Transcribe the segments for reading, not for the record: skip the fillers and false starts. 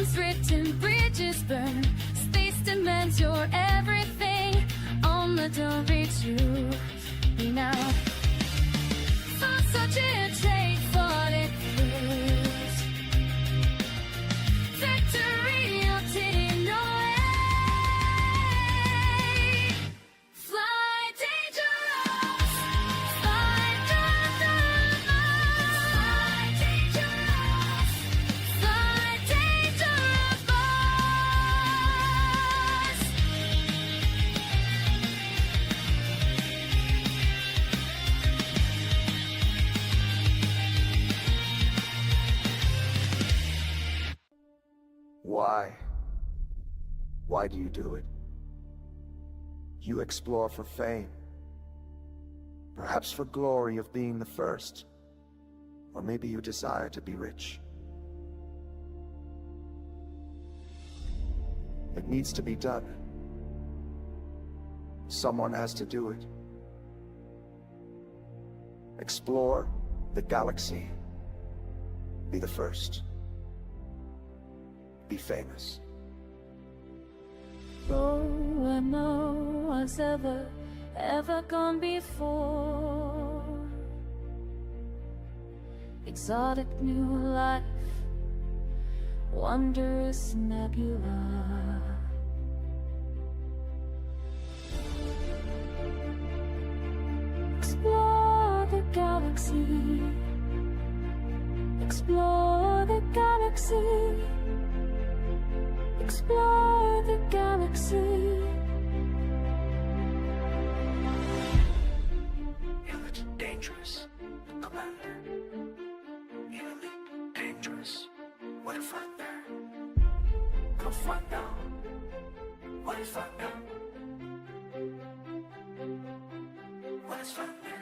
Poems written, bridges burn. Space demands your everything. On the don't reach you now. For such a trade, fought it first. Victory obtained away. Fly dangerous, fly dangerous, fly dangerous, fly dangerous. Why? Why do you do it? You explore for fame, perhaps for glory of being the first, or maybe you desire to be rich. It needs to be done. Someone has to do it. Explore the galaxy. Be the first. Be famous. Oh, where no one's ever gone before. Exotic new life, wondrous nebula. Explore the galaxy. Explore the galaxy. Explore the galaxy. It's dangerous, Commander. Really dangerous. What if I'm there? Go find out. What if I'm there? What if I'm there?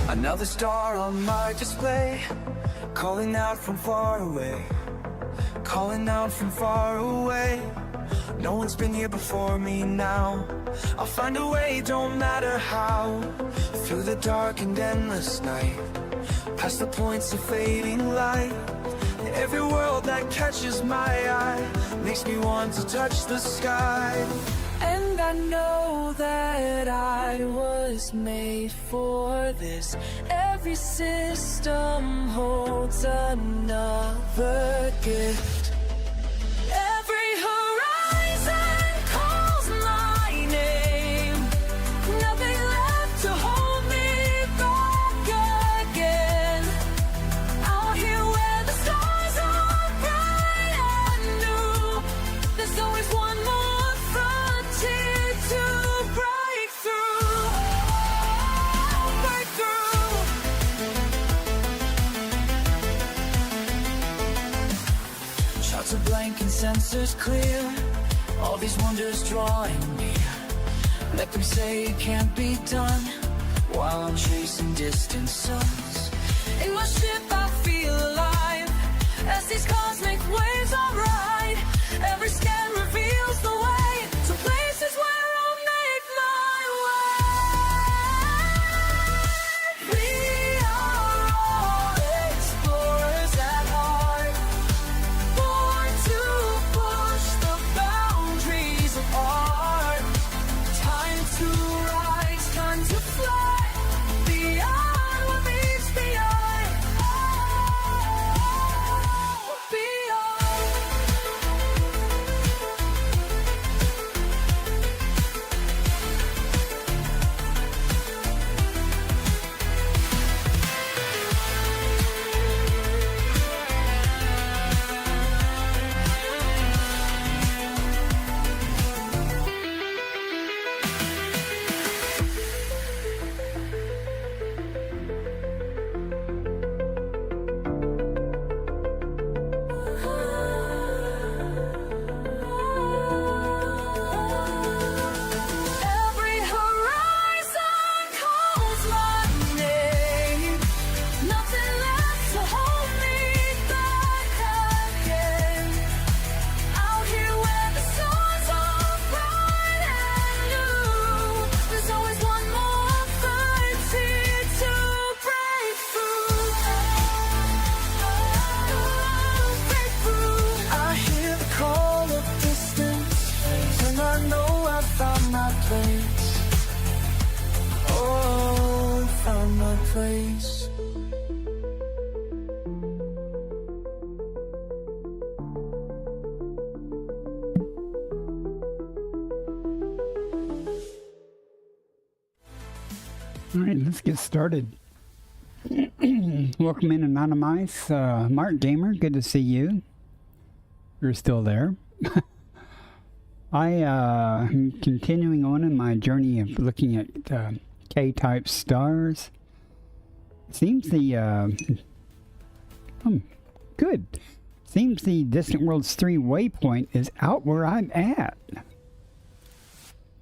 Another star on my display, calling out from far away, calling out from far away. No one's been here before me now. I'll find a way, don't matter how. Through the dark and endless night, past the points of fading light. Every world that catches my eye makes me want to touch the sky. And I know that I was made for this. Every system holds another gift. Every horizon calls my name. Nothing left to hold me back again. Out here where the stars are bright and new, there's always one more frontier to break through. Break through. Shots are blank and sensors clear. All these wonders drawing near. Let them say it can't be done, while I'm chasing distant suns. In my ship I feel alive, as these cosmic waves I ride. Every scan reveals the way to places where I'll make my way. We are all explorers at heart, born to push the boundaries of art. Time to rise, time to fly, beyond what meets the eye. Beyond. Every horizon calls my name. Nothing left to hold me back again. Out here where the stars are bright and new, there's always one more frontier to break through. Break through. I hear the call of distance, and I know I found my place. Oh, found my place. All right, let's get started. Welcome in, Anonymous. Mark Gamer, good to see you. You're still there. I am continuing on in my journey of looking at K-type stars. Seems the good. Seems the Distant Worlds 3 waypoint is out where I'm at.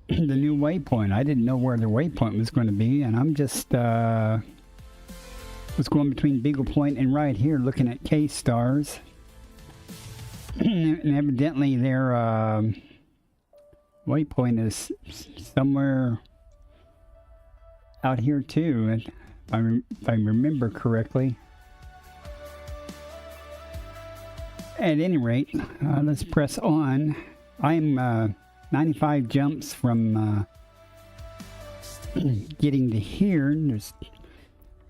The new waypoint. I didn't know where the waypoint was going to be, and I'm just was going between Beagle Point and right here looking at K stars. And evidently their waypoint is somewhere out here too, if I remember correctly. At any rate, let's press on. I'm 95 jumps from getting to here.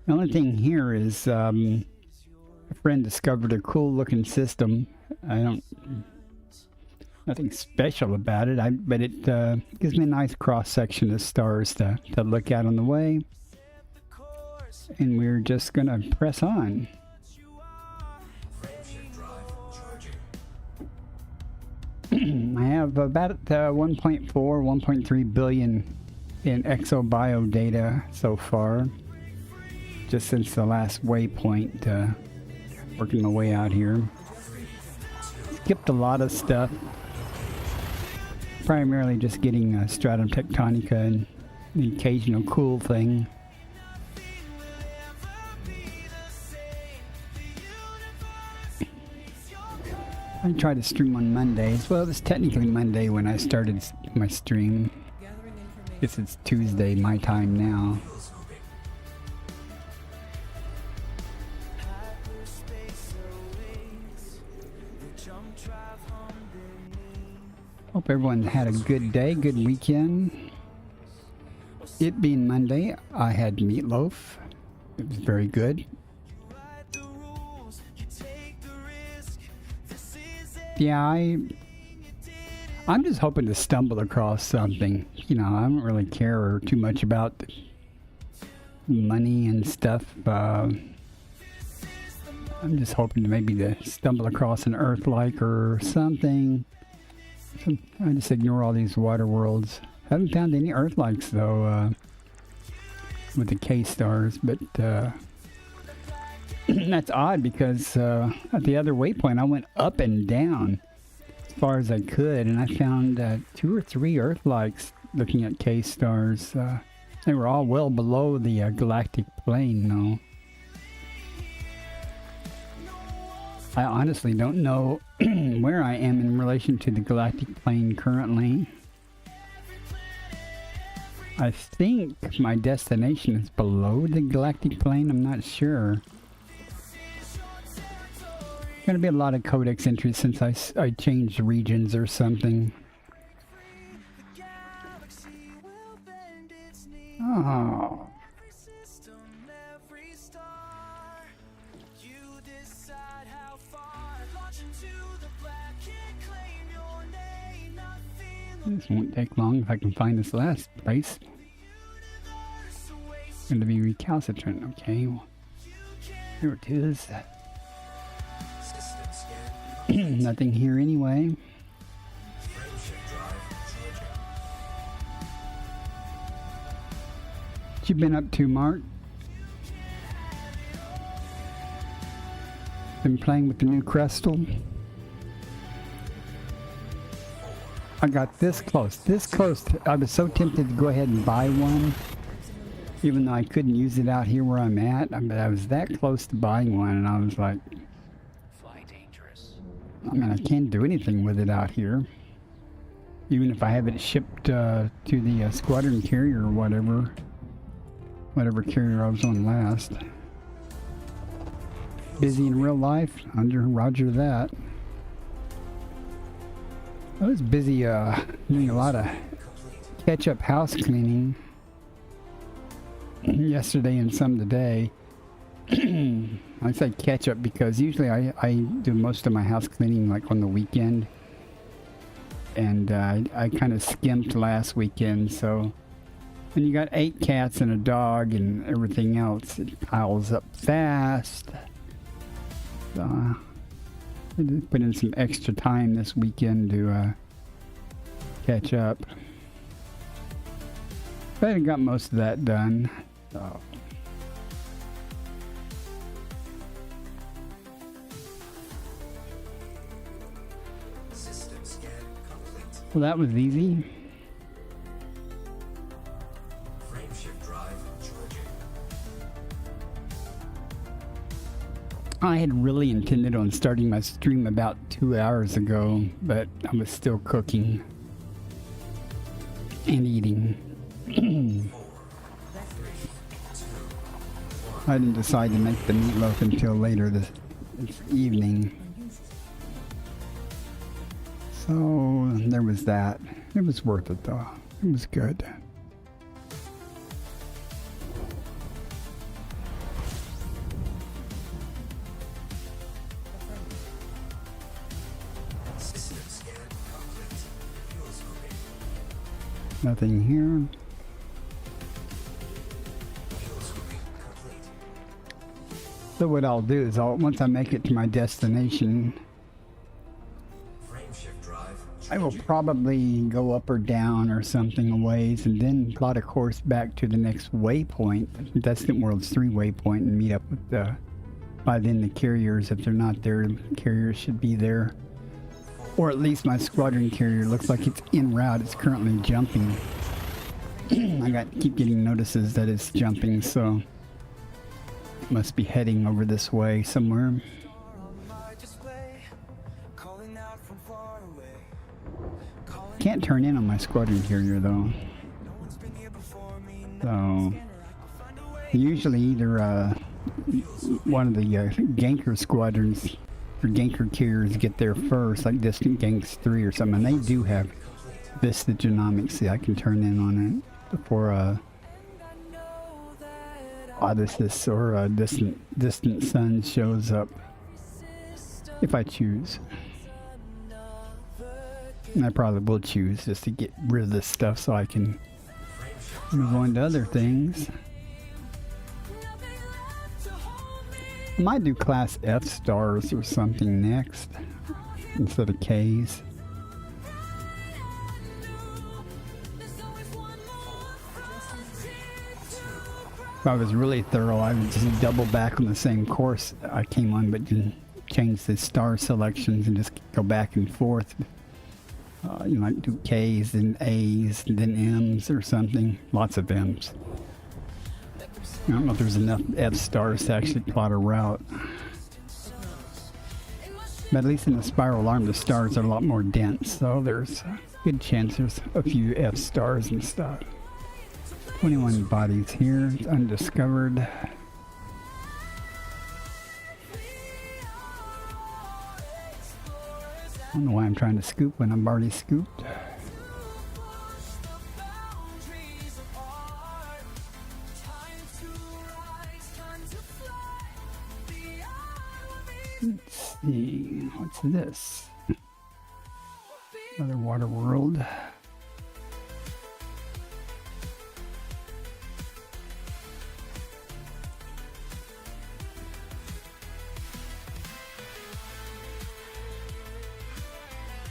The only thing here is a friend discovered a cool looking system. Nothing special about it, but it gives me a nice cross section of stars to look at on the way. And we're just gonna press on. I have about 1.4, 1.3 billion in exo-bio data so far, just since the last waypoint, working my way out here. Skipped a lot of stuff, primarily just getting stratum tectonica and the occasional cool thing. I try to stream on Mondays. Well, it's technically Monday when I started my stream. Guess it's Tuesday my time now. Hope everyone had a good day, good weekend. It being Monday, I had meatloaf, It was very good. Yeah, I'm just hoping to stumble across something. You know, I don't really care too much about money and stuff. I'm just hoping to maybe stumble across an Earth-like or something. I just ignore all these water worlds. Haven't found any Earth-likes though with the K-stars, but that's odd because at the other waypoint I went up and down as far as I could, and I found 2 or 3 Earth-likes looking at K-stars. They were all well below the galactic plane though. I honestly don't know where I am in relation to the galactic plane currently. I think my destination is below the galactic plane. I'm not sure. Going to be a lot of codex entries since I changed regions or something. Oh. This won't take long if I can find this last place. It's going to be recalcitrant, okay. Well, here it is. Nothing here anyway. What you been up to, Mark? Been playing with the new crystal? I got this close. I was so tempted to go ahead and buy one, even though I couldn't use it out here where I'm at. But I was that close to buying one, and I was like, "Fly dangerous." I mean, I can't do anything with it out here, even if I have it shipped to the squadron carrier or whatever carrier I was on last. Busy in real life? Roger that. I was busy doing a lot of catch-up house cleaning yesterday and some today. I say catch-up because usually I do most of my house cleaning like on the weekend, and I kind of skimped last weekend. So when you got 8 cats and a dog and everything else, it piles up fast. So, I did put in some extra time this weekend to catch up. But I got most of that done. So. Well, that was easy. I had really intended on starting my stream about 2 hours ago, but I was still cooking and eating. I didn't decide to make the meatloaf until later this evening. So there was that. It was worth it though. It was good. Nothing here. So what I'll do is once I make it to my destination, I will probably go up or down or something a ways and then plot a course back to the next waypoint, Destined Worlds 3 waypoint, and meet up with by then the carriers. If they're not there, the carriers should be there. Or at least my squadron carrier looks like it's en route. It's currently jumping. I keep getting notices that it's jumping, so it must be heading over this way somewhere. Can't turn in on my squadron carrier though. So usually either one of the ganker squadrons or ganker carriers get there first, like Distant Ganks 3 or something. And they do have Vista Genomics. See, I can turn in on it before Odysseus or a distant sun shows up. If I choose. And I probably will choose just to get rid of this stuff so I can move on to other things. I might do class F stars or something next instead of K's. If I was really thorough, I would just double back on the same course I came on, but then change the star selections and just go back and forth. You might do K's, then A's, then M's or something. Lots of M's. I don't know if there's enough F stars to actually plot a route. But at least in the spiral arm, the stars are a lot more dense, so there's a good chance there's a few F stars and stuff. 21 bodies here, it's undiscovered. I don't know why I'm trying to scoop when I'm already scooped. Let's see, what's this? Another water world.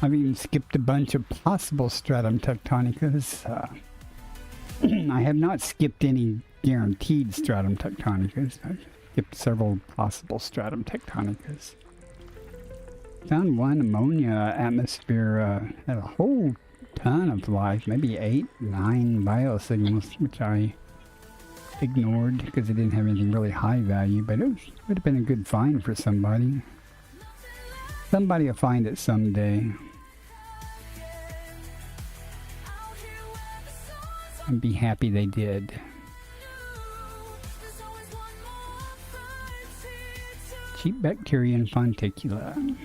I've even skipped a bunch of possible stratum tectonicas. I have not skipped any guaranteed stratum tectonicas. I've skipped several possible stratum tectonicas. Found one ammonia atmosphere had a whole ton of life, maybe 8, 9 biosignals, which I ignored because it didn't have anything really high value, but it would have been a good find for somebody. Somebody will find it someday. And be happy they did. Cheap bacteria and fonticula.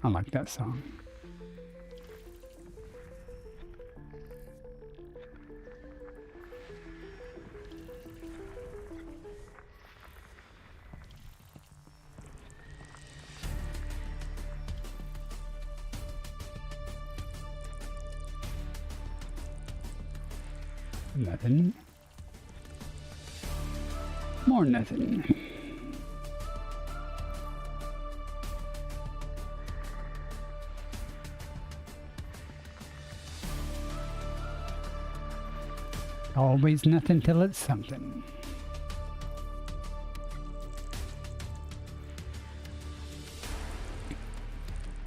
I like that song. Nothing. More nothing. Always nothing till it's something.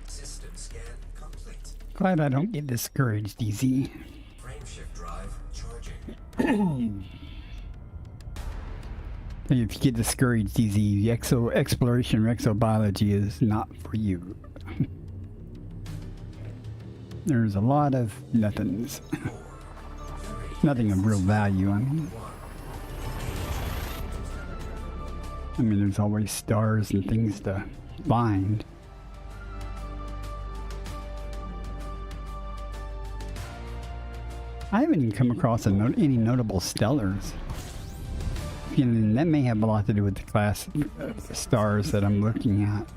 System scan complete. Glad I don't get discouraged easy. Frameshift drive charging. If you get discouraged easy, exploration or exobiology is not for you. There's a lot of nothings. Nothing of real value. I mean, there's always stars and things to find. I haven't even come across any notable stellars. And that may have a lot to do with the class of stars that I'm looking at.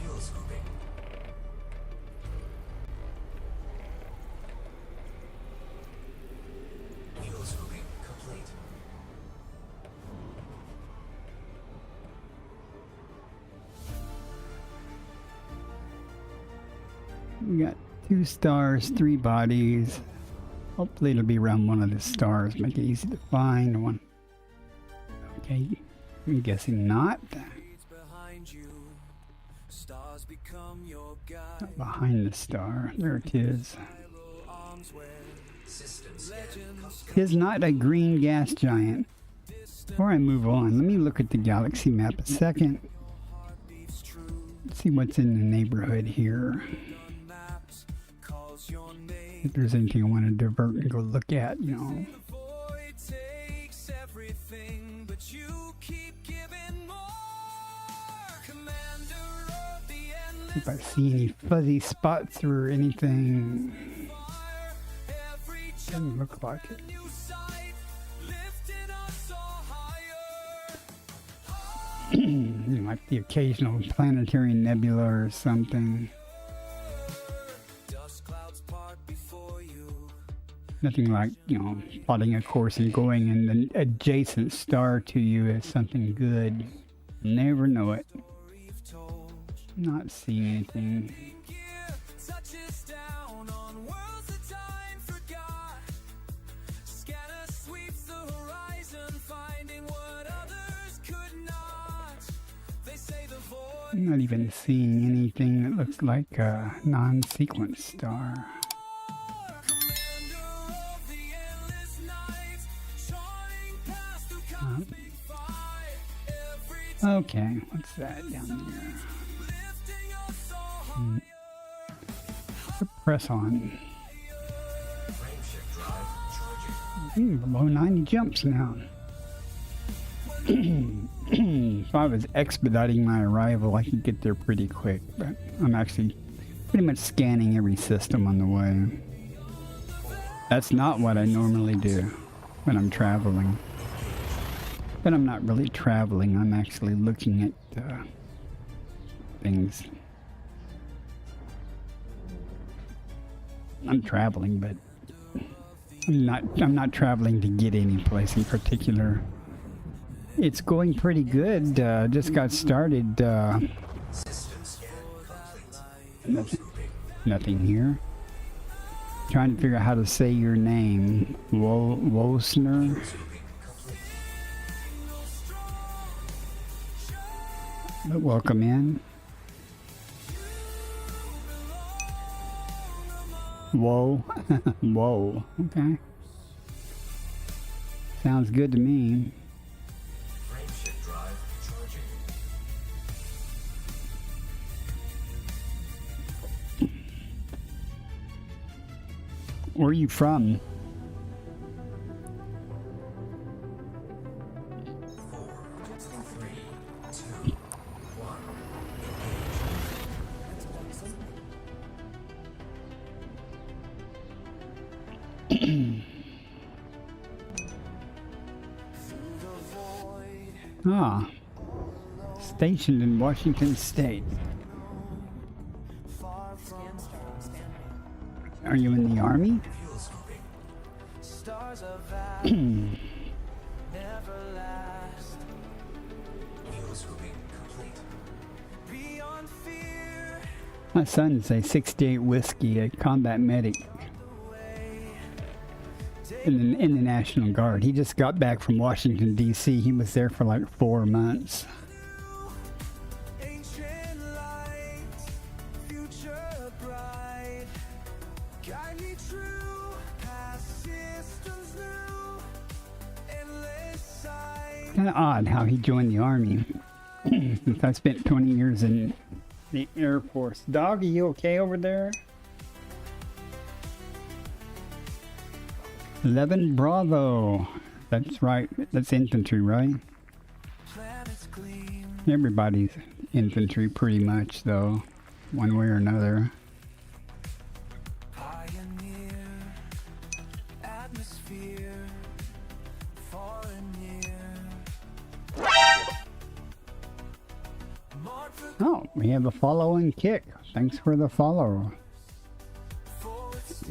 Fuel scooping. Fuel scooping complete. We got 2 stars, 3 bodies. Hopefully it'll be around one of the stars, make it easy to find one. Okay, I'm guessing not. Not behind the star. There it is. Is not a green gas giant. Before I move on, let me look at the galaxy map a second. Let's see what's in the neighborhood here. If there's anything I want to divert and go look at, you know. But you keep giving See if I see any fuzzy spots or anything. Doesn't look like it. Like the occasional planetary nebula or something. Nothing like, you know, plotting a course and going in an adjacent star to you is something good. Never know it. Not seeing anything. I'm not even seeing anything that looks like a non-sequence star. Okay, what's that down there? Press on. Below 90 jumps now. If I was expediting my arrival, I could get there pretty quick, but I'm actually pretty much scanning every system on the way. That's not what I normally do when I'm traveling. But I'm not really traveling, I'm actually looking at things. I'm traveling, but I'm not traveling to get any place in particular. It's going pretty good. Just got started. Nothing here. Trying to figure out how to say your name. Wosner. Welcome in. Whoa. Whoa. Okay. Sounds good to me. Where are you from? Ah, stationed in Washington State. Are you in the Army? My son's a 68 whiskey, a combat medic in the National Guard. He just got back from Washington, D.C. He was there for like 4 months. Kind of odd how he joined the Army. Since I spent 20 years in the Air Force. Dog, are you okay over there? 11 Bravo. That's right. That's infantry, right? Everybody's infantry pretty much, though. One way or another. Oh, we have a follow and kick. Thanks for the follow.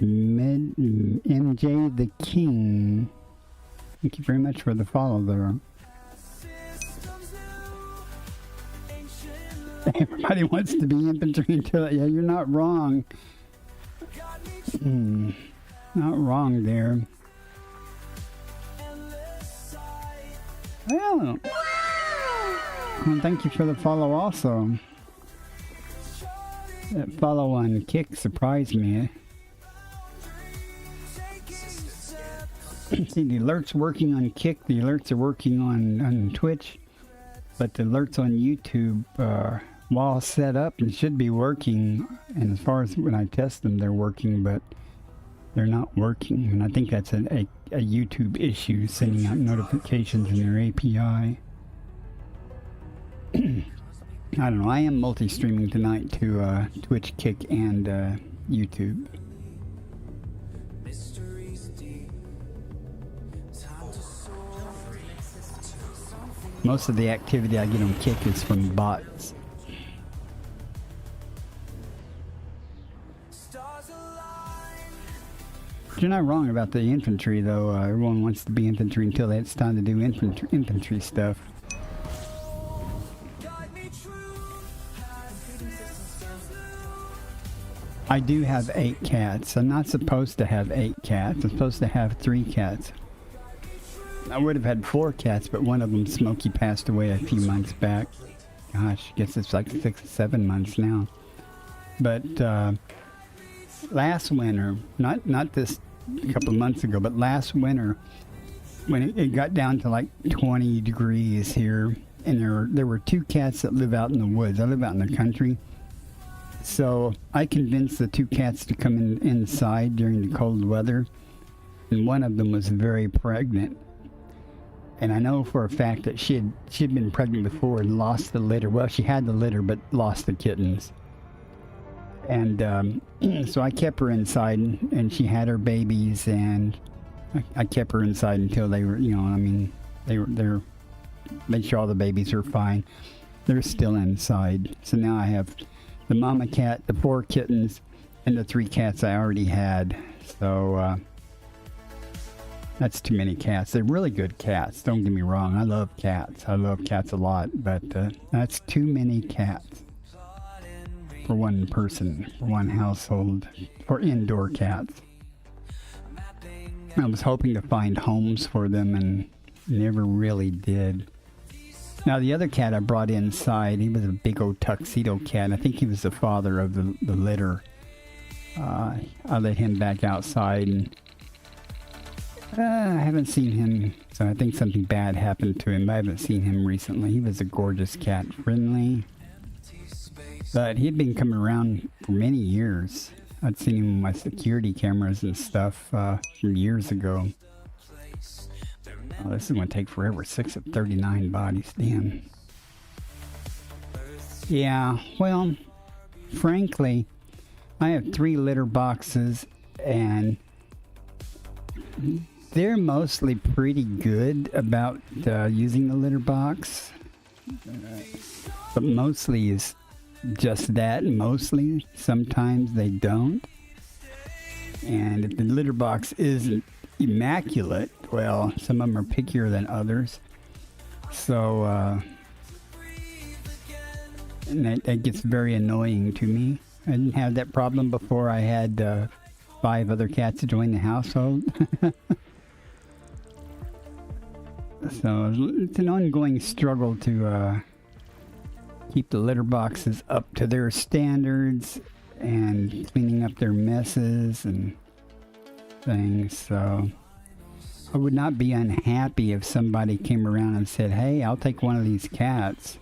MJ the King. Thank you very much for the follow there. Everybody wants to be infantry until, yeah, you're not wrong. Not wrong there. Well, thank you for the follow also. That follow on kick surprised me. See, the alerts working on Kick, the alerts are working on Twitch, but the alerts on YouTube, while set up and should be working, and as far as when I test them, they're working, but they're not working, and I think that's a YouTube issue, sending out notifications in their API. I don't know. I am multi-streaming tonight to Twitch, Kick, and YouTube. Most of the activity I get on Kick is from bots. You're not wrong about the infantry, though. Everyone wants to be infantry until it's time to do infantry stuff. I do have 8 cats. I'm not supposed to have 8 cats. I'm supposed to have 3 cats. I would have had 4 cats, but one of them, Smokey, passed away a few months back. Gosh, I guess it's like 6 or 7 months now. But last winter, not this a couple of months ago, but last winter, when it got down to like 20 degrees here, and there were 2 cats that live out in the woods. I live out in the country. So I convinced the 2 cats to come inside during the cold weather, and one of them was very pregnant. And I know for a fact that she'd been pregnant before and lost the litter. Well, she had the litter, but lost the kittens. And so I kept her inside, and she had her babies, and I kept her inside until they were, you know, I mean, they're made sure all the babies are fine. They're still inside. So now I have the mama cat, the 4 kittens, and the 3 cats I already had. So that's too many cats. They're really good cats. Don't get me wrong. I love cats. I love cats a lot, but that's too many cats for one person, for one household, for indoor cats. I was hoping to find homes for them and never really did. Now, the other cat I brought inside, he was a big old tuxedo cat. I think he was the father of the litter. I let him back outside, and I haven't seen him, so I think something bad happened to him. I haven't seen him recently. He was a gorgeous cat, friendly. But he had been coming around for many years. I'd seen him on my security cameras and stuff from years ago. Oh, this is going to take forever. 6 of 39 bodies. Damn. Yeah, well, frankly, I have 3 litter boxes, and they're mostly pretty good about using the litter box. But mostly is just that. Mostly. Sometimes they don't. And if the litter box isn't immaculate, well, some of them are pickier than others. So, and that gets very annoying to me. I didn't have that problem before I had 5 other cats join the household. So it's an ongoing struggle to keep the litter boxes up to their standards and cleaning up their messes and things. So I would not be unhappy if somebody came around and said, hey, I'll take one of these cats.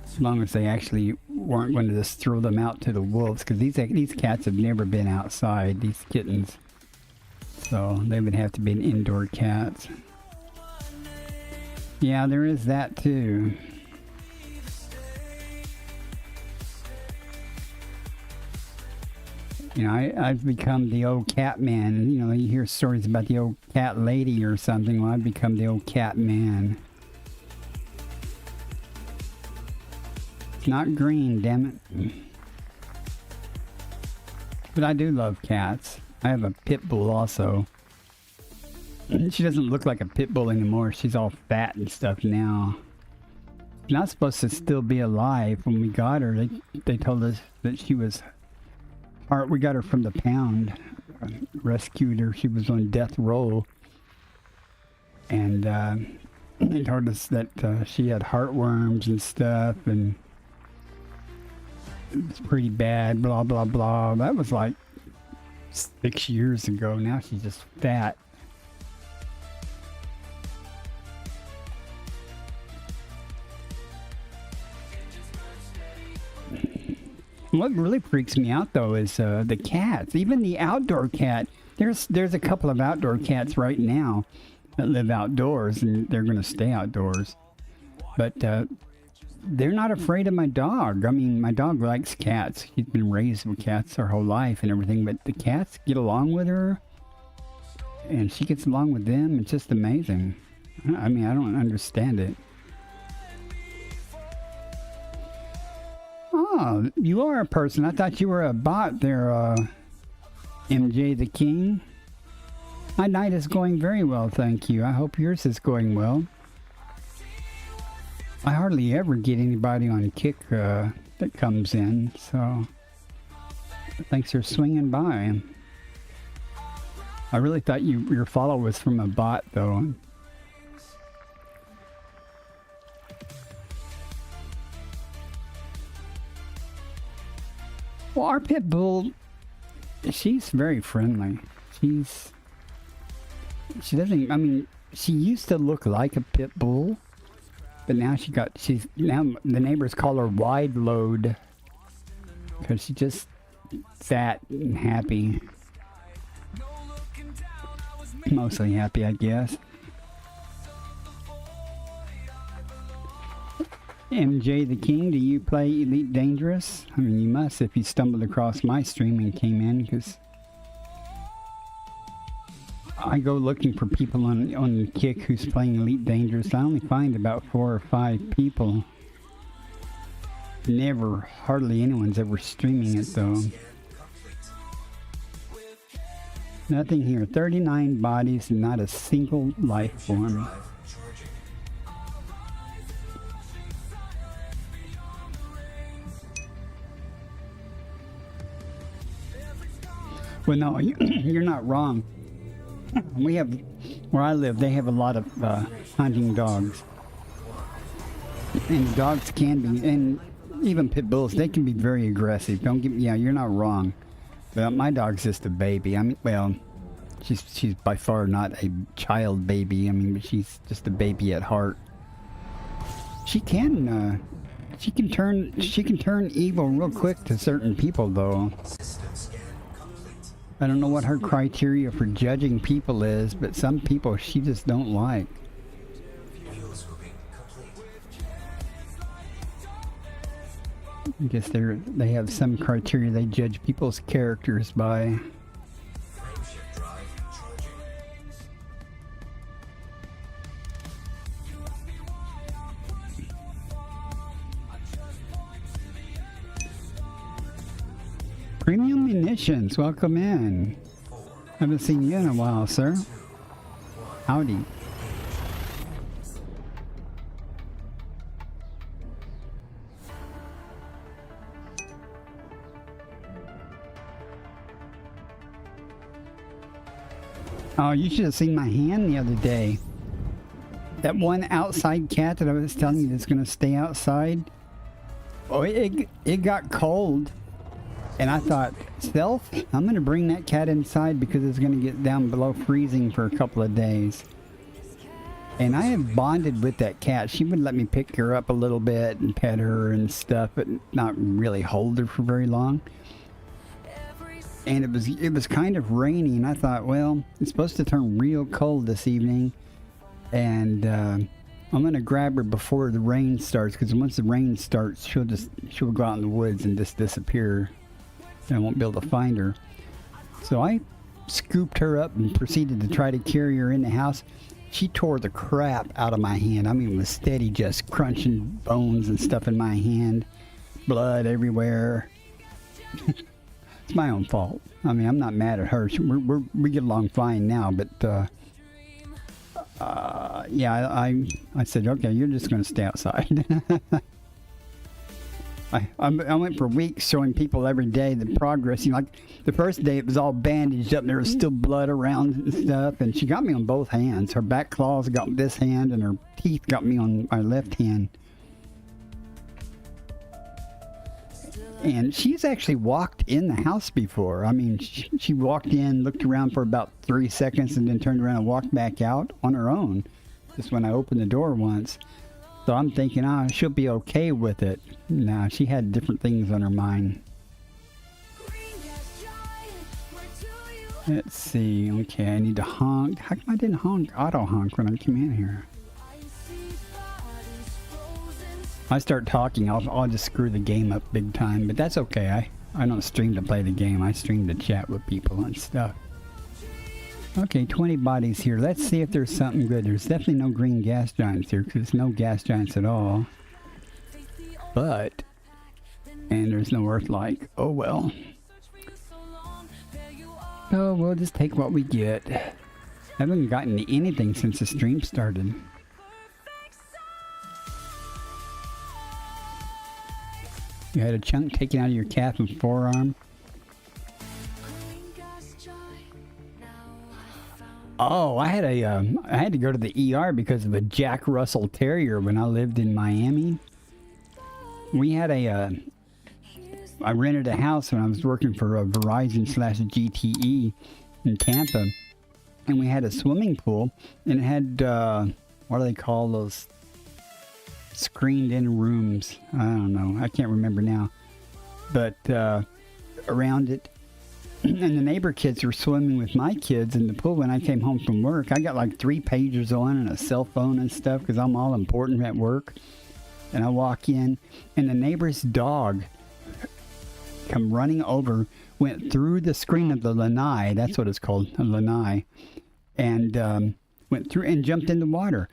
As long as they actually weren't going to just throw them out to the wolves, because these cats have never been outside, these kittens. So they would have to be an indoor cat. Yeah, there is that too. You know, I've become the old cat man. You know, you hear stories about the old cat lady or something. Well, I've become the old cat man. It's not green, damn it. But I do love cats. I have a pit bull also. She doesn't look like a pit bull anymore. She's all fat and stuff now. She's not supposed to still be alive. When we got her, they told us that she was... We got her from the pound. Rescued her. She was on death row. And they told us that she had heartworms and stuff. And it was pretty bad. Blah, blah, blah. That was like 6 years ago. Now she's just fat. What really freaks me out though is the cats. Even the outdoor cat. There's a couple of outdoor cats right now that live outdoors, and they're going to stay outdoors. But they're not afraid of my dog. I mean, my dog likes cats. She's been raised with cats her whole life and everything, but the cats get along with her, and she gets along with them. It's just amazing. I mean, I don't understand it. Oh, you are a person. I thought you were a bot there, MJ the King. My night is going very well, thank you. I hope yours is going well. I hardly ever get anybody on Kick that comes in, so thanks for swinging by. I really thought your follow was from a bot, though. Well, our pit bull, she's very friendly. She doesn't, I mean, she used to look like a pit bull, but now now the neighbors call her wide load because she's just fat and happy. Mostly happy, I guess. MJ the King, do you play Elite Dangerous? I mean, you must if you stumbled across my stream and came in, because I go looking for people on Kick who's playing Elite Dangerous. I only find about 4 or 5 people. Hardly anyone's ever streaming it, though. Nothing here. 39 bodies and not a single life form. Well, no, you're not wrong. We have, where I live, they have a lot of hunting dogs. And dogs can be, and even pit bulls, they can be very aggressive. Don't get me, yeah, you're not wrong. But my dog's just a baby. I mean, well, she's by far not a child baby. I mean, but she's just a baby at heart. She can turn evil real quick to certain people, though. I don't know what her criteria for judging people is, but some people she just don't like. I guess they have some criteria they judge people's characters by. Premium Munitions, welcome in. Haven't seen you in a while, sir. Howdy. Oh, you should have seen my hand the other day. That one outside cat that I was telling you that's going to stay outside. Oh, it got cold. And I thought, self, I'm going to bring that cat inside because it's going to get down below freezing for a couple of days. And I have bonded with that cat. She would let me pick her up a little bit and pet her and stuff, but not really hold her for very long. And it was kind of rainy, and I thought, well, it's supposed to turn real cold this evening. And I'm going to grab her before the rain starts, because once the rain starts, she'll go out in the woods and just disappear. And I won't be able to find her. So I scooped her up and proceeded to try to carry her in the house. She tore the crap out of my hand. I mean, it was steady, just crunching bones and stuff in my hand. Blood everywhere. It's my own fault. I mean, I'm not mad at her. We get along fine now, but yeah, I said, okay, you're just going to stay outside. I went for weeks showing people every day the progress. You know, like the first day it was all bandaged up and there was still blood around and stuff. And she got me on both hands. Her back claws got this hand and her teeth got me on my left hand. And she's actually walked in the house before. I mean, she walked in, looked around for about 3 seconds and then turned around and walked back out on her own. Just when I opened the door once. So I'm thinking, she'll be okay with it. No, she had different things on her mind. Let's see. Okay, I need to honk. How come I didn't auto honk when I came in here? I start talking, I'll just screw the game up big time, but that's okay. I don't stream to play the game. I stream to chat with people and stuff. Okay, 20 bodies here. Let's see if there's something good. There's definitely no green gas giants here, because there's no gas giants at all. But, and there's no Earth-like. Oh well. Oh, we'll just take what we get. I haven't gotten anything since the stream started. You had a chunk taken out of your calf and forearm. Oh, I had to go to the ER because of a Jack Russell Terrier when I lived in Miami. We had I rented a house when I was working for a Verizon/GTE in Tampa, and we had a swimming pool, and it had what do they call those screened-in rooms? I don't know. I can't remember now, but around it. And the neighbor kids were swimming with my kids in the pool when I came home from work. I got like 3 pagers on and a cell phone and stuff because I'm all important at work. And I walk in, and the neighbor's dog come running over, went through the screen of the lanai, that's what it's called, a lanai, and went through and jumped in the water.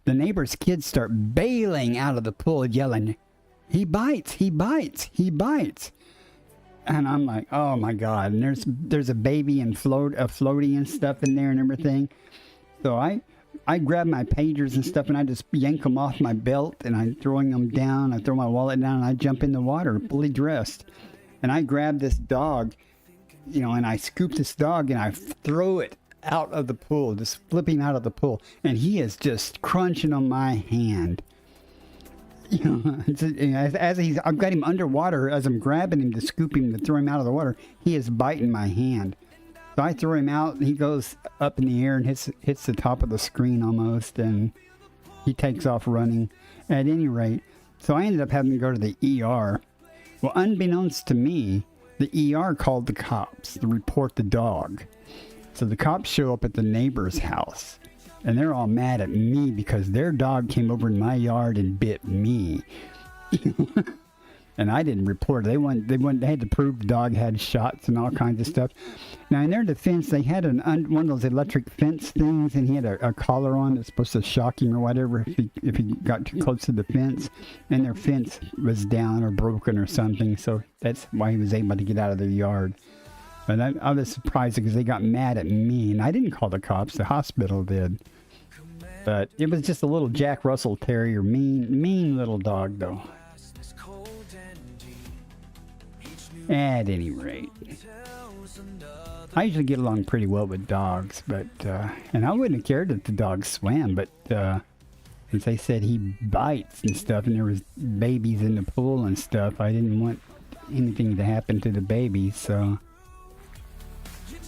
The neighbor's kids start bailing out of the pool, yelling, "He bites, he bites, he bites." And I'm like, oh my God. And there's a baby and floaty and stuff in there and everything. So I grab my pagers and stuff and I just yank them off my belt and I'm throwing them down. I throw my wallet down and I jump in the water, fully dressed. And I grab this dog, you know, and I scoop this dog and I throw it out of the pool, just flipping out of the pool. And he is just crunching on my hand. You know, I've got him underwater as I'm grabbing him to scoop him to throw him out of the water. He is biting my hand. So I throw him out and he goes up in the air and hits the top of the screen almost, and he takes off running. At any rate, so I ended up having to go to the ER. Well, unbeknownst to me, the ER called the cops to report the dog. So the cops show up at the neighbor's house. And they're all mad at me because their dog came over in my yard and bit me. And I didn't report it. They had to prove the dog had shots and all kinds of stuff. Now, in their defense, they had one of those electric fence things, and he had a collar on that's supposed to shock him or whatever if he got too close to the fence. And their fence was down or broken or something, so that's why he was able to get out of their yard. But I was surprised because they got mad at me, and I didn't call the cops. The hospital did. But it was just a little Jack Russell Terrier, mean little dog, though. At any rate, I usually get along pretty well with dogs, but and I wouldn't have cared if the dog swam, but since they said he bites and stuff, and there was babies in the pool and stuff, I didn't want anything to happen to the babies, so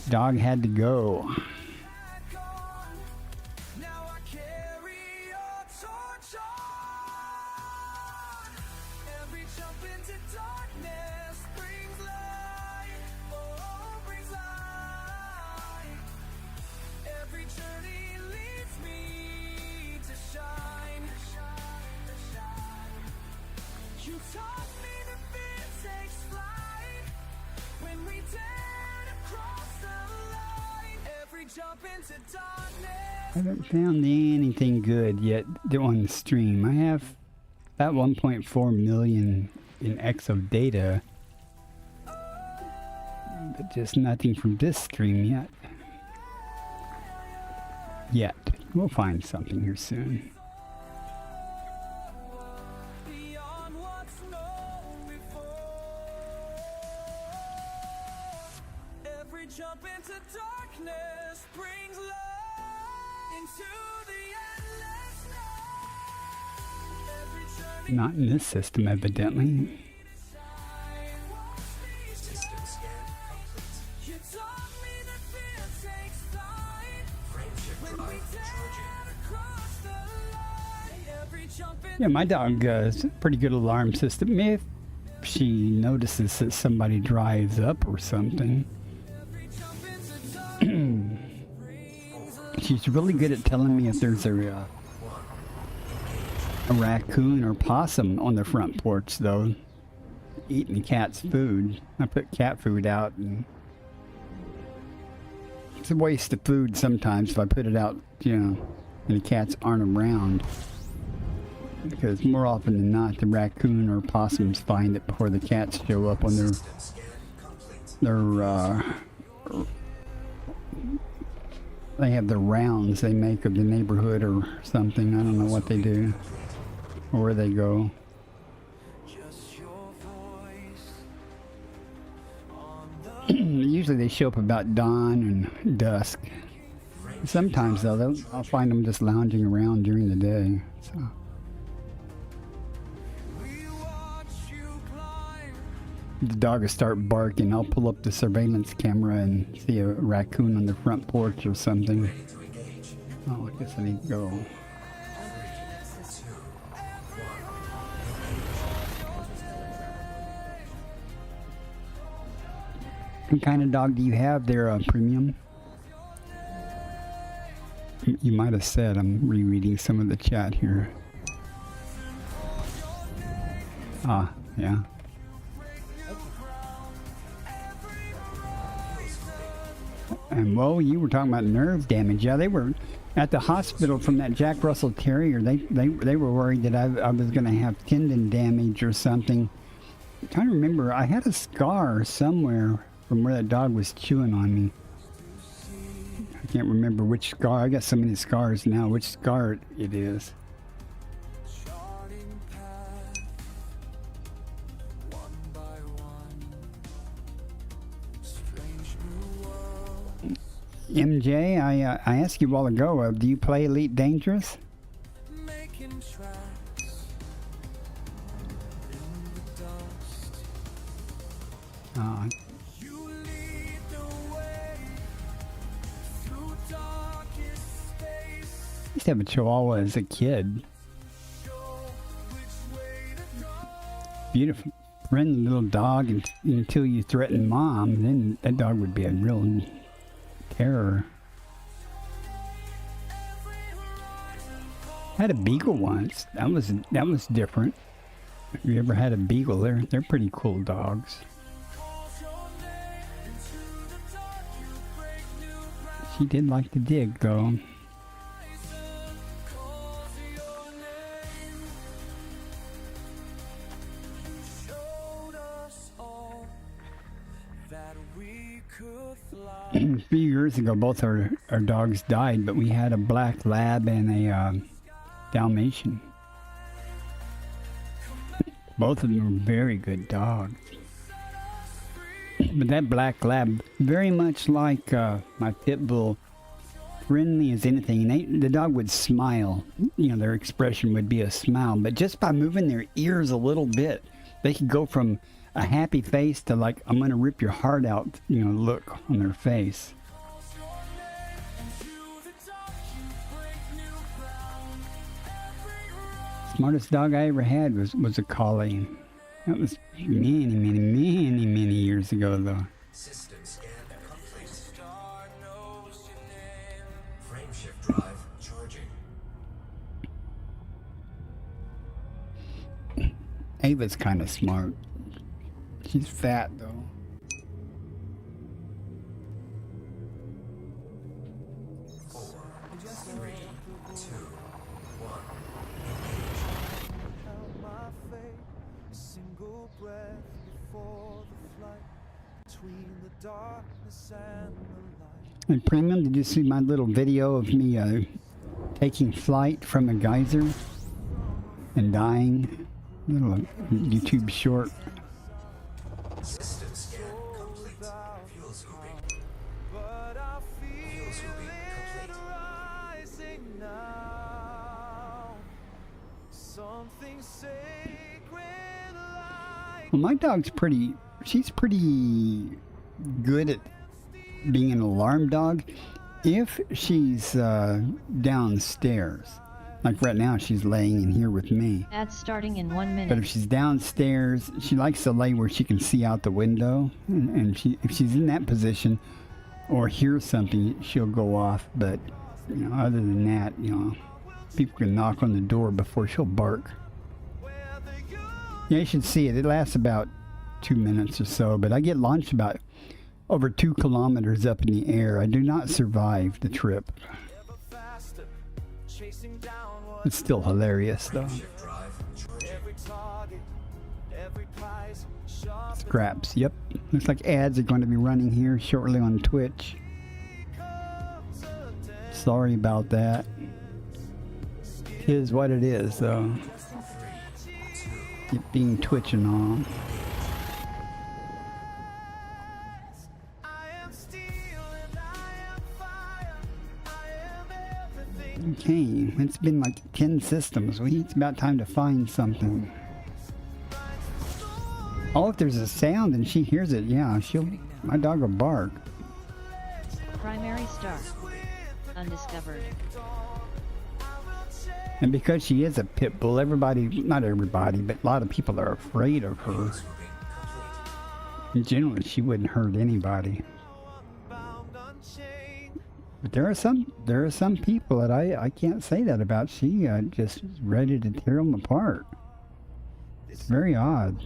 dog had to go. I haven't found anything good yet on the stream. I have about 1.4 million in exo data, but just nothing from this stream yet. We'll find something here soon. Not in this system, evidently. Yeah, my dog has a pretty good alarm system. If she notices that somebody drives up or something. She's really good at telling me if there's a a raccoon or possum on the front porch, though, eating the cat's food. I put cat food out, and it's a waste of food sometimes if I put it out, you know, and the cats aren't around. Because more often than not, the raccoon or possums find it before the cats show up on their they have the rounds they make of the neighborhood or something. I don't know what they do or where they go. Usually they show up about dawn and dusk. Sometimes though, I'll find them just lounging around during the day. So. The dog will start barking. I'll pull up the surveillance camera and see a raccoon on the front porch or something. Oh, I guess I need to go. What kind of dog do you have there, Premium? You might have said. I'm rereading some of the chat here. Ah, yeah. And well, you were talking about nerve damage. Yeah, they were at the hospital from that Jack Russell Terrier. They were worried that I was going to have tendon damage or something. I'm trying to remember. I had a scar somewhere from where that dog was chewing on me. I can't remember which scar. I got so many scars now. Which scar it is. MJ, I asked you a while ago, do you play Elite Dangerous? I used to have a Chihuahua as a kid. Beautiful, friendly little dog until you threaten mom, then that dog would be a real terror. Had a beagle once. That was different. Have you ever had a beagle? They're pretty cool dogs. She did like to dig though. A few years ago, both our dogs died, but we had a black lab and a Dalmatian. Both of them were very good dogs. But that black lab, very much like my pit bull, friendly as anything. And the dog would smile. You know, their expression would be a smile. But just by moving their ears a little bit, they could go from a happy face to like, I'm going to rip your heart out, you know, look on their face. Smartest dog I ever had was a collie. That was many years ago though. System scan complete. Frame shift drive charging. Ava's kind of smart. She's fat though. And Premium, did you see my little video of me taking flight from a geyser and dying? Little YouTube short. System scan complete. Fuel scooping. Fuel scooping complete. Well, my dog's she's pretty good at being an alarm dog if she's downstairs. Like right now, she's laying in here with me. That's starting in 1 minute. But if she's downstairs, she likes to lay where she can see out the window. And if she's in that position or hears something, she'll go off. But, you know, other than that, you know, people can knock on the door before she'll bark. Yeah, you should see it. It lasts about 2 minutes or so, but I get launched about over 2 kilometers up in the air. I do not survive the trip. It's still hilarious, though. Frameshift drive charging. Scraps, yep. Looks like ads are going to be running here shortly on Twitch. Sorry about that. It is what it is, though. It being Twitch and all. Okay, it's been like 10 systems. It's about time to find something. Oh, if there's a sound and she hears it, yeah, my dog will bark. Primary star. Undiscovered. And because she is a pit bull, not everybody, but a lot of people are afraid of her. In general, she wouldn't hurt anybody. But there are some people that I can't say that about. She just is ready to tear them apart. It's very odd.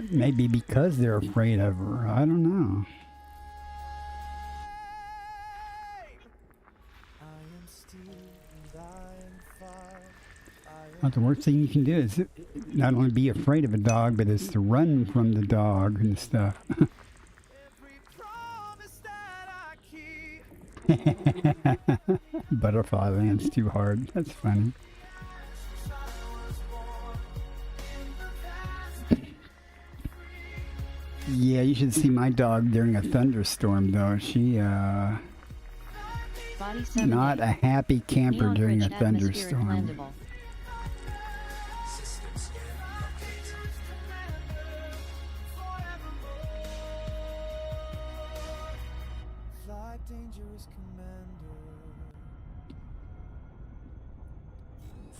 Maybe because they're afraid of her. I don't know. Well, the worst thing you can do is not only be afraid of a dog, but is to run from the dog and stuff. Butterfly lands too hard. That's funny. Yeah, you should see my dog during a thunderstorm, though. She, not a happy camper during a thunderstorm. System scan complete.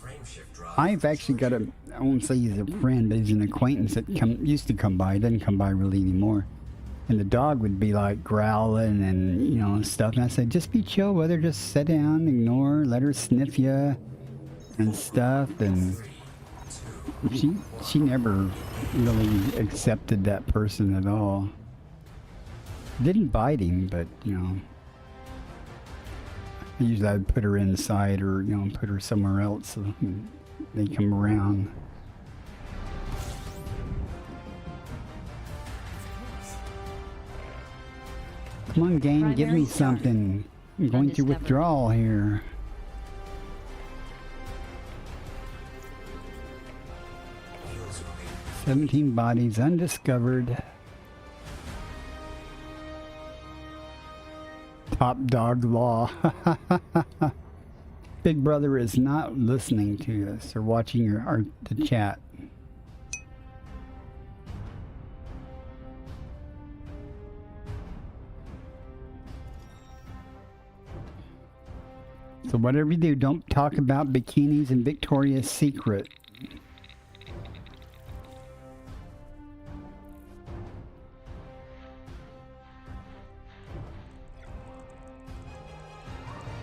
Frameshift drive. I've actually got I won't say he's a friend, but he's an acquaintance that used to come by. He doesn't come by really anymore. And the dog would be like growling and, stuff. And I said, just be chill with her. Just sit down, ignore, let her sniff you and stuff. And she never really accepted that person at all. Didn't bite him, but, usually I'd put her inside or, put her somewhere else so they come around. Come on, game, give me something. I'm going through withdrawal here. Wheels moving. 17 bodies undiscovered. Top dog law. Big Brother is not listening to us or watching the chat. So whatever you do, don't talk about bikinis and Victoria's Secret.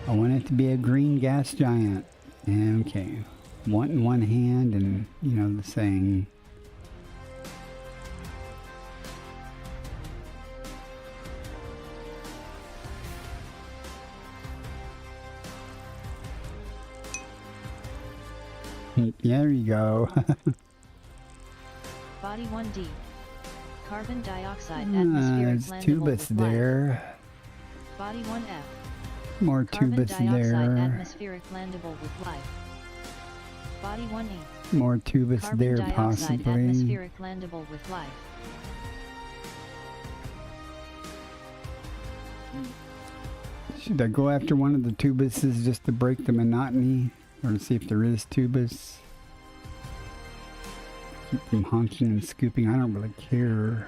I want it to be a green gas giant. Okay. One in one hand and, the saying. Yeah, there you go. Body 1D. Carbon dioxide atmospheric there's blendable tubus with there. life. Body 1F. More Carbon tubus dioxide there. atmospheric blendable with life. Body 1E. More tubus Carbon there, dioxide possibly. atmospheric blendable with life. Should I go after one of the tubuses just to break the monotony? Or to see if there is tubus? Keep them honking and scooping. I don't really care.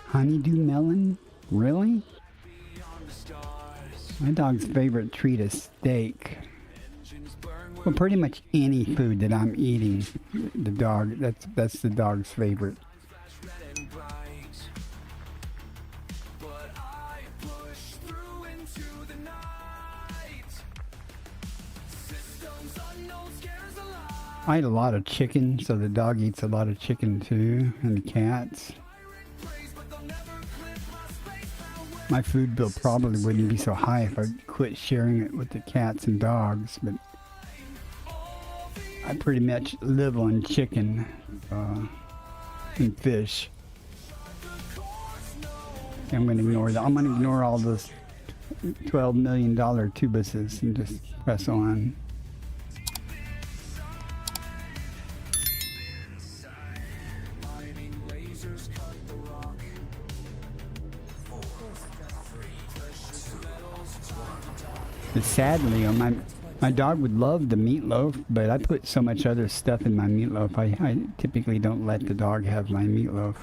Honeydew melon? Really? My dog's favorite treat is steak. Well, pretty much any food that I'm eating, the dog, that's the dog's favorite. I eat a lot of chicken, so the dog eats a lot of chicken too, and the cats. My food bill probably wouldn't be so high if I quit sharing it with the cats and dogs, but I pretty much live on chicken and fish. I'm gonna ignore that. I'm gonna ignore all those $12 million tubuses and just press on. But sadly, my dog would love the meatloaf, but I put so much other stuff in my meatloaf. I typically don't let the dog have my meatloaf.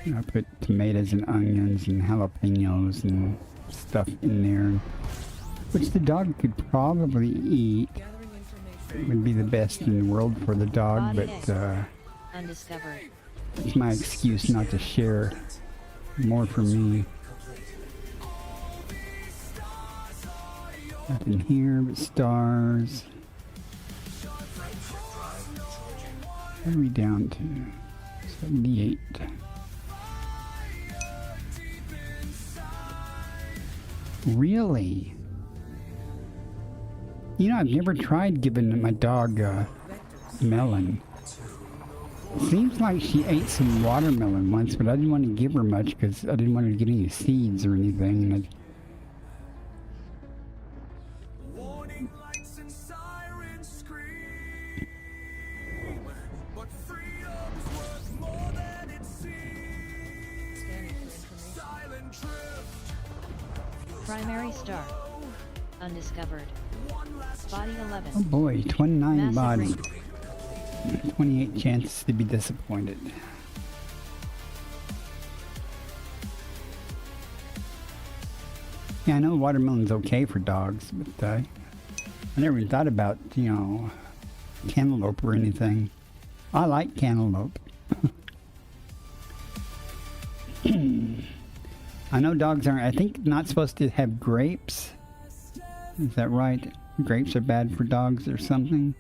You know, I put tomatoes and onions and jalapenos and stuff in there, which the dog could probably eat. It would be the best in the world for the dog, but Undiscovered. it's my excuse not to share more for me. Nothing here but stars. What are we down to? 78. Really? You know, I've never tried giving my dog melon. Seems like she ate some watermelon once, but I didn't want to give her much because I didn't want her to get any seeds or anything. And Warning lights and sirens scream, but freedom's worth more than it seems. Silent drift. Primary star. Undiscovered. Body 11. oh boy, 29 Massive body. ring. 28 chances to be disappointed. Yeah, I know watermelon's okay for dogs, but I never even thought about, you know, cantaloupe or anything. I like cantaloupe. I know dogs aren't, I think, not supposed to have grapes. Is that right? Grapes are bad for dogs or something?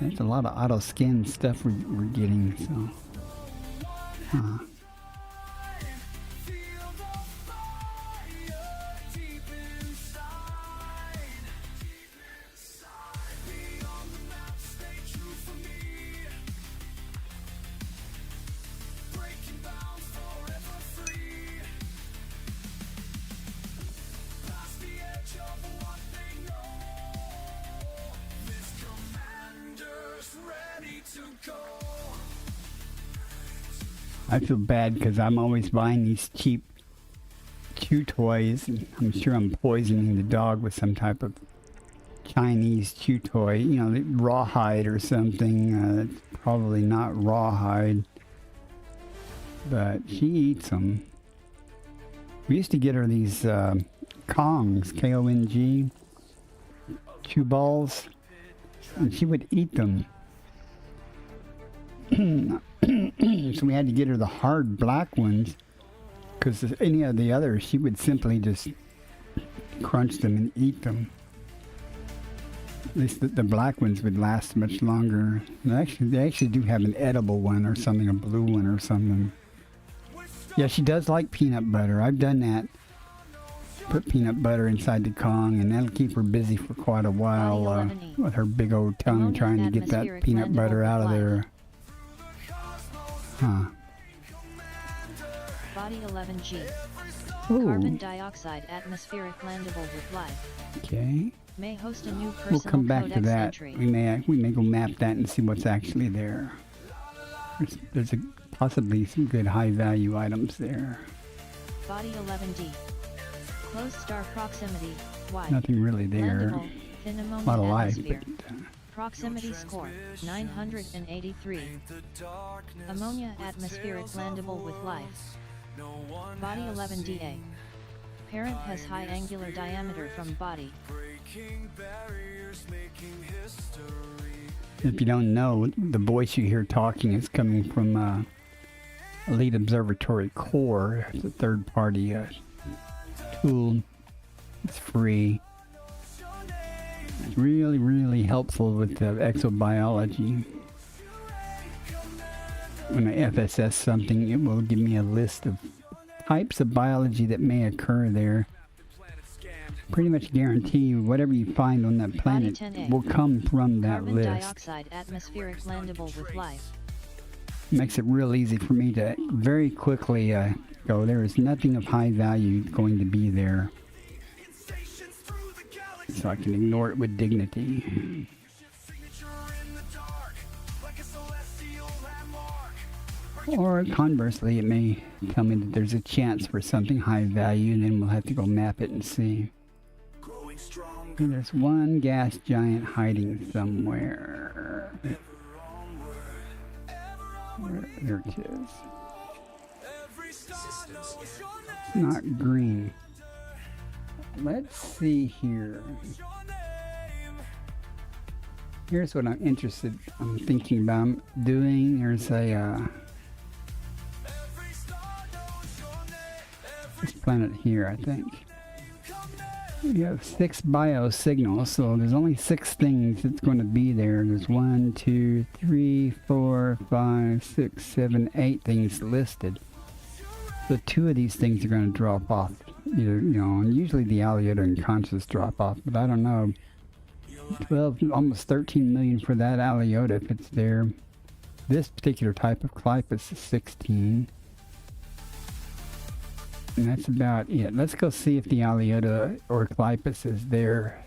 There's a lot of auto skin stuff we're getting, so. Huh. I feel bad because I'm always buying these cheap chew toys, and I'm sure I'm poisoning the dog with some type of Chinese chew toy, you know, rawhide or something. It's probably not rawhide, but she eats them. We used to get her these Kongs, K-O-N-G, chew balls, and she would eat them. So we had to get her the hard black ones, because any of the others she would simply just crunch them and eat them. At least the black ones would last much longer. They actually do have an edible one or something, a blue one or something. Yeah, she does like peanut butter. I've done that. Put peanut butter inside the Kong, and that'll keep her busy for quite a while with her big old tongue trying to get that peanut butter out of there. Huh. Body 11G. Ooh. Carbon dioxide atmospheric landable with life. Okay. May host a new personal We'll come back to codex that. entry. We may go map that and see what's actually there. There's possibly some good high value items there. Body 11D. Close star proximity. Wide. Nothing really there. Landable. Thin A ammonia lot of life, atmosphere. but Proximity score 983. Ammonia atmospheric landable with life. Body 11Da. Parent has high angular diameter from body. If you don't know, the voice you hear talking is coming from Elite Observatory Core. It's a third-party tool. It's free. It's really, really helpful with exobiology. When I FSS something, it will give me a list of types of biology that may occur there. Pretty much guarantee whatever you find on that planet will come from that Carbon list. dioxide atmospheric landable with life. Makes it real easy for me to very quickly go, there is nothing of high value going to be there. So I can ignore it with dignity. Or conversely, it may tell me that there's a chance for something high value, and then we'll have to go map it and see. And there's one gas giant hiding somewhere. There it is. It's not green. Let's see here. Here's what I'm thinking about doing. There's a this planet here, I think. We have 6 bio signals, so there's only 6 things that's going to be there. There's 1, 2, 3, 4, 5, 6, 7, 8 things listed. So 2 of these things are going to drop off. Either, and usually the Alliota and Conscious drop off, but I don't know. 12, almost 13 million for that Alliota if it's there. This particular type of Clypus is 16. And that's about it. Let's go see if the Alliota or Clypus is there.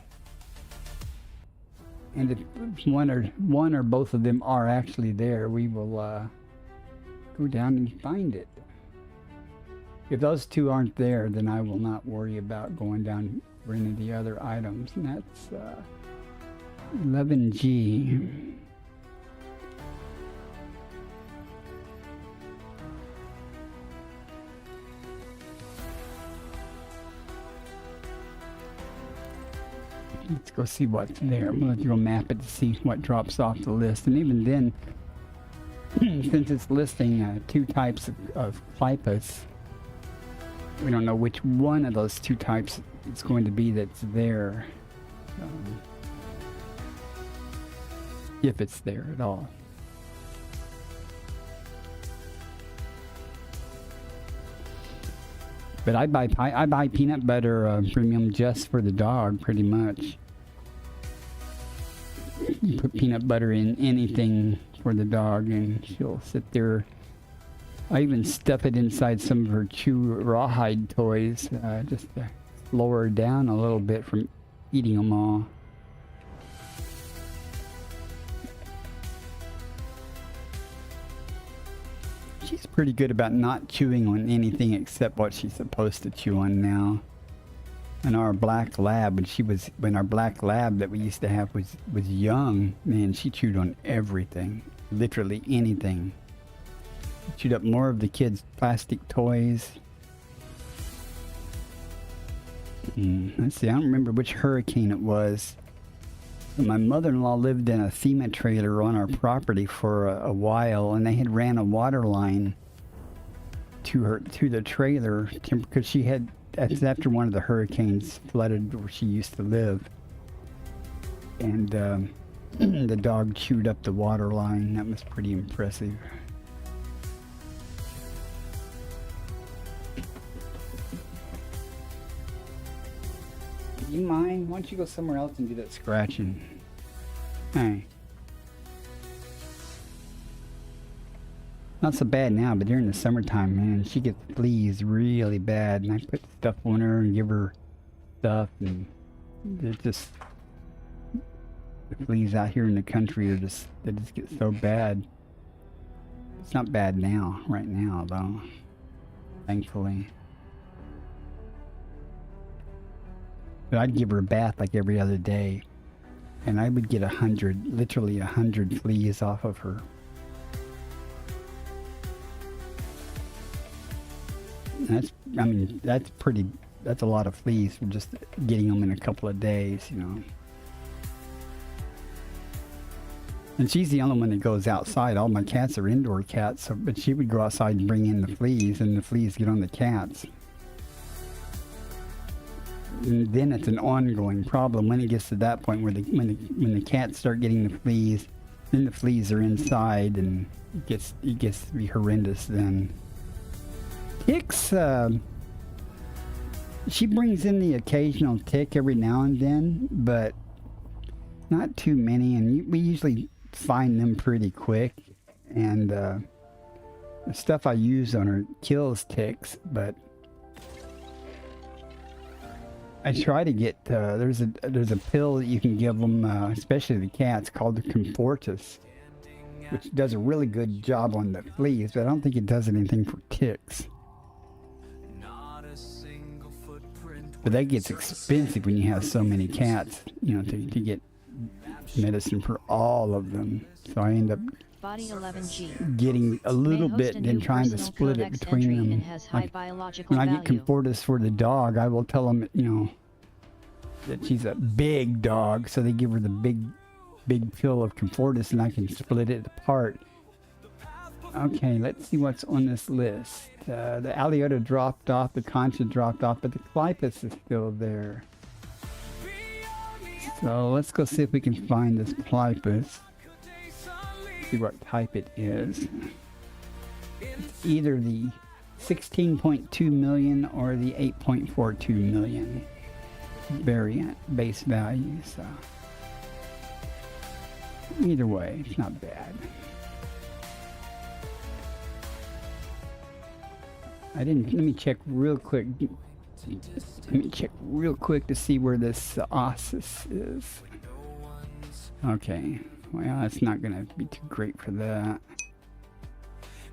And if one or both of them are actually there, we will go down and find it. If those 2 aren't there, then I will not worry about going down for any of the other items. And that's 11G. Let's go see what's there. We'll have to go map it to see what drops off the list. And even then, since it's listing 2 types of Clypus, we don't know which one of those 2 types it's going to be that's there. If it's there at all. But I buy peanut butter premium just for the dog, pretty much. You put peanut butter in anything for the dog, and she'll sit there. I even stuff it inside some of her chew rawhide toys, just to slow her down a little bit from eating them all. She's pretty good about not chewing on anything except what she's supposed to chew on now. And our black lab, when our black lab that we used to have was young, man, she chewed on everything, literally anything. Chewed up more of the kids' plastic toys. Let's see, I don't remember which hurricane it was. My mother-in-law lived in a FEMA trailer on our property for a while, and they had ran a water line to the trailer because that's after one of the hurricanes flooded where she used to live. And the dog chewed up the water line. That was pretty impressive. You mind? Why don't you go somewhere else and do that scratching? Hey. Not so bad now, but during the summertime, man, she gets fleas really bad, and I put stuff on her and give her stuff, and they're just the fleas out here in the country they just get so bad. It's not bad now, right now, though. Thankfully. But I'd give her a bath like every other day. and I would get 100, literally 100 fleas off of her. That's, I mean, that's a lot of fleas for just getting them in a couple of days, you know. And she's the only one that goes outside. All my cats are indoor cats, so, but she would go outside and bring in the fleas, and the fleas get on the cats. And then it's an ongoing problem when it gets to that point where when the cats start getting the fleas, then the fleas are inside, and it gets to be horrendous then. Ticks, she brings in the occasional tick every now and then, but not too many, and we usually find them pretty quick. And the stuff I use on her kills ticks, but I try to get there's a pill that you can give them, especially the cats, called the Comfortus, which does a really good job on the fleas, but I don't think it does anything for ticks. But that gets expensive when you have so many cats, you know, to get medicine for all of them. So I end up Body 11G. getting a little bit and then trying to split it between them. Like, when I get Comfortus for the dog, I will tell them, you know, that she's a big dog, so they give her the big pill of Comfortus, and I can split it apart. Okay, let's see what's on this list. The Aliota dropped off, the Concha dropped off, but the Clypus is still there. So let's go see if we can find this Clypus. See what type it is. It's either the 16.2 million or the 8.42 million variant base value. So either way, it's not bad. Let me check real quick. Let me check real quick to see where this Ossus is. Okay, well, it's not gonna be too great for that.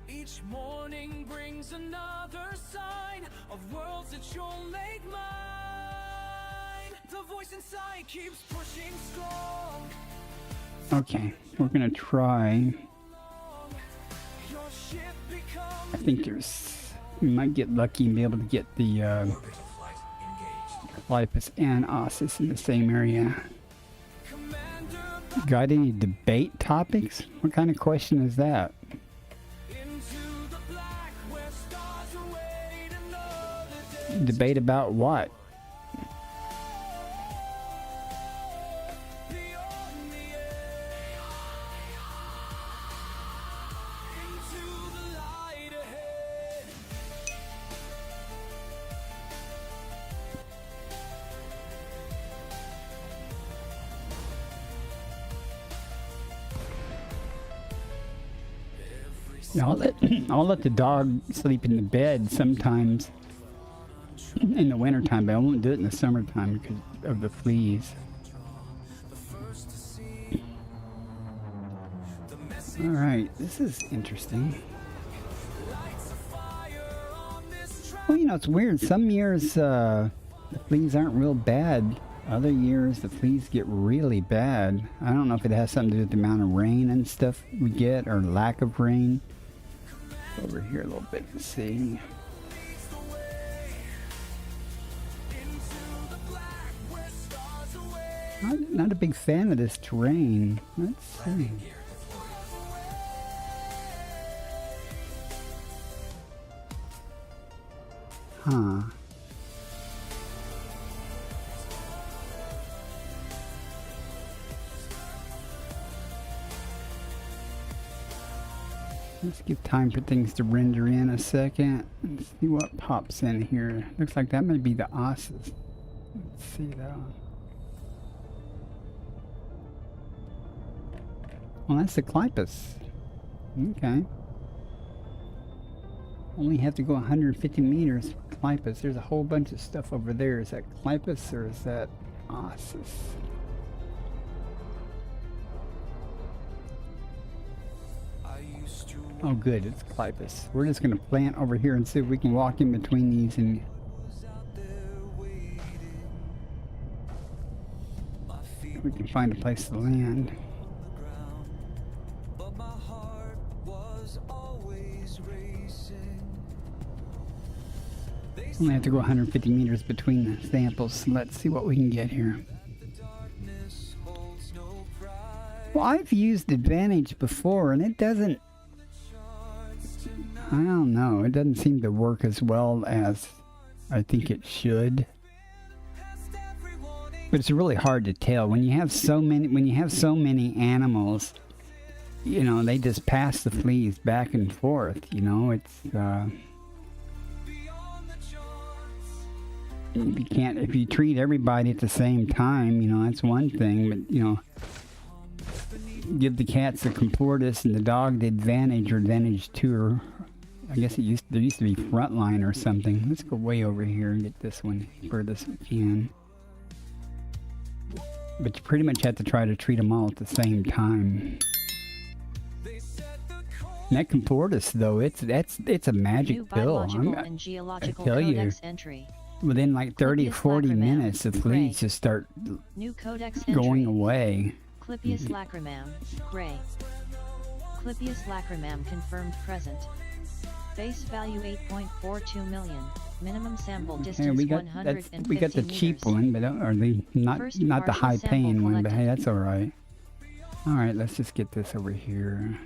Each morning brings another sign of worlds that you'll make mine. The voice inside keeps pushing strong. Okay, we're gonna try. Your ship becomes I think we might get lucky and be able to get the Clypus and Ossus in the same area. Got any debate topics? What kind of question is that? into the black where stars await another day. Debate about what? Beyond the air. Into the light ahead. I'll let the dog sleep in the bed sometimes in the wintertime, but I won't do it in the summertime because of the fleas. Alright, this is interesting. Well, you know, it's weird. Some years the fleas aren't real bad. Other years the fleas get really bad. I don't know if it has something to do with the amount of rain and stuff we get, or lack of rain. Over here a little bit and see. Not a big fan of this terrain. Let's see. Huh. Let's give time for things to render in a second. Let's see what pops in here. Looks like that might be the Ossus. Let's see that. Well, that's the Clypus. Okay. Only have to go 150 meters for Clypus. There's a whole bunch of stuff over there. Is that Clypus or is that Ossus? Oh good, it's Clypus. We're just gonna plant over here and see if we can walk in between these and we can find a place to land. But my heart was always racing. Only have to go 150 meters between the samples, so let's see what we can get here. Darkness holds no pride. Well, I've used Advantage before, and it doesn't... I don't know. It doesn't seem to work as well as I think it should. But it's really hard to tell when you have so many animals. You know, they just pass the fleas back and forth. You know, it's if you treat everybody at the same time, you know, that's one thing. But you know, give the cats the Comportus and the dog the Advantage or Advantage 2, or I guess there used to be Frontline or something. Let's go way over here and get this one furthest we can. But you pretty much have to try to treat them all at the same time. And that Comportus, though, it's a magic New pill. biological and geological I tell you, codex entry. within like 30 or 40 Lacrimam, minutes, the gray. fleas just start New codex going entry. away. Clipius lacrimam, gray. Clipius lacrimam confirmed present. Base value 8.42 million. Minimum sample distance Hey, we got 150 the cheap meters. one, but or the not First the partial high paying sample one. But hey, collected. that's all right. All right, let's just get this over here.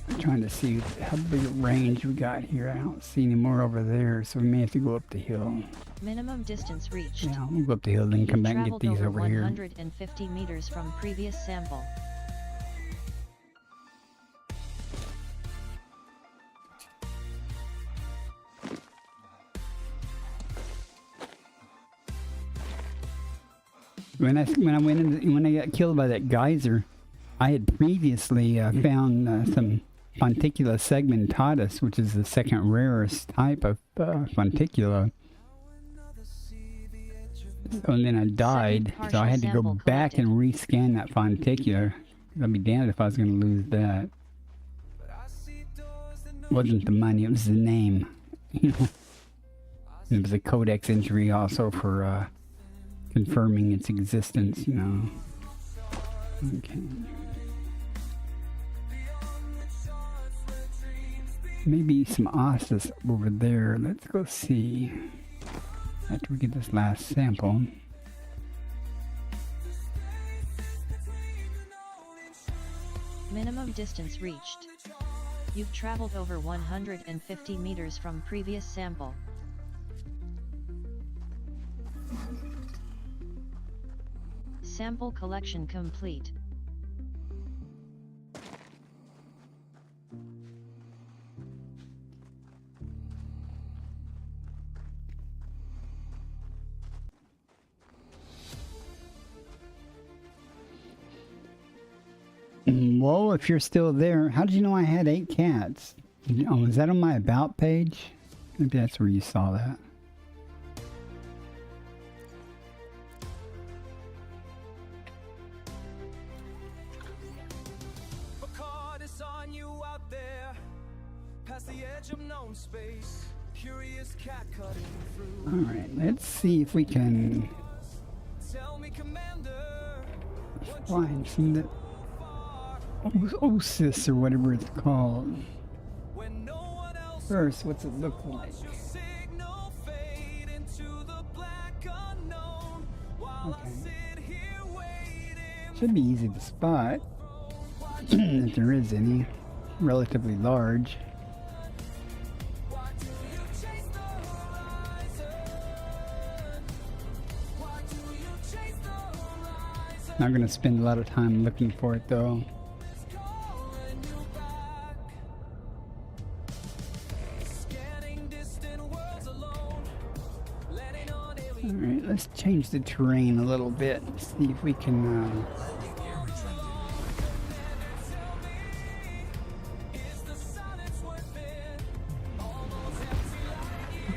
I'm trying to see how big a range we got here. I don't see any more over there, so we may have to go up the hill. Minimum distance reached. Yeah, we'll go up the hill, then come back and get Traveled these over over here. 150 meters from previous sample. When I got killed by that geyser, I had previously found some Fonticula segmentatus, which is the second rarest type of Fonticula. So, and then I died, so I had to go partial back sample and rescan that Fonticula. I'd be damned if I was going to lose that. It wasn't the money, it was the name. You know, it was a codex entry also for confirming its existence, you know. Okay. Maybe some osses over there. Let's go see. After we get this last sample. Minimum distance reached. You've traveled over 150 meters from previous sample. Sample collection complete. Whoa, if you're still there, how did you know I had 8 cats? Oh, is that on my about page? Maybe that's where you saw that. Because on you out there, past the edge of known space, curious cat cutting through. Alright, let's see if we can Tell me, Commander, find some that Osis or whatever it's called. when no one else First, what's it look like? your signal fade into the black unknown, while I Okay. sit here waiting. Should be easy to spot. If there is any. Relatively large. Why do you chase the horizon? Why do you chase the horizon? Not gonna spend a lot of time looking for it though. Calling you back. Scanning distant worlds alone. Letting on alien Alright, let's change the terrain a little bit. See if we can is the silence worth it?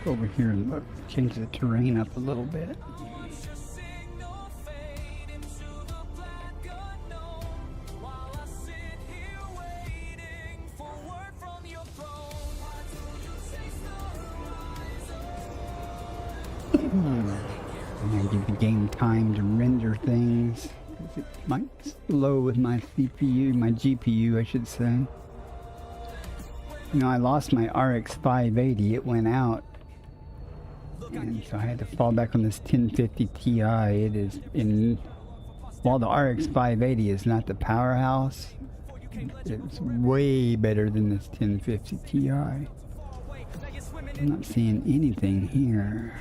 look over here and look. Change the terrain up a little bit. Watch your signal fade into the black unknown, while I sit here waiting for word from your throne. Why do you chase the horizon? And give the game time to render things. It might slow with my CPU, my GPU, I should say. You know, I lost my RX 580. It went out. And so I had to fall back on this 1050 Ti. It is in... While the RX 580 is not the powerhouse, it's way better than this 1050 Ti. I'm not seeing anything here.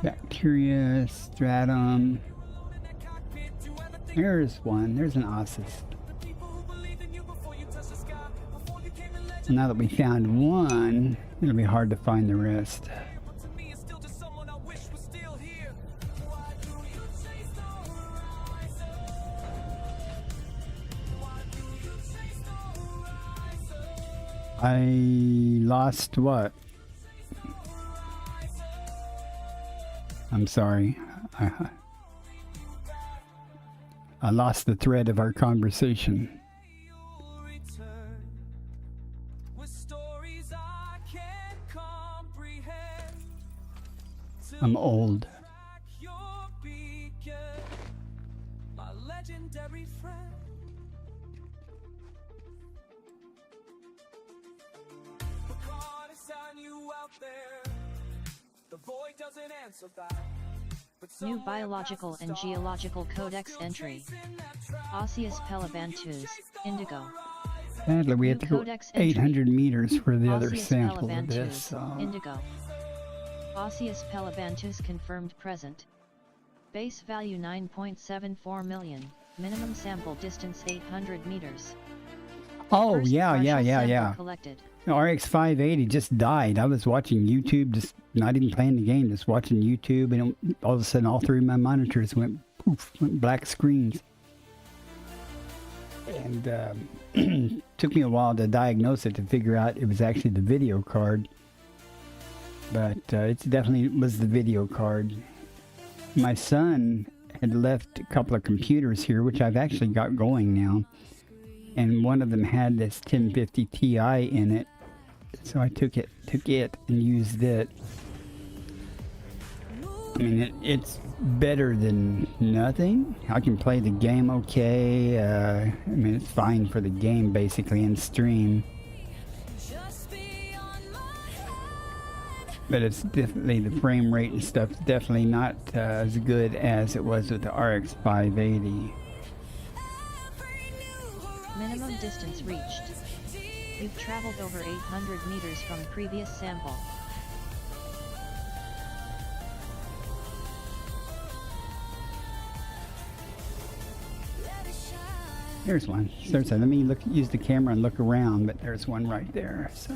Bacteria, stratum. There's one. There's an ossis. Now that we found one, it'll be hard to find the rest. I lost what? I'm sorry. I lost the thread of our conversation. I'm old. New biological and geological codex entry. Osseous Pelabantus, Indigo. Sadly, we have to go 800 meters for the other Osseous sample of Pelabantus, this. Indigo. Osseous Pelabantus confirmed present. Base value 9.74 million. Minimum sample distance 800 meters. Oh, First yeah. partial sample collected. RX 580 just died. I was watching YouTube, just not even playing the game, just watching YouTube, and all of a sudden all three of my monitors went poof, went black screens. And took me a while to diagnose it, to figure out it was actually the video card. But it definitely was the video card. My son had left a couple of computers here, which I've actually got going now. And one of them had this 1050 Ti in it. So I took it and used it. I mean, it's better than nothing. I can play the game okay. I mean, it's fine for the game, basically, and stream. But it's definitely, the frame rate and stuff is definitely not as good as it was with the RX 580. Minimum distance reached. You've traveled over 800 meters from previous sample. There's one. So let me use the camera and look around, but there's one right there. So.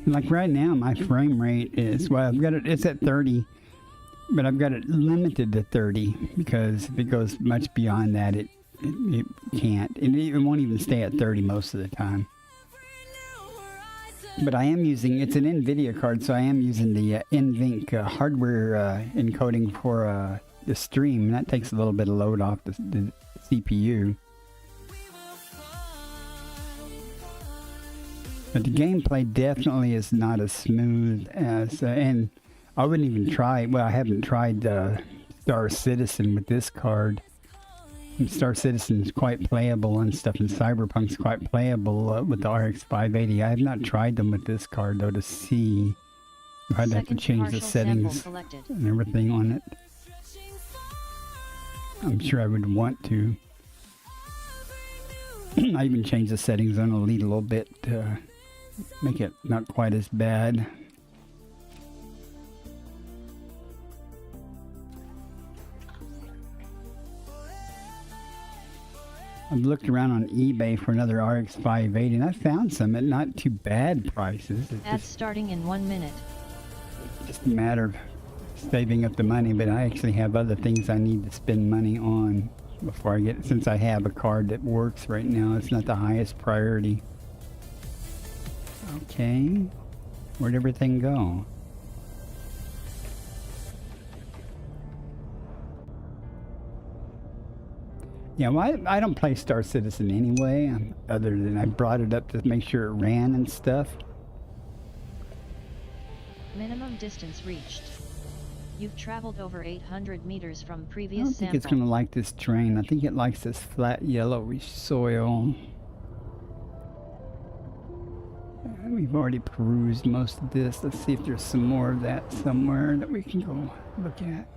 Like right now, my frame rate is, well, I've got it, it's at 30, but I've got it limited to 30 because if it goes much beyond that, it can't. And it won't even stay at 30 most of the time. But I am using, it's an NVIDIA card, so I am using the NVENC hardware encoding for the stream, and that takes a little bit of load off the CPU. But the gameplay definitely is not as smooth as, and I wouldn't even try, well, I haven't tried Star Citizen with this card. And Star Citizen is quite playable and stuff, and Cyberpunk's quite playable with the RX 580. I have not tried them with this card, though, to see if I'd have to change the settings and everything on it. I'm sure I would want to. I even changed the settings on the lead a little bit to make it not quite as bad. I've looked around on eBay for another RX 580 and I found some at not too bad prices. It's Ads starting in 1 minute. just a matter of saving up the money, but I actually have other things I need to spend money on before I get, since I have a card that works right now. It's not the highest priority. Okay, where'd everything go? Yeah, well, I don't play Star Citizen anyway, other than I brought it up to make sure it ran and stuff. Minimum distance reached. You've traveled over 800 meters from I don't previous think it's sample. gonna like this terrain. I think it likes this flat yellowish soil. We've already perused most of this. Let's see if there's some more of that somewhere that we can go look at.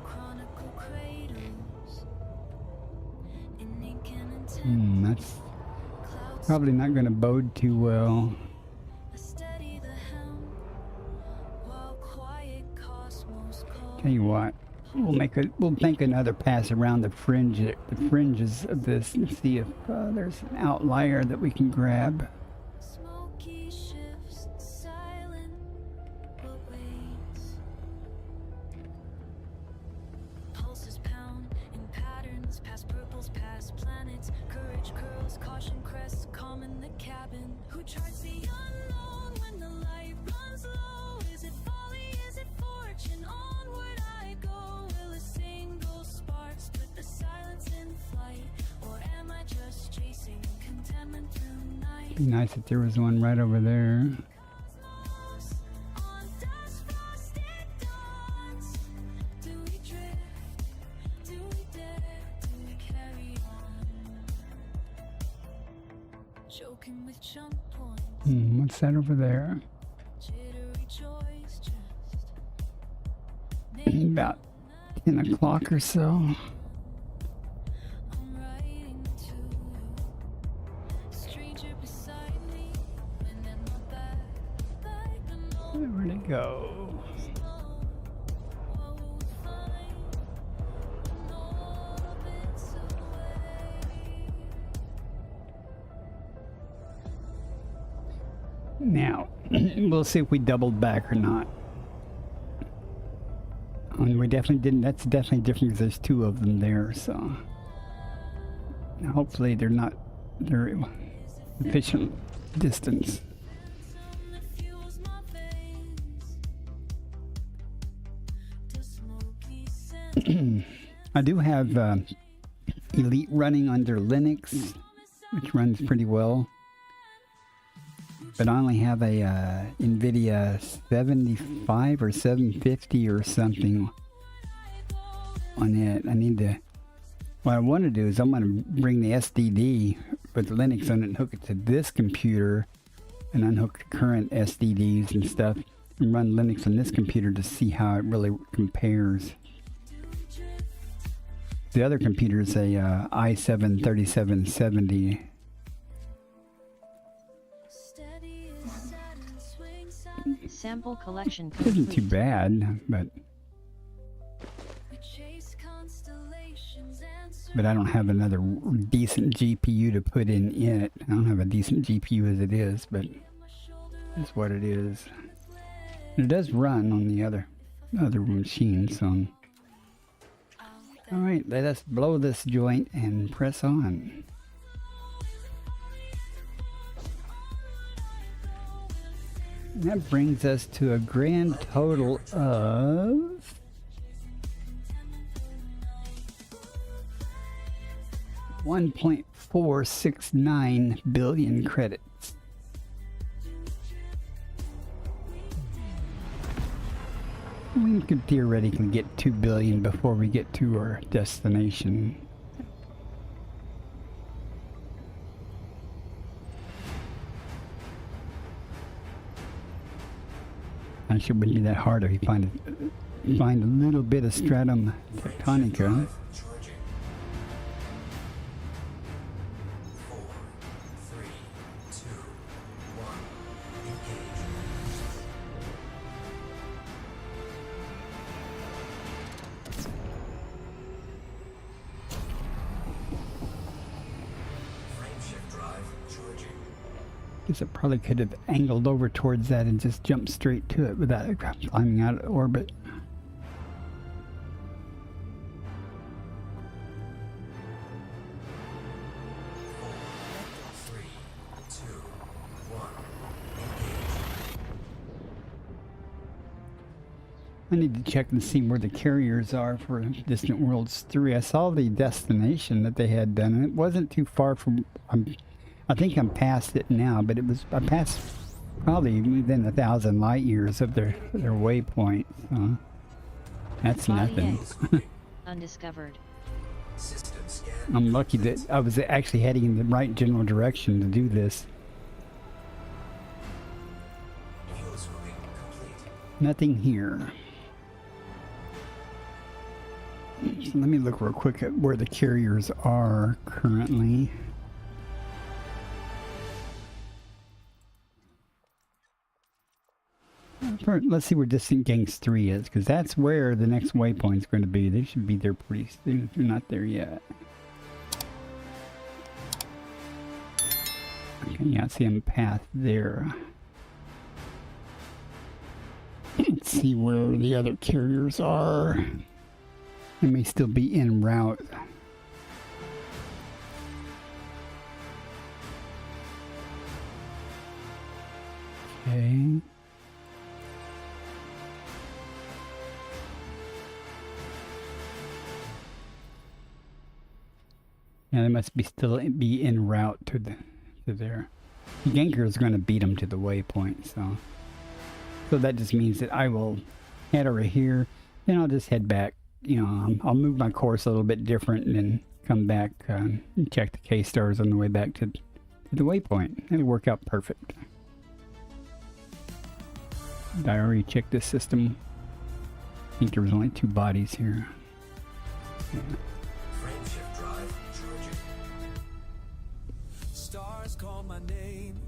Chronicle cradles in ink and That's probably not gonna bode too well. steady the helm while quiet cosmos call. Tell you what, we'll make another pass around the fringes of this and see if there's an outlier that we can grab. Smoky shifts silent but waits. Pulses pound in patterns past purples, past planets. Courage curls, caution crests, calm in the cabin. Who charts the unknown when the light runs low? Is it folly? Is it fortune? Onward I go. Will a single spark split the silence in flight? Or am I just chasing contentment through night? Be nice if there was one right over there. Cosmos on dusk frosted dawns. Do we drift? Do we dare? Do we carry on? Joking with jump points. What's that over there? Jittery joys just About 10 o'clock or so. I'm writing to you. Stranger beside me. And then my back like an old Where'd it go? snow. What will we find? When orbits away. Now, we'll see if we doubled back or not. And we definitely didn't. That's definitely different because there's two of them there, so. Now, hopefully they're not, they're efficient distance. Sun that fuels my veins. The smoky scent. I do have Elite running under Linux, which runs pretty well. But I only have a NVIDIA 75 or 750 or something on it. I need to, what I want to do is I'm going to bring the SDD with Linux on it and hook it to this computer and unhook the current SDDs and stuff and run Linux on this computer to see how it really compares. The other computer is a i7 3770. Steady as Saturn swings side. Sample collection It isn't too complete. bad, but We chase constellations and I don't have another decent GPU to put in it. I don't have a decent GPU as it is, but that's what it is. And it does run on the other machine, so. Alright, let us blow this joint and press on. And that brings us to a grand total of 1.469 billion credits. We could theoretically get 2 billion before we get to our destination. Actually, it wouldn't be that hard if you find a little bit of stratum tectonica. Charging. 4, 3, 2, 1. Engage. Frame shift drive charging. Guess it probably could have angled over towards that and just jumped straight to it without it climbing out of orbit. I need to check and see where the carriers are for Distant Worlds 3. I saw the destination that they had done, and it wasn't too far from... I think I'm past it now, but I passed probably within 1,000 light years of their waypoint. So that's nothing. Undiscovered. I'm lucky that I was actually heading in the right general direction to do this. Nothing here. So let me look real quick at where the carriers are currently. Let's see where Distant Gangs 3 is, because that's where the next waypoint is going to be. They should be there pretty soon if they're not there yet. Okay, yeah, I see a path there. Let's see where the other carriers are. They may still be en route. Okay. Yeah, they must be still be en route to there. The Ganker is going to beat them to the waypoint, so that just means that I will head over here, then I'll just head back. You know, I'll move my course a little bit different and then come back and check the K-stars on the way back to the waypoint. It'll work out perfect. Did I already check this system? I think there was only 2 bodies here. Yeah. Frameshift drive charging. Stars call my name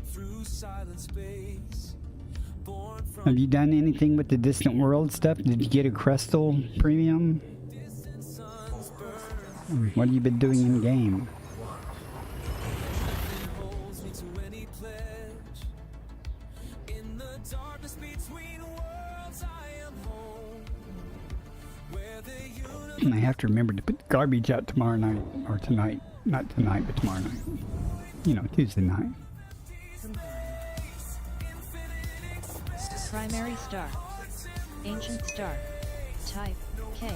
through silent space. Have you done anything with the Distant World stuff? Did you get a Crystal Premium? What have you been doing in game? I have to remember to put garbage out tomorrow night, or tonight. Not tonight, but tomorrow night. You know, Tuesday night. Primary star. Ancient star. Type K.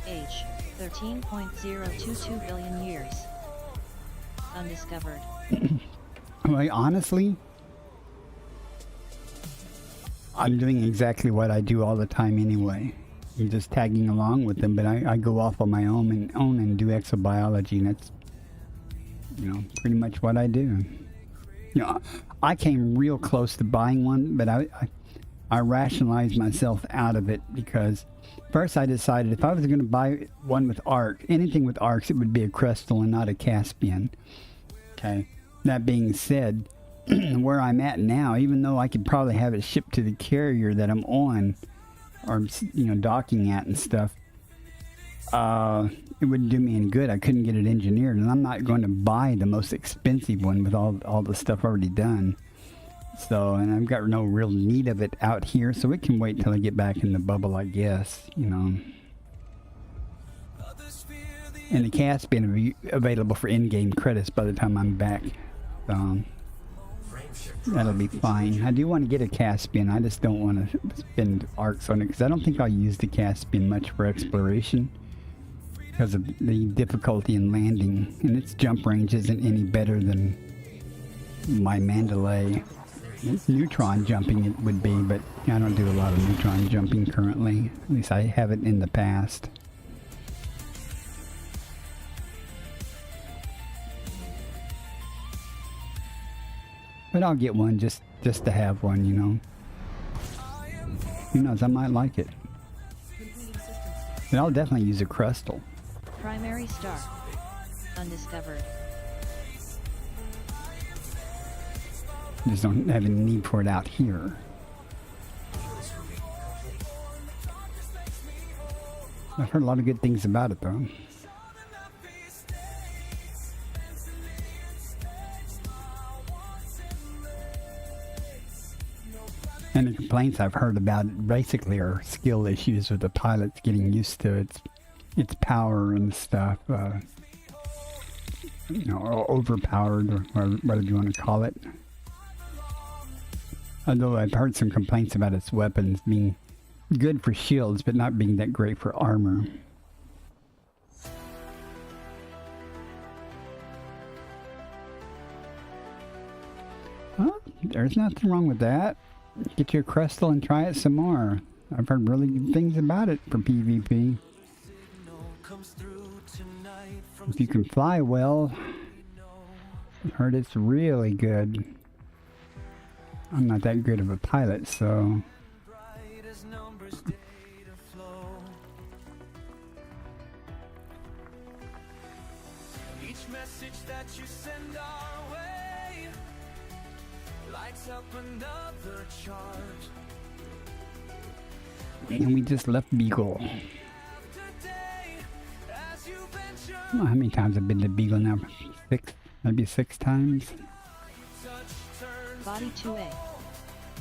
Age 13.022 billion years. Undiscovered. Well, honestly, I'm doing exactly what I do all the time anyway. I'm just tagging along with them, but I go off on my own and do exobiology, and that's, you know, pretty much what I do. You know, I came real close to buying one, but I rationalized myself out of it because first I decided if I was going to buy one with arc, anything with arcs, it would be a Crystal and not a Caspian. Okay. That being said, where I'm at now, even though I could probably have it shipped to the carrier that I'm on, or, you know, docking at and stuff, it wouldn't do me any good. I couldn't get it engineered, and I'm not going to buy the most expensive one with all the stuff already done. So, and I've got no real need of it out here, so it can wait till I get back in the bubble, I guess, you know. And the Caspian will be available for in-game credits by the time I'm back. So, that'll be fine. I do want to get a Caspian. I just don't want to spend arcs on it, because I don't think I'll use the Caspian much for exploration because of the difficulty in landing, and its jump range isn't any better than my Mandalay. Neutron jumping it would be, but I don't do a lot of neutron jumping currently. At least I haven't in the past. But I'll get one just to have one, you know. Who knows, I might like it. But I'll definitely use a Crystal. Primary star. Undiscovered. Just don't have any need for it out here. I've heard a lot of good things about it, though. And the complaints I've heard about basically are skill issues with the pilots getting used to its power and stuff. You know, or overpowered, or whatever you want to call it. Although I've heard some complaints about its weapons being good for shields, but not being that great for armor. Well, there's nothing wrong with that. Get you a crystal and try it some more. I've heard really good things about it for PvP. If you can fly well, I've heard it's really good. I'm not that good of a pilot, so... Each message that you send our way lights up another charge. And we just left Beagle. Well, how many times I've been to Beagle now? 6, maybe 6 times. Body 2A.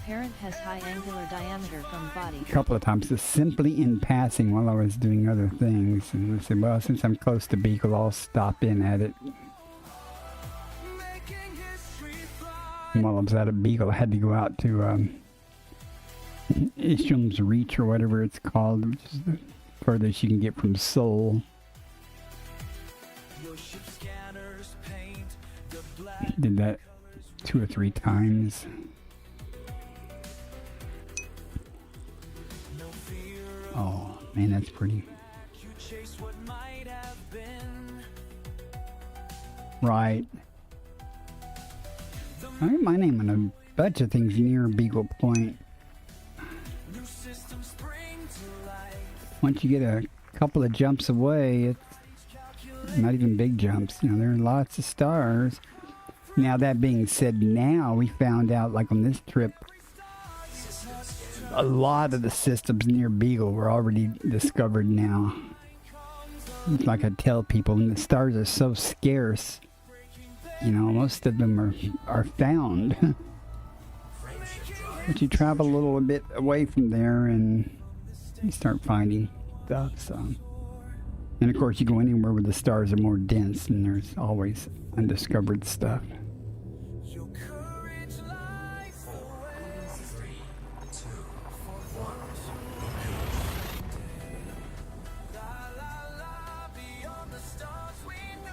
Parent has high angular diameter from body. A couple of times, just simply in passing while I was doing other things. And I said, well, since I'm close to Beagle, I'll stop in at it. And while I was out at Beagle, I had to go out to Isham's Reach, or whatever it's called, which is the furthest you can get from Seoul. Did that 2 or 3 times. Oh man, that's pretty. Right. I got my name on a bunch of things near Beagle Point. Once you get a couple of jumps away, it's not even big jumps. You know, there are lots of stars. Now, that being said, now we found out, like on this trip, a lot of the systems near Beagle were already discovered now. It's like I tell people, when the stars are so scarce, you know, most of them are found. But you travel a little bit away from there and you start finding stuff, so. And of course, you go anywhere where the stars are more dense and there's always undiscovered stuff.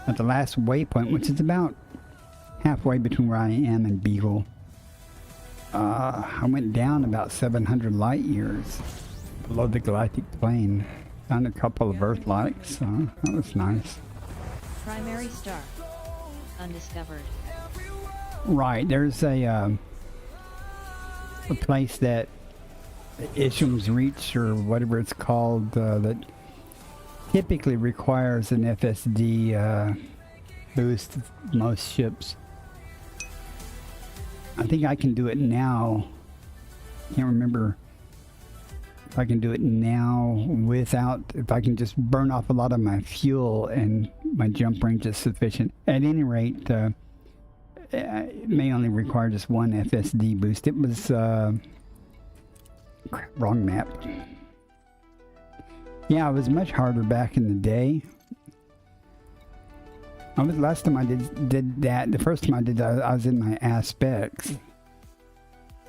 At the last waypoint, which is about halfway between where I am and Beagle, I went down about 700 light years below the galactic plane. Found a couple of Earth-likes, so that was nice. Primary star. Undiscovered. Right, there's a place that Isham's Reach, or whatever it's called, that typically requires an FSD boost of most ships. I think I can do it now. Can't remember if I can do it now without, if I can just burn off a lot of my fuel and my jump range is sufficient. At any rate, it may only require just one FSD boost. It was, crap, wrong map. Yeah, it was much harder back in the day. Last time I did that, the first time I did that, I was in my aspects.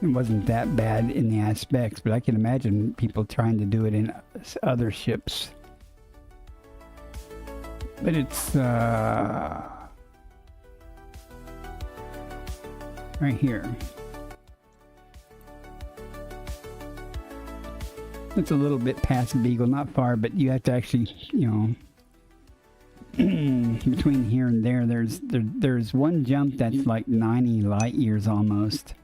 It wasn't that bad in the aspects, but I can imagine people trying to do it in other ships. But it's, right here. It's a little bit past Beagle, not far, but you have to actually, you know, between here and there, there's one jump that's like 90 light years almost.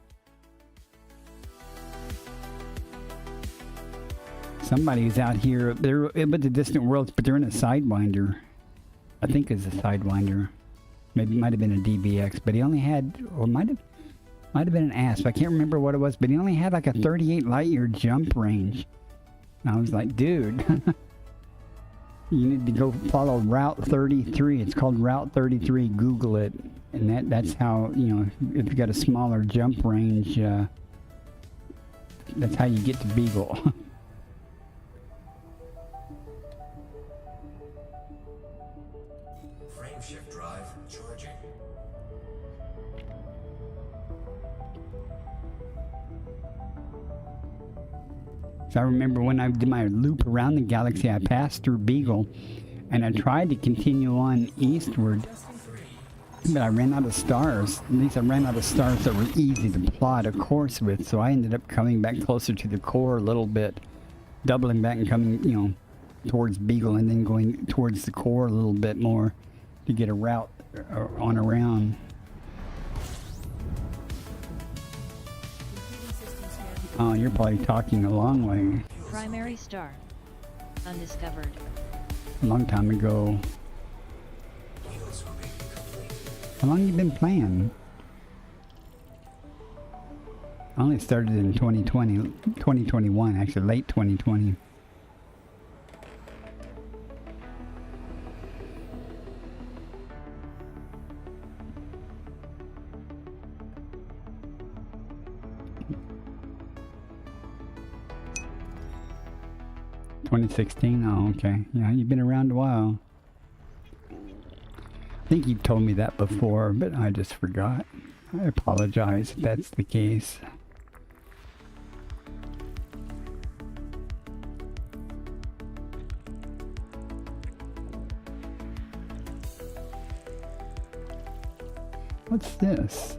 Somebody's out here, they're but the distant worlds, but they're in a Sidewinder. I think it's a Sidewinder. Maybe it might have been a DBX, but he only had, or might have been an ASP. I can't remember what it was, but he only had like a 38 light year jump range. And I was like, dude, you need to go follow Route 33. It's called Route 33. Google it. And that's how, you know, if you got a smaller jump range, That's how you get to Beagle. Frame shift drive charging. So I remember when I did my loop around the galaxy, I passed through Beagle, and I tried to continue on eastward, but I ran out of stars. At least I ran out of stars that were easy to plot a course with, so I ended up coming back closer to the core a little bit, doubling back and coming, you know, towards Beagle, and then going towards the core a little bit more to get a route on around. Oh, you're probably talking a long way. Primary star. Undiscovered. A long time ago. How long you been playing? I only started in 2021, actually late 2020. Oh, okay. Yeah, you've been around a while. I think you've told me that before, but I just forgot. I apologize if that's the case. What's this?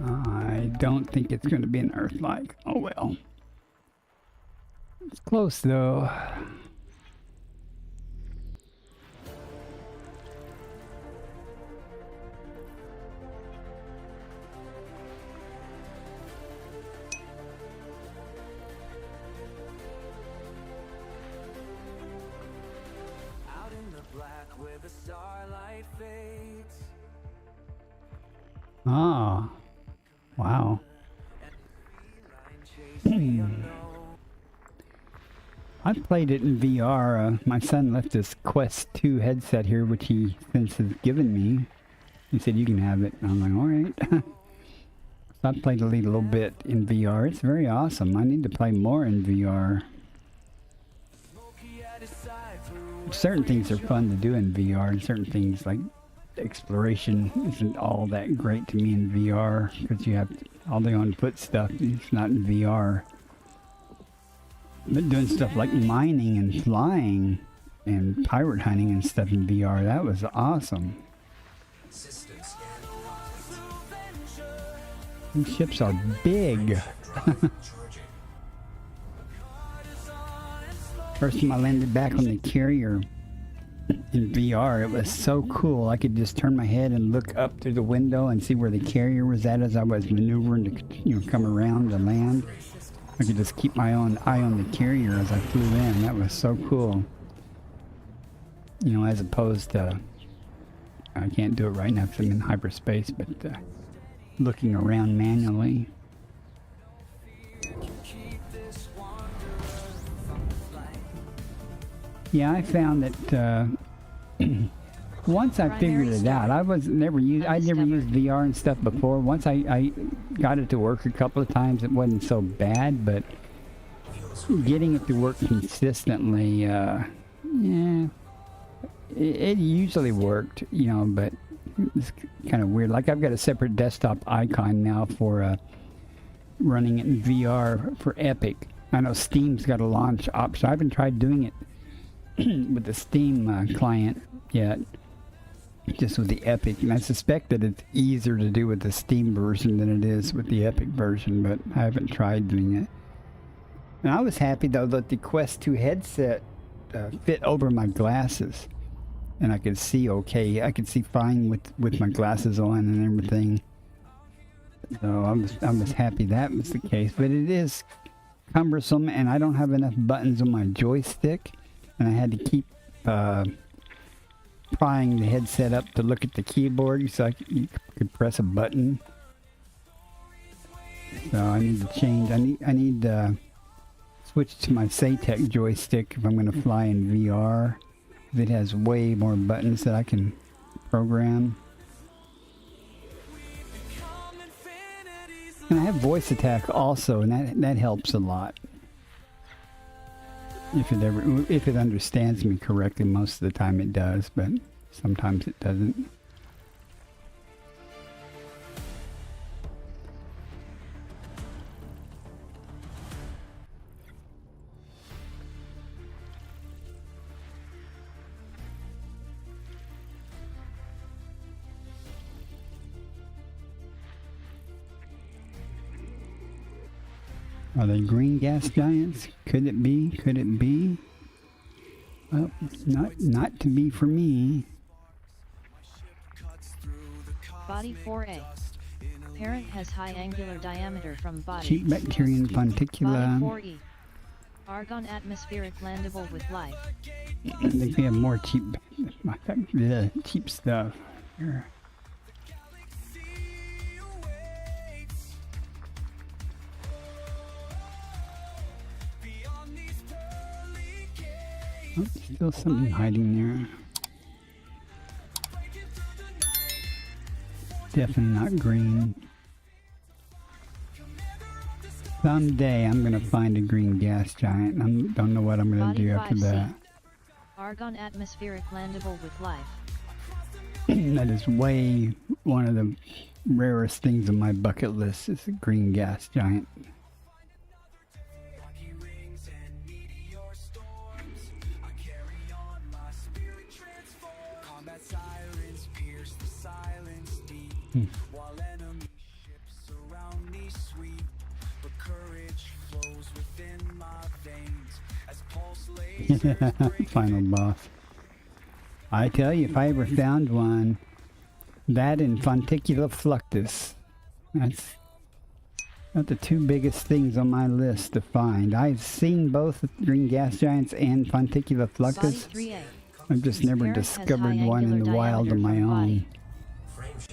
I don't think it's going to be an Earth-like. Oh well. It's close though. Out in the black where the starlight fades. Ah. Wow. I played it in VR. My son left this Quest 2 headset here, which he since has given me. He said, you can have it. And I'm like, alright. So I played a little bit in VR. It's very awesome. I need to play more in VR. Certain things are fun to do in VR, and certain things like exploration isn't all that great to me in VR, because you have all the on-foot stuff. It's not in VR. But doing stuff like mining and flying and pirate hunting and stuff in VR, that was awesome. System scan. These ships are big. Charging. First time I landed back on the carrier in VR, it was so cool. I could just turn my head and look up through the window and see where the carrier was at as I was maneuvering to, you know, come around to land. I could just keep my own eye on the carrier as I flew in. That was so cool. You know, as opposed to, I can't do it right now because I'm in hyperspace, but looking around manually. Yeah, I found that once I figured it out, I never used VR and stuff before. Once I got it to work a couple of times, it wasn't so bad, but getting it to work consistently, yeah, it usually worked, you know, but it's kind of weird. Like I've got a separate desktop icon now for running it in VR for Epic. I know Steam's got a launch option. I haven't tried doing it with the Steam client yet, just with the Epic, and I suspect that it's easier to do with the Steam version than it is with the Epic version, but I haven't tried doing it. And I was happy though that the Quest 2 headset fit over my glasses, and I could see okay. I could see fine with my glasses on and everything. So I was happy that was the case, but it is cumbersome, and I don't have enough buttons on my joystick. And I had to keep prying the headset up to look at the keyboard so you could press a button. So I need to change. I need to switch to my Saytech joystick if I'm going to fly in VR. It has way more buttons that I can program. And I have voice attack also, and that helps a lot. If it understands me correctly, most of the time it does, but sometimes it doesn't. Are they green gas giants? Could it be? Could it be? Well, not to be for me. Body 4A. Parent has high angular diameter from body. Cheap Bacterian Funticula. Body 4E. Argon atmospheric landable with life. I think we have more cheap stuff here. Oh, still something hiding there. Definitely not green. Someday I'm gonna find a green gas giant. I don't know what I'm gonna do after that. Argon atmospheric landable with life. That is way one of the rarest things on my bucket list is a green gas giant. While enemy ships surround me sweet, but courage flows within my veins as pulse lasers Final boss. I tell you, if I ever found one, that and Funticula Fluctus. That's not the two biggest things on my list to find. I've seen both green gas giants and Funticula Fluctus. I've just never discovered one in the wild on my own.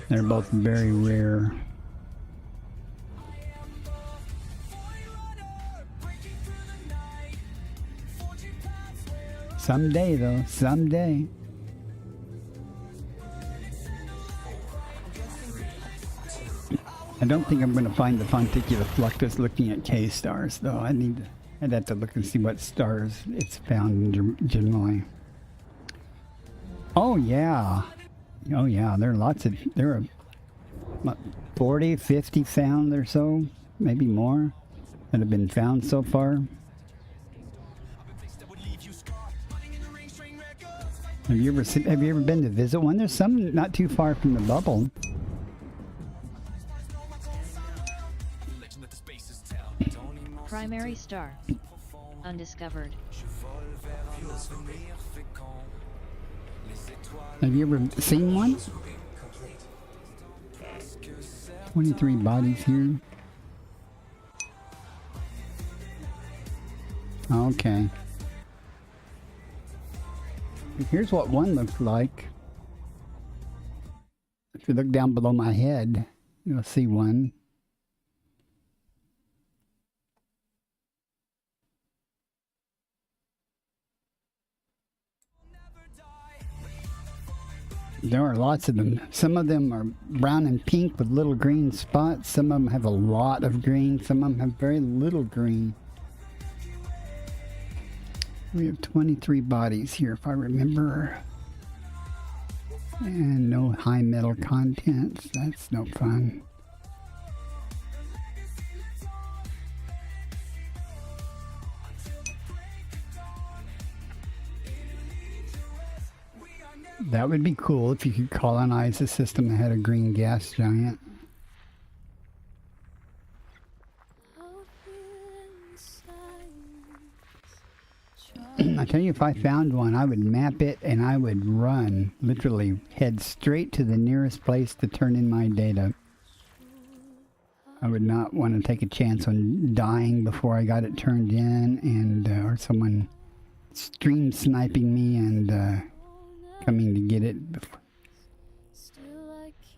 They're both very rare. Someday, though. Someday. I don't think I'm going to find the Funticula Fluctus looking at K-stars, though. I'd have to look and see what stars it's found generally. Oh, yeah. Oh yeah, there are what, 40, 50 found or so, maybe more, that have been found so far. Have you ever been to visit one? There's some not too far from the bubble. Primary star. Undiscovered. Have you ever seen one? 23 bodies here. Okay. Here's what one looks like. If you look down below my head, you'll see one. There are lots of them. Some of them are brown and pink with little green spots. Some of them have a lot of green. Some of them have very little green. We have 23 bodies here, if I remember. And no high metal contents. That's no fun. That would be cool if you could colonize a system that had a green gas giant. I tell you, if I found one, I would map it and I would run, literally head straight to the nearest place to turn in my data. I would not want to take a chance on dying before I got it turned in, and or someone stream sniping me and coming to get it.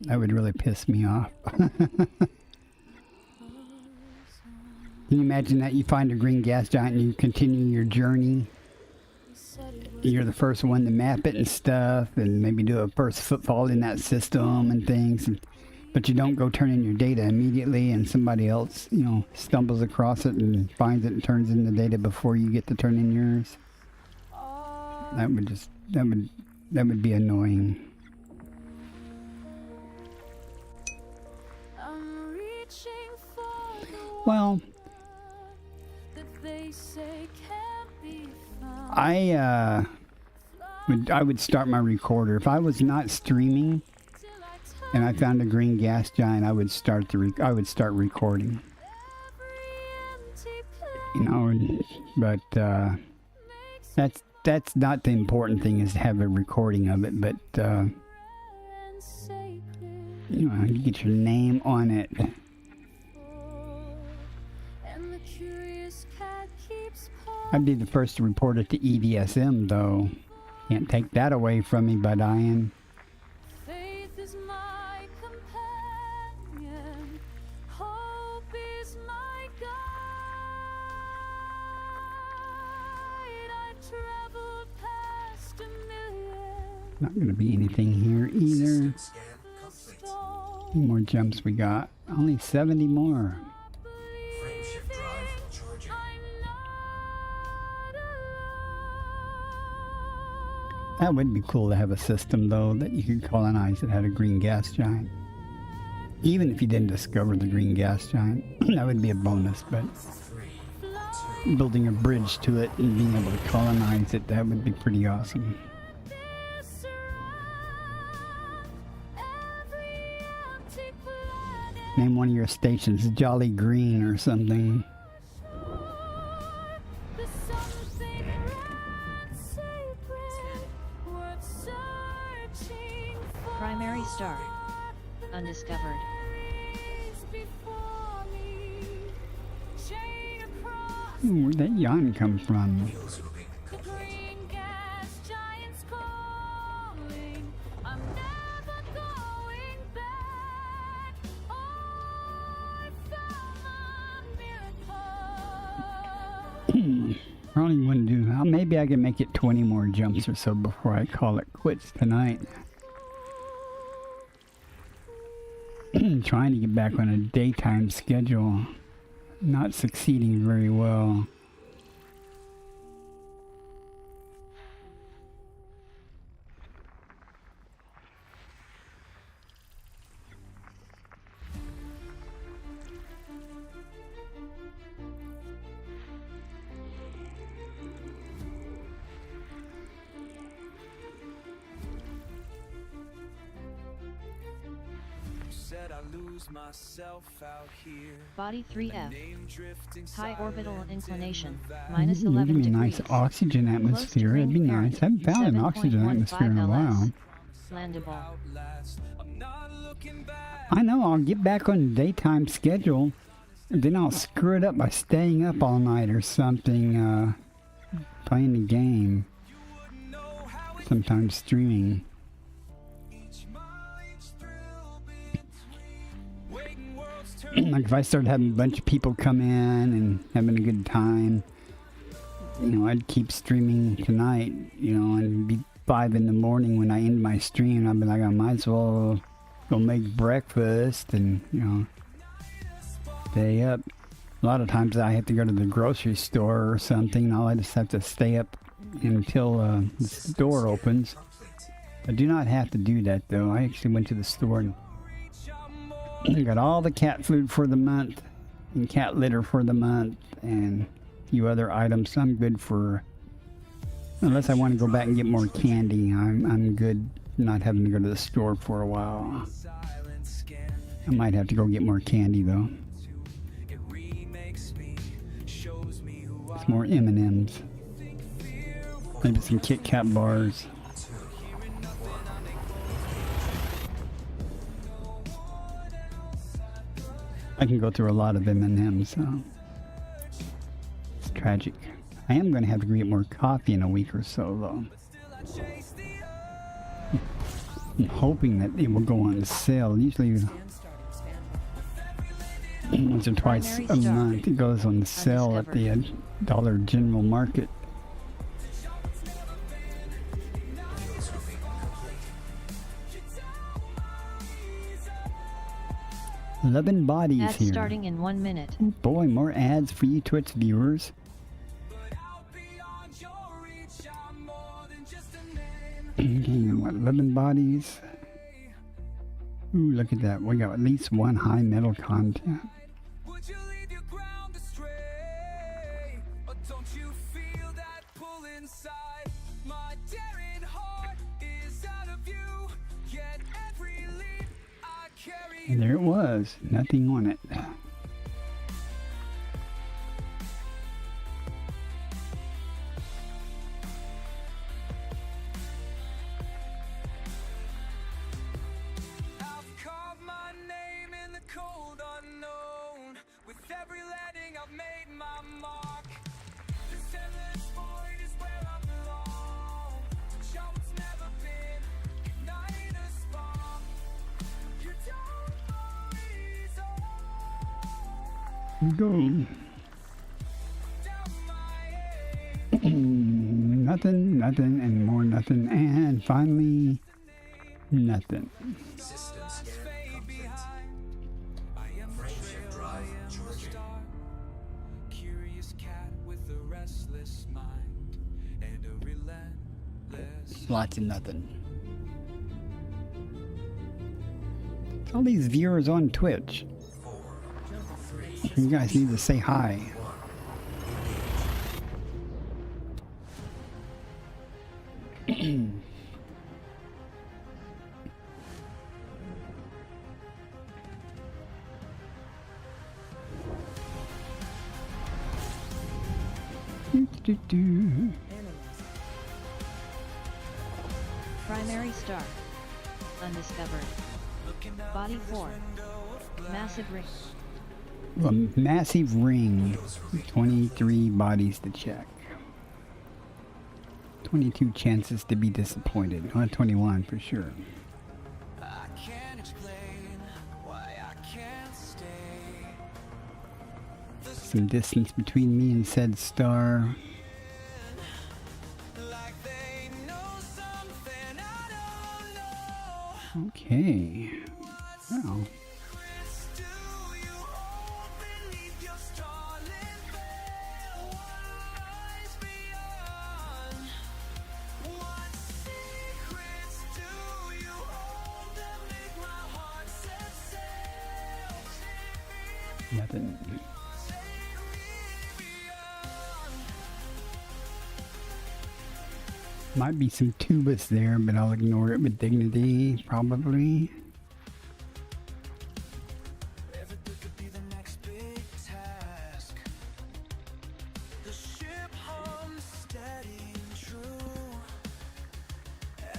That would really piss me off. Can you imagine that you find a green gas giant and you continue your journey? You're the first one to map it and stuff, and maybe do a first footfall in that system and things. And But you don't go turn in your data immediately and somebody else, you know, stumbles across it and finds it and turns in the data before you get to turn in yours. That would be annoying. I'm reaching for the Well, that they say can't be found. I would start my recorder. If I was not streaming Till I touch and I found a green gas giant, I would start recording. every empty place. You know, but that's not the important thing, is to have a recording of it, but And sacred. you know, you get your name on it. And the curious cat keeps I'd be the first to report it to EDSM, though. Can't take that away from me by dying. Faith is my companion. Hope is my guide. I've traveled past a million Not gonna be anything here either. System scan complete. stones. How many more jumps we got? Only 70 more. Frame shift drive charging. I'm not alone. That would be cool to have a system, though, that you could colonize that had a green gas giant. Even if you didn't discover the green gas giant, that would be a bonus, but 3, building a bridge to it and being able to colonize it, that would be pretty awesome. This around every empty planet. Name one of your stations Jolly Green or something. There's something grand, sacred, worth searching for. Primary star. Undiscovered. Is before me. Chain across Ooh, where'd that yawn come from? fuels will be the complete. green gas giants calling. I'm never going back. Oh, I found my miracle. Probably wouldn't do. Well, maybe I can make it 20 more jumps or so before I call it quits tonight. Trying to get back on a daytime schedule. Not succeeding very well. Said I lose myself out here. Body 3F. Name drifting High orbital silent in inclination. the valley. Minus Give 11 me a degrees. nice oxygen atmosphere. That'd be ring nice. I haven't found an oxygen 7.15 atmosphere in a while. LS. Landable. Outlast. I'm not looking back. I know, I'll get back on the daytime schedule, and then I'll screw it up by staying up all night or something, playing the game, Know how it sometimes streaming. each mileage thrill between waiting worlds turn. Like if I started having a bunch of people come in and having a good time, you know, I'd keep streaming tonight, you know, and it'd be 5 in the morning when I end my stream. I'd be like, I might as well go make breakfast and, you know, stay up. A lot of times I have to go to the grocery store or something, and I just have to stay up until the store opens. I do not have to do that, though. I actually went to the store and got all the cat food for the month and cat litter for the month and a few other items. I'm good for, unless I want to go back and get more candy, I'm good not having to go to the store for a while. silent scan. I might have to go get more candy, though. It remakes me, shows me who It's more M&Ms. Maybe some Kit Kat bars. I can go through a lot of M&Ms, so it's tragic. I am going to have to get more coffee in a week or so, though. I'm hoping that it will go on sale. Usually once or twice a Primary star. month it goes on sale at the Dollar General Market. 11 bodies Ads here. starting in 1 minute. Boy, more ads for you Twitch viewers. Okay, what, 11 bodies? Ooh, look at that. We got at least one high metal content. Would you leave your ground astray? Or don't you feel that pull inside? My daring heart is out of you. Yet every leap I carry. And there it was. Nothing on it. I've carved my name in the cold unknown. With every landing I've made my mark. This endless void is where I belong. Show what's never been. Ignite a spark. You don't always Go. down my aim. Nothing, nothing, and more nothing, and finally, nothing. System scan Fade complete. behind. I am the Frameshift trail, drive I am the charging. star. Curious cat with a restless mind and a relentless. Lots of nothing. All these viewers on Twitch. 4, 3, You guys need to say hi. 1. Primary star. Undiscovered. Body 4. Massive ring. A massive ring. 23 bodies to check. 22 chances to be disappointed. 21 for sure. I can't explain why I can't stay. Some distance between me and said star. Like they know something I don't know. Okay. Well, Secrets do you hold beneath your starlit veil? What lies beyond? What secrets do you hold that make my heart set sail? nothing. Take me beyond. Might be some tubas there, but I'll ignore it with dignity, probably. If it could be the next big task. The ship hums steady and true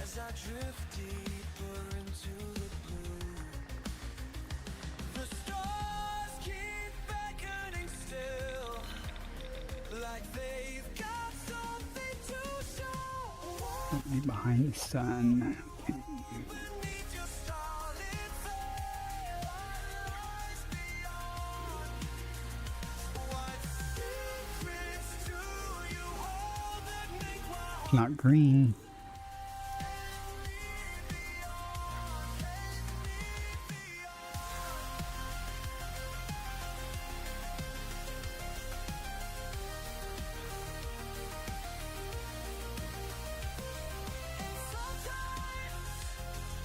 as I drift deeper into the blue. The stars keep beckoning still, like they've got something to show. Don't be behind the sun. Okay. Beneath your starlit veil, what lies beyond? What secrets do you hold that make my heart Not green.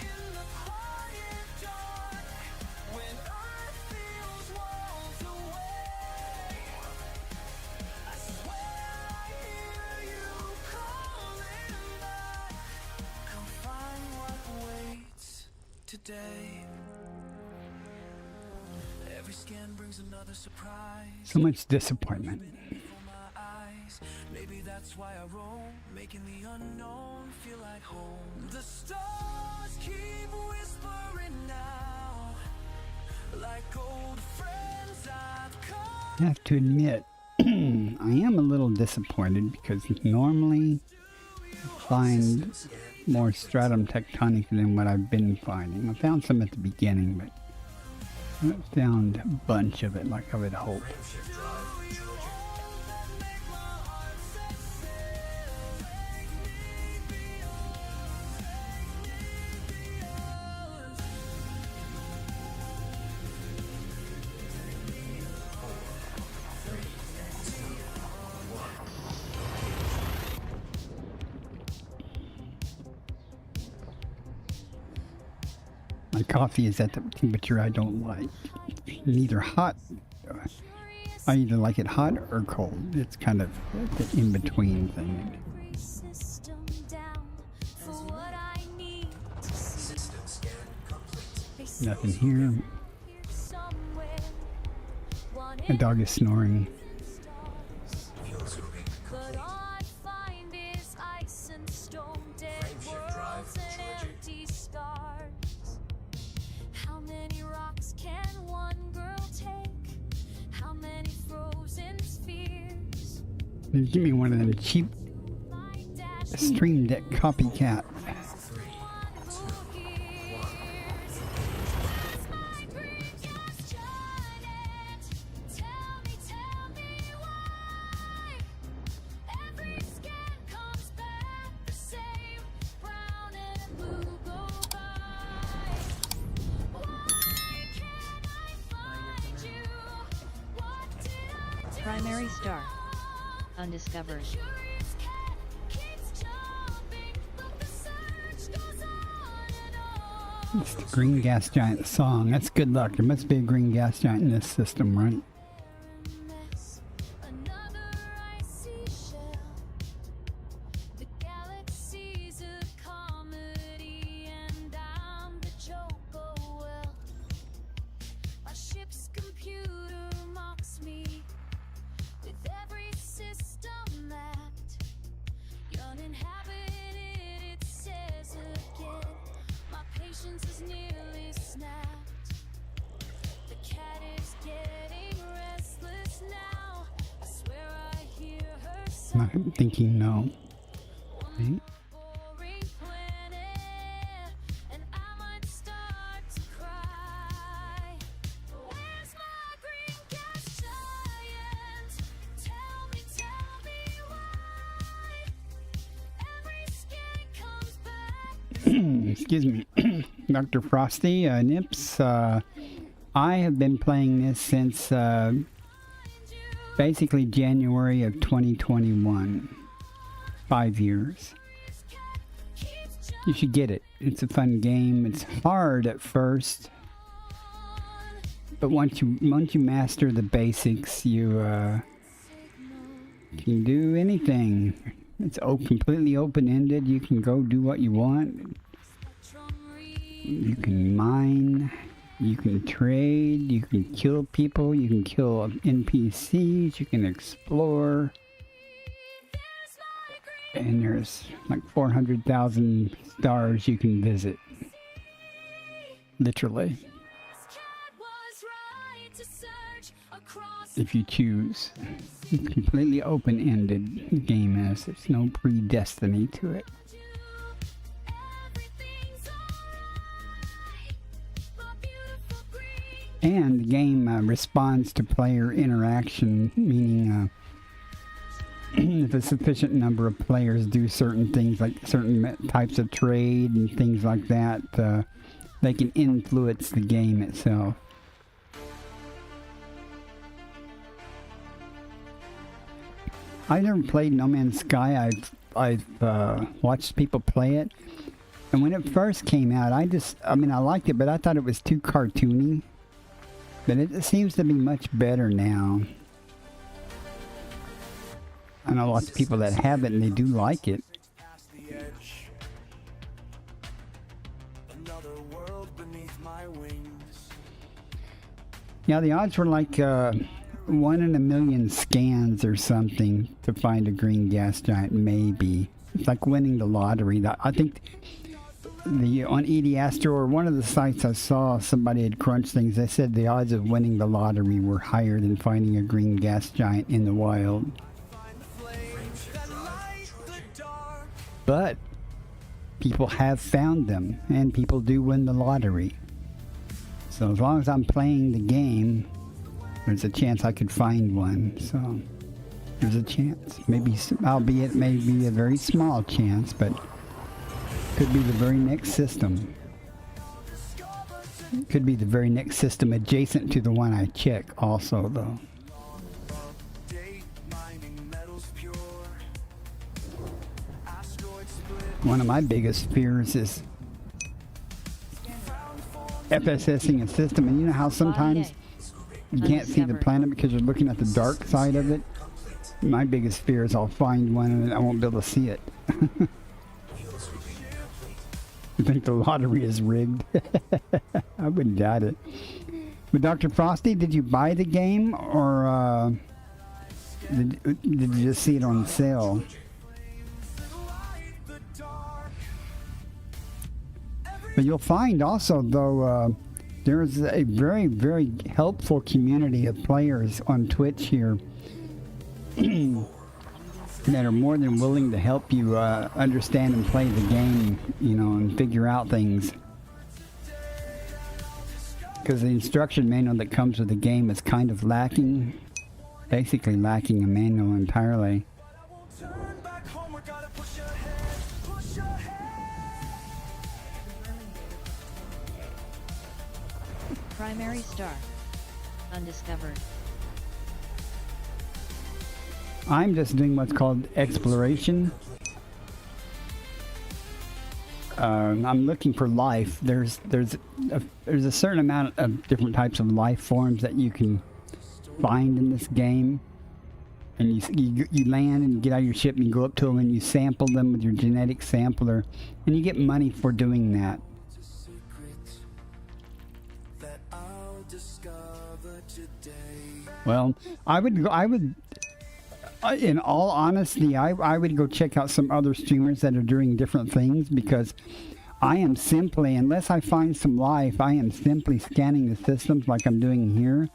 in the quiet dark, when earth feels walls away, I swear I hear you calling back. Come find what waits today. Every scan brings another surprise. So much disappointment. For my eyes, maybe that's why I roam, making the unknown feel like home. The stars keep whispering now, like old friends I've come. I have to admit, I am a little disappointed because normally I find more stratum tectonic than what I've been finding. I found some at the beginning, but I haven't found a bunch of it like I would hope. Frameshift drive charging. coffee is at the temperature I don't like. Neither hot. I either like it hot or cold. It's kind of the in-between thing. every system down for what I need to see. System scan complete. They say Nothing here. here somewhere. One A dog is snoring. stars. Fuel zooming But complete. all I find is ice and stone, dead Frameshift drive worlds and charging. empty stars. How many rocks can one girl take? How many frozen spheres? Give me one of them cheap My dash Stream Deck copycat. Three, who hears? That's my green gas giant. Tell me why. Every scan comes back the same. Brown and blue go by. Why can't I find you? What did I do? Primary star. Undiscovered. Curious cat keeps jumping, but the search goes on and on. It's the Green Gas Giant song. That's good luck. There must be a green gas giant in this system, right? Mess, another icy shell. The galaxy's a comedy, and I'm the joke. Oh well. My ship's computer mocks me with every system mapped. Uninhabited, it says again. My patience is nearly snapped. The cat is getting restless now. I swear I hear her sigh. I'm thinking no. Okay. Boring planet, and I might start to cry. Where's my green gas giant? Tell me why. Every scan comes back. Excuse me. Dr. Frosty, Nips. I have been playing this since basically January of 2021. 5 years. Keeps You should get it. It's a fun game. It's hard at first, but once you master the basics, you can do anything. It's completely open-ended. You can go do what you want. You can mine. You can trade. You can kill people. You can kill NPCs. You can explore. And there's like 400,000 stars you can visit. Literally, if you choose. It's completely open-ended. The game is. There's no predestiny to it. And the game responds to player interaction, meaning if a sufficient number of players do certain things, like certain types of trade and things like that, they can influence the game itself. I've never played No Man's Sky. I've watched people play it, and when it first came out, I liked it, but I thought it was too cartoony. But it seems to be much better now. I know lots of people that have it and they do like it. Past the edge. Another world beneath my wings. Yeah, the odds were like 1 in a million scans or something to find a green gas giant, maybe. It's like winning the lottery. I think on ED Astro, or one of the sites I saw, somebody had crunched things. They said the odds of winning the lottery were higher than finding a green gas giant in the wild. Find the flames that light the dark. But people have found them, and people do win the lottery. So as long as I'm playing the game, there's a chance I could find one. So there's a chance. Maybe, albeit maybe a very small chance, but could be the very next system. Could be the very next system adjacent to the one I check also, though. Date mining metals pure. Asteroid split. One of my biggest fears is Found for FSSing a system, and you know how sometimes you can't see the planet because you're looking at the dark side of it? My biggest fear is I'll find one and I won't be able to see it. I think the lottery is rigged. I wouldn't doubt it. But Dr. Frosty, did you buy the game, or did you just see it on sale? But you'll find also, though, there's a very, very helpful community of players on Twitch here that are more than willing to help you understand and play the game, you know, and figure out things. Because the instruction manual that comes with the game is kind of lacking, basically lacking a manual entirely. Primary star. Undiscovered. I'm just doing what's called exploration. I'm looking for life. There's a certain amount of different types of life forms that you can find in this game, and you land and you get out of your ship and you go up to them and you sample them with your genetic sampler, and you get money for doing that. Well, in all honesty, I would go check out some other streamers that are doing different things, because I am simply, unless I find some life, I am simply scanning the systems like I'm doing here.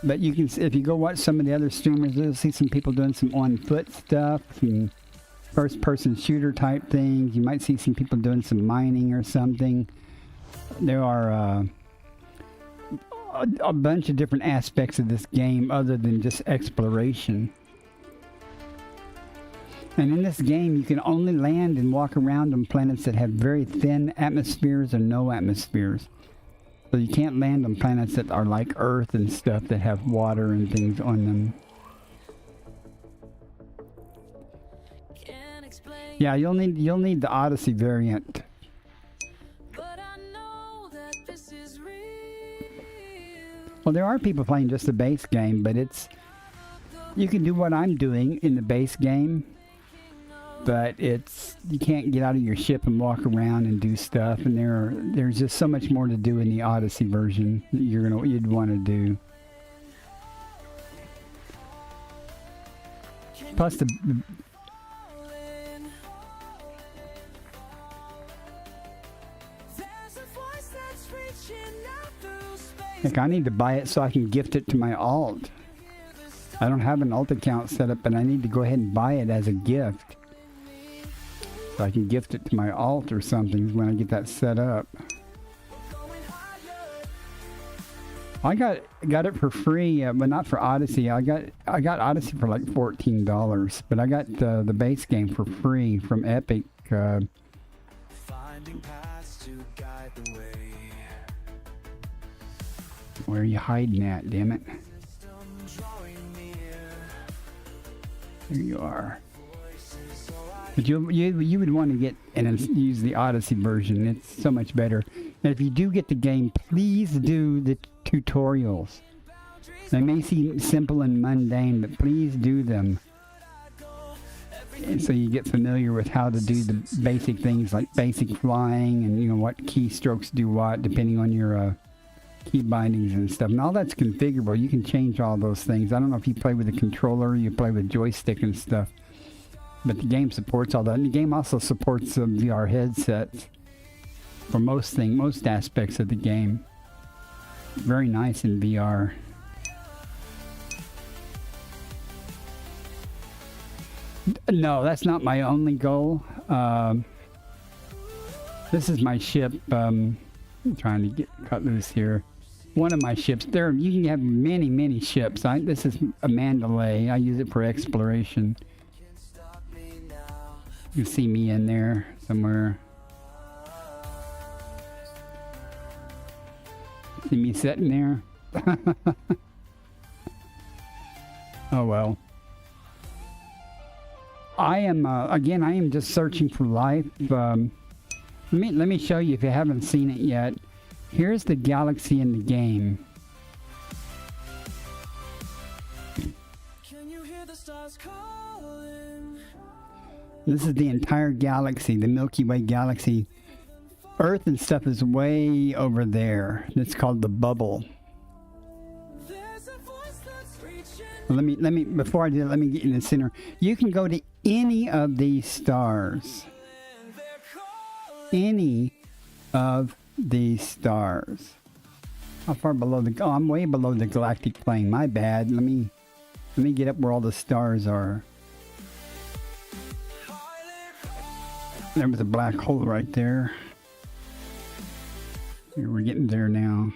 But you can, if you go watch some of the other streamers, you'll see some people doing some on-foot stuff, some first-person shooter type things. You might see some people doing some mining or something. There are a bunch of different aspects of this game other than just exploration. And in this game, you can only land and walk around on planets that have very thin atmospheres or no atmospheres. So you can't land on planets that are like Earth and stuff that have water and things on them. Yeah, you'll need the Odyssey variant. Well, there are people playing just the base game, but you can do what I'm doing in the base game. But you can't get out of your ship and walk around and do stuff, and there's just so much more to do in the Odyssey version that you'd want to do. Plus heck, I need to buy it so I can gift it to my alt. I don't have an alt account set up, but I need to go ahead and buy it as a gift. So I can gift it to my alt or something when I get that set up. I got it for free, but not for Odyssey. I got Odyssey for like $14, but I got the base game for free from Epic. Where are you hiding at, damn it? There you are. But you would want to get and use the Odyssey version. It's so much better. And if you do get the game, please do the tutorials. They may seem simple and mundane, but please do them. And so you get familiar with how to do the basic things like basic flying and what keystrokes do what depending on your key bindings and stuff. And all that's configurable. You can change all those things. I don't know if you play with a controller or you play with joystick and stuff. But the game supports all that. And the game also supports VR headsets for most aspects of the game. Very nice in VR. No, that's not my only goal. This is my ship. I'm trying to get cut loose here. One of my ships. You can have many ships. This is a Mandalay. I use it for exploration. You can see me in there somewhere. See me sitting there? Oh well. I am just searching for life. Let me show you if you haven't seen it yet. Here's the galaxy in the game. Can you hear the stars calling? This is the entire galaxy, the Milky Way galaxy. Earth and stuff is way over there. It's called the bubble. There's a voice that's reaching. Well, let me before I do that, let me get in the center. You can go to any of these stars. Any of these stars. How far below the? Oh, I'm way below the galactic plane. My bad. Let me get up where all the stars are. There was a black hole right there. Here, we're getting there now.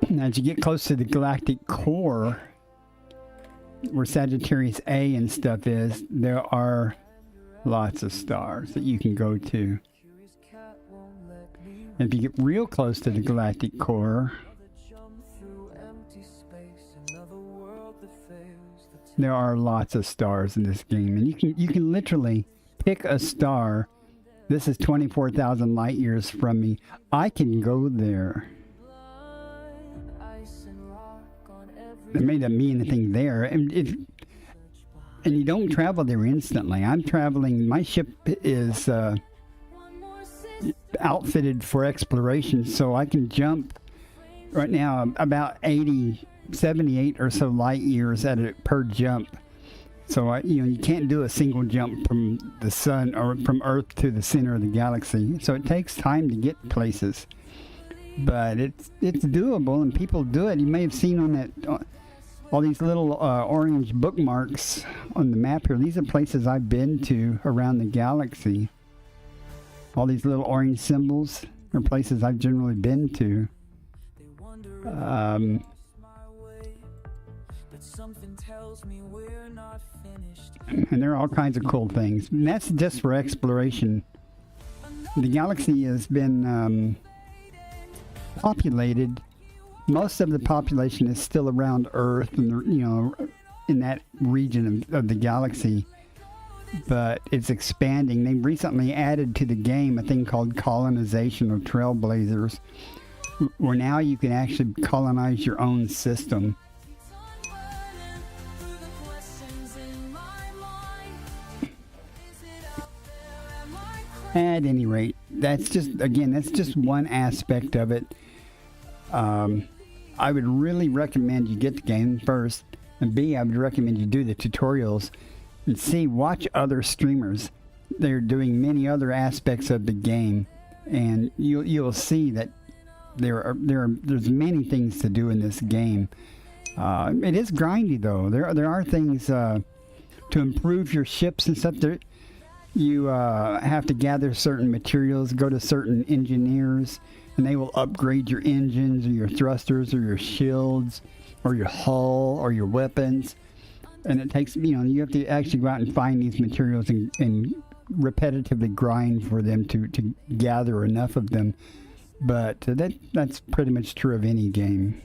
Now, as you get close to the galactic core, where Sagittarius A and stuff is, there are lots of stars that you can go to. And if you get real close to the galactic core, there are lots of stars in this game, and you can literally pick a star. This is 24,000 light years from me. I can go there. It may not mean anything there, and you don't travel there instantly. I'm traveling. My ship is outfitted for exploration, so I can jump right now about 78 or so light years at it per jump. So you can't do a single jump from the sun or from Earth to the center of the galaxy. So it takes time to get places, but it's doable, and people do it. You may have seen on that all these little orange bookmarks on the map here. These are places I've been to around the galaxy. All these little orange symbols are places I've generally been to. And there are all kinds of cool things. And that's just for exploration. The galaxy has been populated. Most of the population is still around Earth and, in that region of the galaxy. But it's expanding. They recently added to the game a thing called colonization or trailblazers, where now you can actually colonize your own system. At any rate, that's just one aspect of it. I would really recommend you get the game first, and B, I would recommend you do the tutorials, and C, watch other streamers. They're doing many other aspects of the game, and you'll see that there's many things to do in this game. It is grindy though. There are things to improve your ships and stuff. You have to gather certain materials, go to certain engineers, and they will upgrade your engines or your thrusters or your shields or your hull or your weapons. And it takes, you have to actually go out and find these materials and repetitively grind for them to gather enough of them. But that's pretty much true of any game.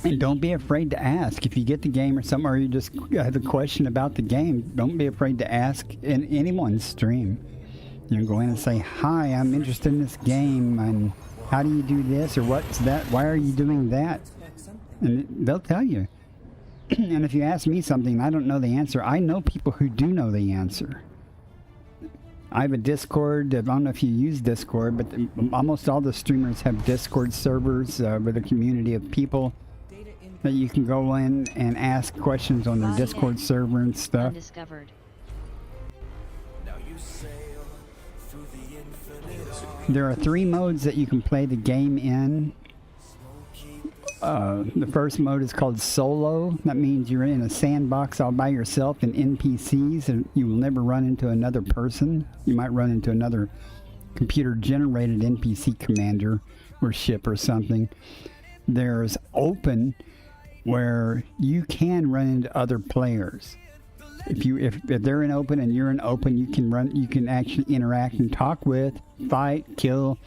And don't be afraid to ask. If you get the game or something, or you just have a question about the game, don't be afraid to ask in anyone's stream. Go in and say, hi, I'm interested in this game, and how do you do this, or what's that? Why are you doing that? And they'll tell you. And if you ask me something and I don't know the answer, I know people who do know the answer. I have a Discord. I don't know if you use Discord, but almost all the streamers have Discord servers with a community of people that you can go in and ask questions on their Discord server and stuff. Undiscovered. There are 3 modes that you can play the game in. The first mode is called solo. That means you're in a sandbox all by yourself and NPCs, and you will never run into another person. You might run into another computer-generated NPC commander or ship or something. There's open, where you can run into other players. If they're in open and you're in open, you can actually interact and talk with, fight, kill,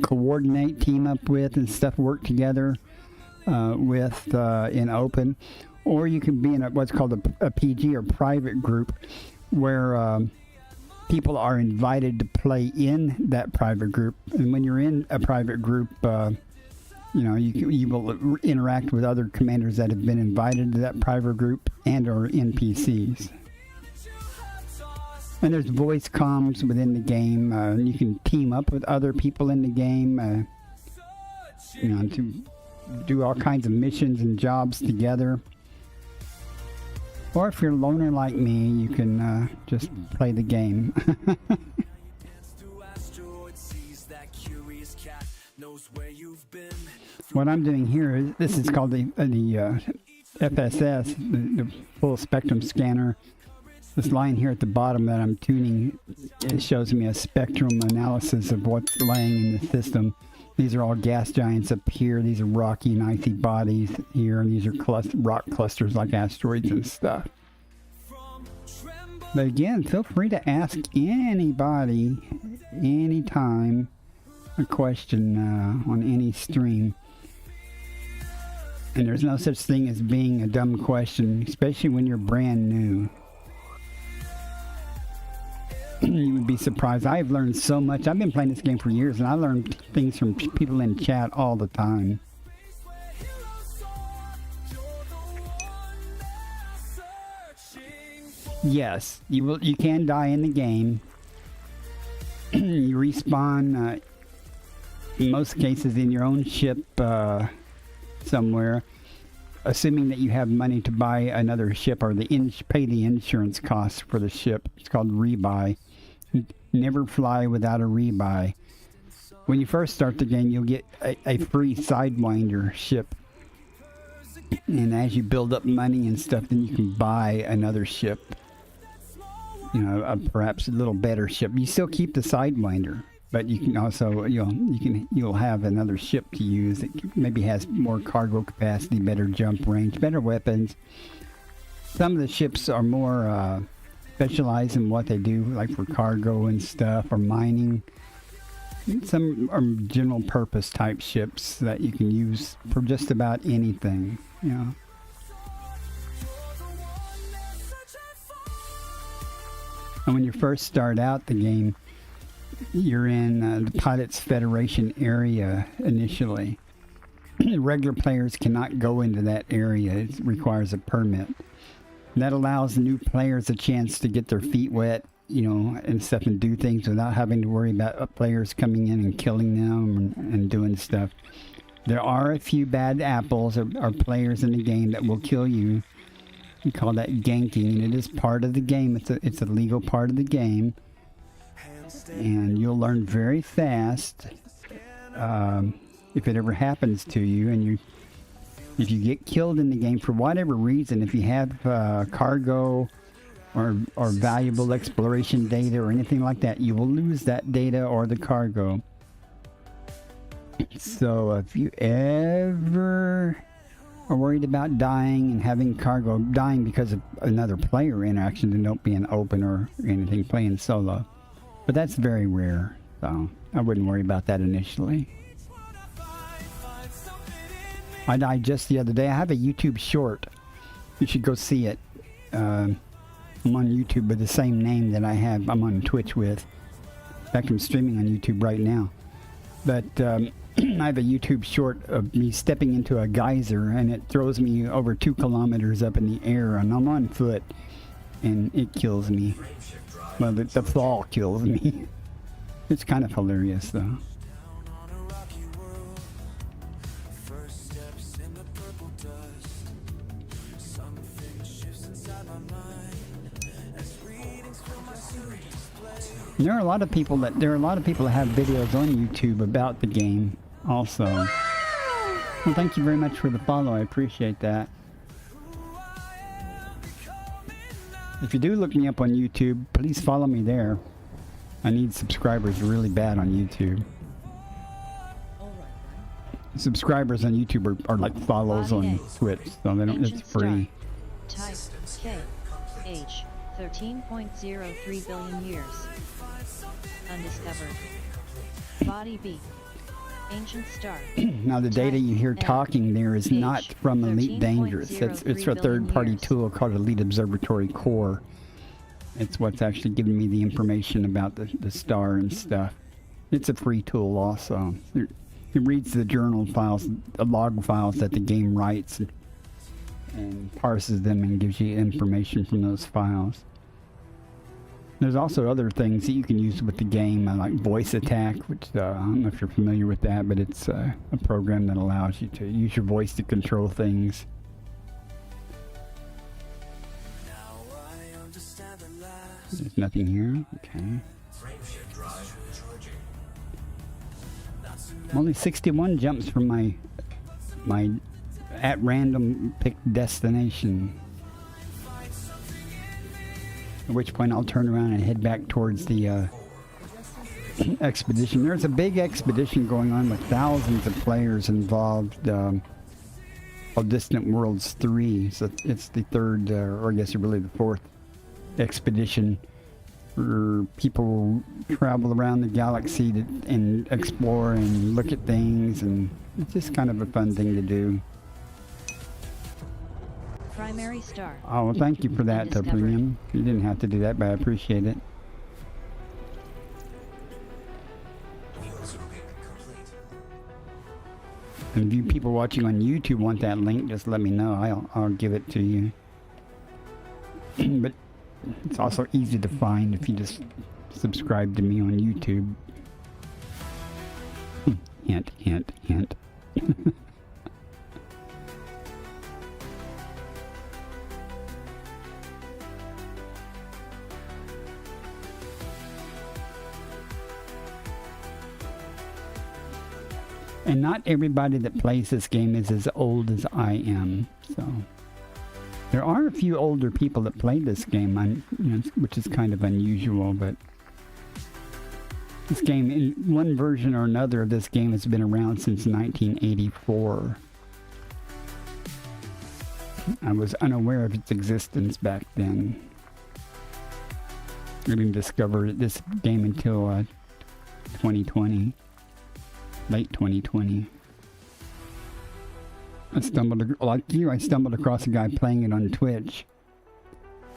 coordinate, team up with, and stuff, work together with in open. Or you can be in what's called a PG or private group, where people are invited to play in that private group. And when you're in a private group, you will interact with other commanders that have been invited to that private group and or NPCs. And there's voice comms within the game. You can team up with other people in the game, to do all kinds of missions and jobs together. Or if you're a loner like me, you can just play the game. What I'm doing here is, this is called the FSS, the full spectrum scanner. This line here at the bottom that I'm tuning, it shows me a spectrum analysis of what's laying in the system. These are all gas giants up here. These are rocky and icy bodies here, and these are rock clusters like asteroids and stuff. But again, feel free to ask anybody, anytime, a question on any stream. And there's no such thing as being a dumb question, especially when you're brand new. You would be surprised. I've learned so much. I've been playing this game for years, and I learned things from people in chat all the time. Yes, you can die in the game. You respawn, in most cases, in your own ship somewhere, assuming that you have money to buy another ship or pay the insurance costs for the ship. It's called rebuy. Never fly without a rebuy. When you first start the game, you'll get a free Sidewinder ship. And as you build up money and stuff, then you can buy another ship. Perhaps a little better ship. You still keep the Sidewinder, but you can also you'll have another ship to use that maybe has more cargo capacity, better jump range, better weapons. Some of the ships are more specialized in what they do, like for cargo and stuff, or mining. Some are general purpose type ships that you can use for just about anything, And when you first start out the game, you're in the Pilots Federation area initially. Regular players cannot go into that area. It requires a permit. That allows new players a chance to get their feet wet, and stuff, and do things without having to worry about players coming in and killing them and doing stuff. There are a few bad apples or players in the game that will kill you. We call that ganking, and it is part of the game. It's a legal part of the game, and you'll learn very fast if it ever happens to you. And if you get killed in the game for whatever reason, if you have cargo or valuable exploration data or anything like that, you will lose that data or the cargo. So if you ever are worried about dying and having cargo, dying because of another player interaction, then don't be an open or anything playing solo. But that's very rare, so I wouldn't worry about that initially. I died just the other day. I have a YouTube short. You should go see it. I'm on YouTube with the same name that I'm on Twitch with. In fact, I'm streaming on YouTube right now. But I have a YouTube short of me stepping into a geyser, and it throws me over 2 kilometers up in the air, and I'm on foot, and it kills me. Well, the fall kills me. It's kind of hilarious, though. There are a lot of people that have videos on YouTube about the game also. Well, thank you very much for the follow. I appreciate that. If you do look me up on YouTube, please follow me there. I need subscribers really bad on YouTube. Subscribers on YouTube are like follows on Twitch, so they don't. It's free. Type K H 13.03 billion years. Undiscovered. Body B. Ancient star. Now the data you hear Type talking there is not H, from Elite Dangerous. It's a 13.03 third-party billion tool called Elite Observatory Core. It's what's actually giving me the information about the star and stuff. It's a free tool also. It reads the journal files, the log files that the game writes, and parses them and gives you information from those files. There's also other things that you can use with the game, like Voice Attack, which I don't know if you're familiar with that, but it's a program that allows you to use your voice to control things. Now I understand the last. There's nothing here. Okay. Frameshift drive charging. I'm only 61 jumps from my at random picked destination. At which point I'll turn around and head back towards the expedition. There's a big expedition going on with thousands of players involved. Called Distant Worlds 3. So it's the third, or I guess really the fourth expedition, where people will travel around the galaxy and explore and look at things, and it's just kind of a fun thing to do. Primary star. Oh, well, thank you for that, Undiscovered. Premium. You didn't have to do that, but I appreciate it. Wheels ring complete. And if you people watching on YouTube want that link, just let me know. I'll give it to you. But it's also easy to find if you just subscribe to me on YouTube. Hint, hint, hint. And not everybody that plays this game is as old as I am, so there are a few older people that play this game, which is kind of unusual. But this game, in one version or another of this game, has been around since 1984. I was unaware of its existence back then. I didn't discover this game until 2020. Late 2020. Like you, I stumbled across a guy playing it on Twitch,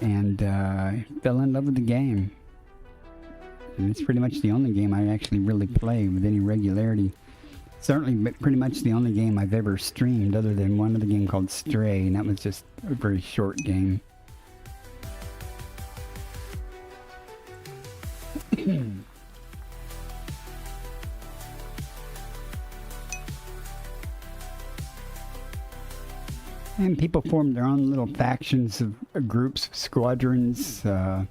and fell in love with the game. And it's pretty much the only game I actually really play with any regularity. Certainly pretty much the only game I've ever streamed, other than one other game called Stray, and that was just a very short game. And people form their own little factions of groups, squadrons, that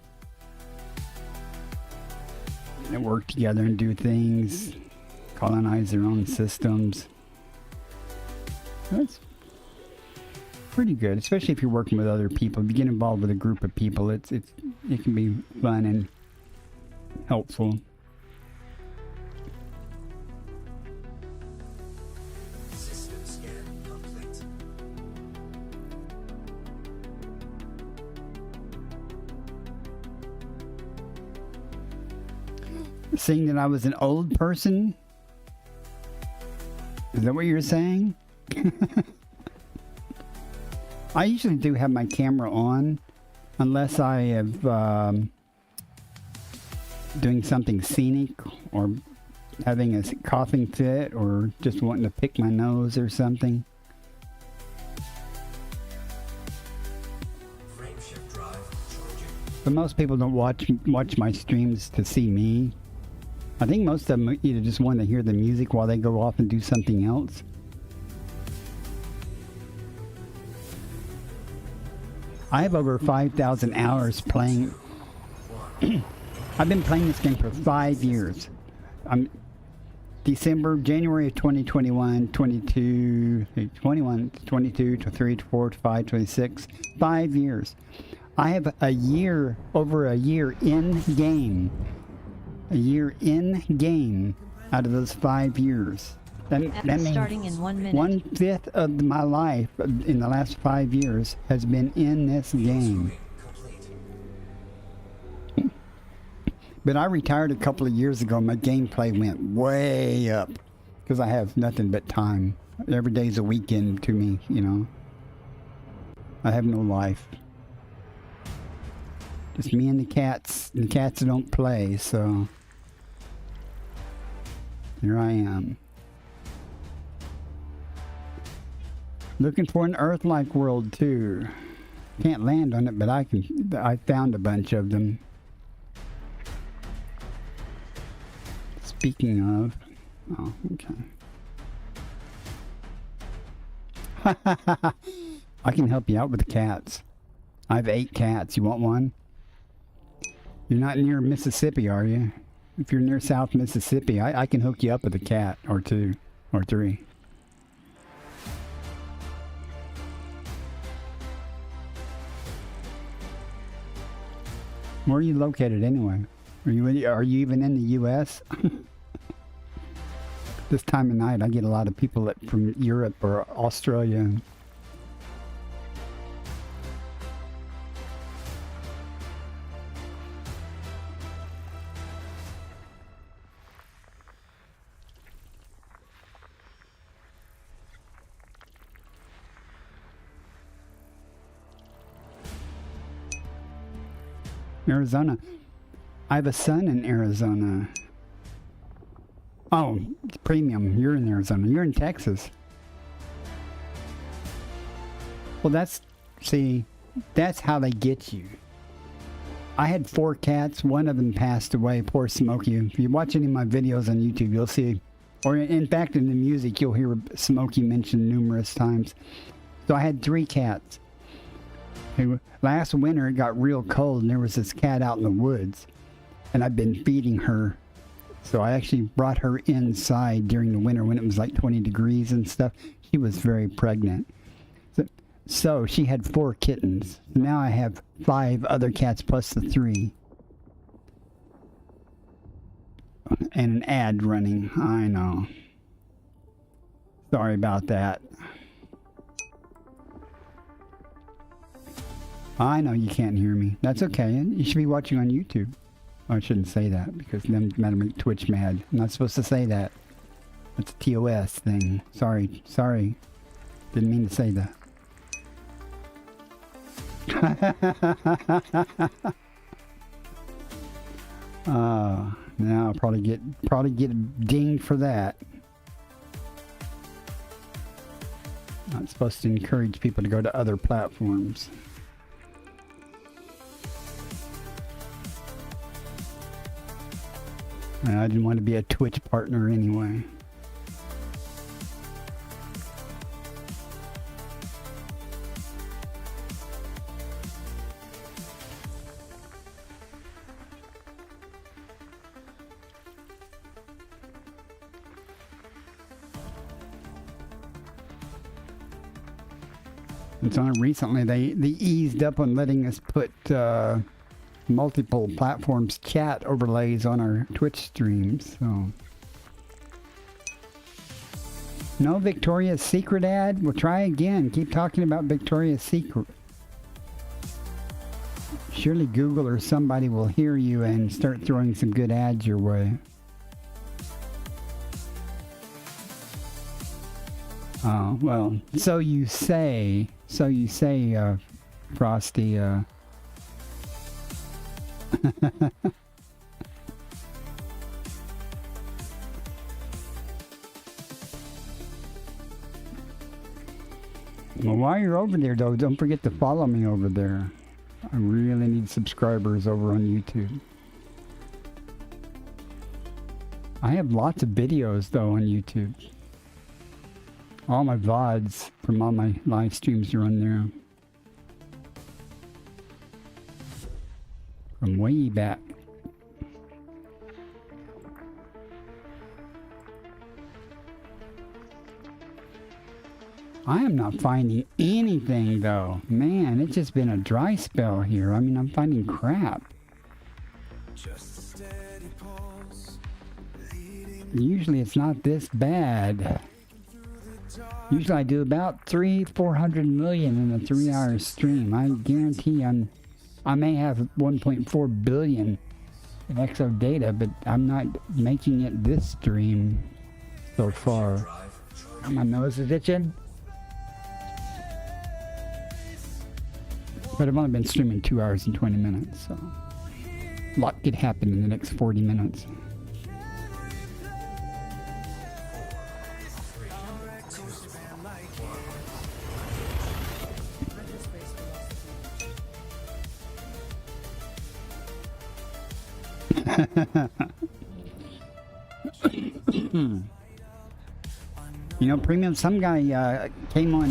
work together and do things, colonize their own systems. That's pretty good, especially if you're working with other people. If you get involved with a group of people, it can be fun and helpful. System scan complete. Saying that I was an old person? Is that what you're saying? I usually do have my camera on, unless I have doing something scenic, or having a coughing fit, or just wanting to pick my nose or something. Frameshift drive charging. But most people don't watch my streams to see me. I think most of them either just want to hear the music while they go off and do something else. I have over 5,000 hours playing. I've been playing this game for 5 years. January of 2021, 22, 21, 22, 23, 24, 25, 26. 5 years. I have over a year in game. A year in game out of those 5 years. That means Starting in 1 minute. 1/5 of my life in the last 5 years has been in this game. Complete. But I retired a couple of years ago. My gameplay went way up because I have nothing but time. Every day's a weekend to me, you know. I have no life. Just me and the cats. The cats don't play, so here I am. Looking for an Earth-like world too. Can't land on it, but I found a bunch of them. Speaking of, oh, okay. I can help you out with the cats. I have 8 cats. You want one? You're not near Mississippi, are you? If you're near South Mississippi, I can hook you up with a cat or 2 or 3. Where are you located anyway? Are you even in the U.S.? This time of night, I get a lot of people from Europe or Australia. Arizona. I have a son in Arizona. Oh, premium. You're in Arizona. You're in Texas. Well, that's how they get you. I had 4 cats. One of them passed away. Poor Smokey. If you watch any of my videos on YouTube, you'll see, or in fact in the music, you'll hear Smokey mentioned numerous times. So I had 3 cats. Last winter it got real cold and there was this cat out in the woods and I've been feeding her. So I actually brought her inside during the winter when it was like 20 degrees and stuff. She was very pregnant. So she had 4 kittens. Now I have 5 other cats plus the 3. And an ad running. I know. Sorry about that. I know you can't hear me. That's okay. You should be watching on YouTube. Oh, I shouldn't say that because then that'll make Twitch mad. I'm not supposed to say that. That's a TOS thing. Sorry. Didn't mean to say that. Now I'll probably get dinged for that. Not supposed to encourage people to go to other platforms. I didn't want to be a Twitch partner anyway. And so recently they eased up on letting us put multiple platforms chat overlays on our Twitch streams. So no Victoria's Secret ad. We'll try again. Keep talking about Victoria's Secret. Surely Google or somebody will hear you and start throwing some good ads your way. Oh, well, so you say, Frosty, well, while you're over there, though, don't forget to follow me over there. I really need subscribers over on YouTube. I have lots of videos, though, on YouTube. All my VODs from all my live streams are on there. From way back. I am not finding anything though. Man, it's just been a dry spell here. I mean, I'm finding crap. Usually it's not this bad. Usually I do about 400 million in a 3-hour stream. I guarantee I may have 1.4 billion an exo data, but I'm not making it this stream so far. My nose is itching. But I've only been streaming 2 hours and 20 minutes, so a lot could happen in the next 40 minutes. You know, Premium, some guy came on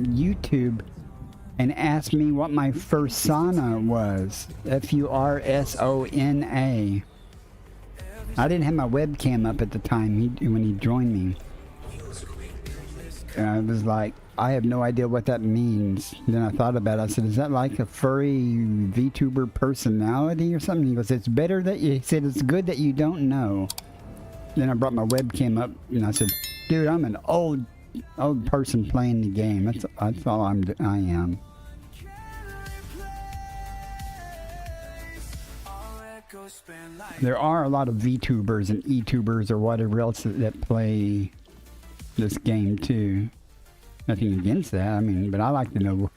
YouTube and asked me what my fursona was. Fursona. I didn't have my webcam up at the time when he joined me. And I was like, I have no idea what that means. Then I thought about it. I said, is that like a furry VTuber personality or something? He goes, it's better that you... He said, it's good that you don't know. Then I brought my webcam up and I said, dude, I'm an old person playing the game. That's all I am. There are a lot of VTubers and ETubers or whatever else that play this game too. Nothing against that. I mean, but I like to know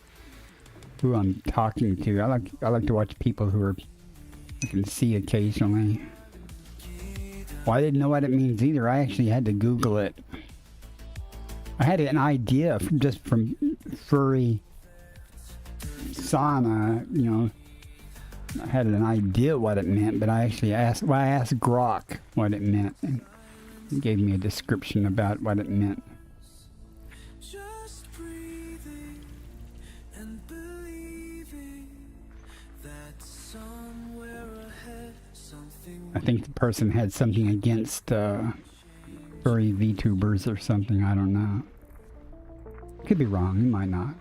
who I'm talking to. I like to watch people who I can see occasionally. Well, I didn't know what it means either. I actually had to Google it. I had an idea just from furry sauna, you know. I had an idea what it meant, but I actually asked Grok what it meant, and he gave me a description about what it meant. Just breathing and believing that somewhere ahead something. I think the person had something against furry VTubers or something. I don't know. Could be wrong. He might not.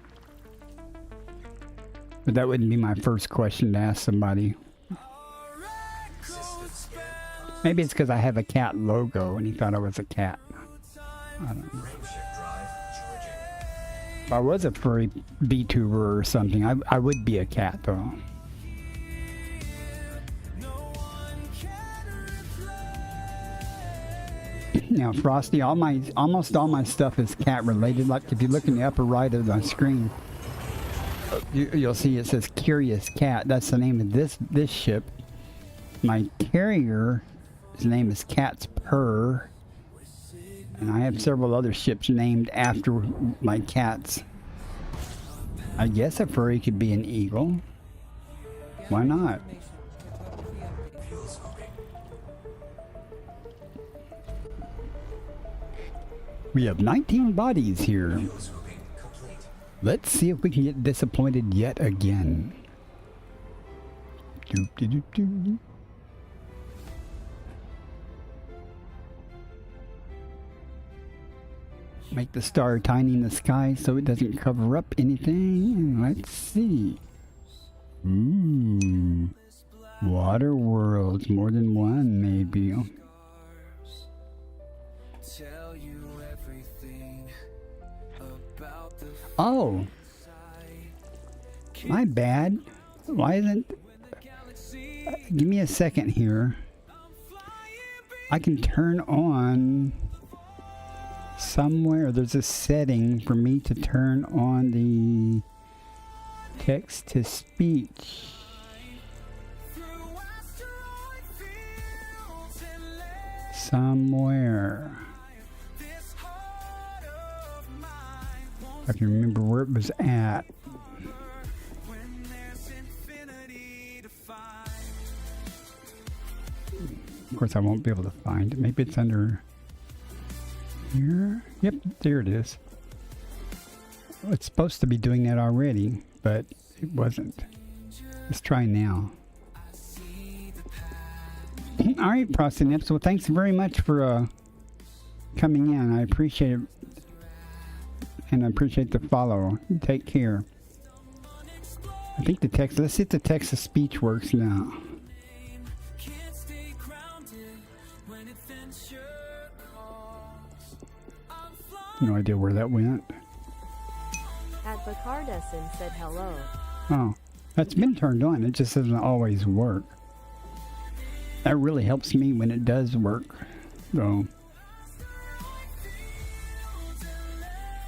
But that wouldn't be my first question to ask somebody. Maybe it's because I have a cat logo and he thought I was a cat. I don't know. If I was a furry VTuber or something, I would be a cat though. Now, Frosty, almost all my stuff is cat related. Like if you look in the upper right of the screen, you'll see it says Curious Cat. That's the name of this ship. My carrier, his name is Cat's Purr, and I have several other ships named after my cats. I guess a furry could be an eagle. Why not? We have 19 bodies here. Let's see if we can get disappointed yet again. Doop, doop, doop, doop. Make the star tiny in the sky so it doesn't cover up anything. Let's see. Water worlds, more than one maybe. Tell you everything about the Oh, my bad. Why isn't... give me a second here. I can turn on... somewhere there's a setting for me to turn on the text to speech. Somewhere. I can remember where it was at. Of course I won't be able to find it. Maybe it's under here. Yep, there it is. It's supposed to be doing that already, but it wasn't. Let's try now. Alright, Prosty Nips. Well, thanks very much for coming in. I appreciate it. And I appreciate the follow. Take care. I think the text, let's see if the text to speech works now. No idea where that went. Advocardesson said hello. Oh, that's been turned on. It just doesn't always work. That really helps me when it does work. So,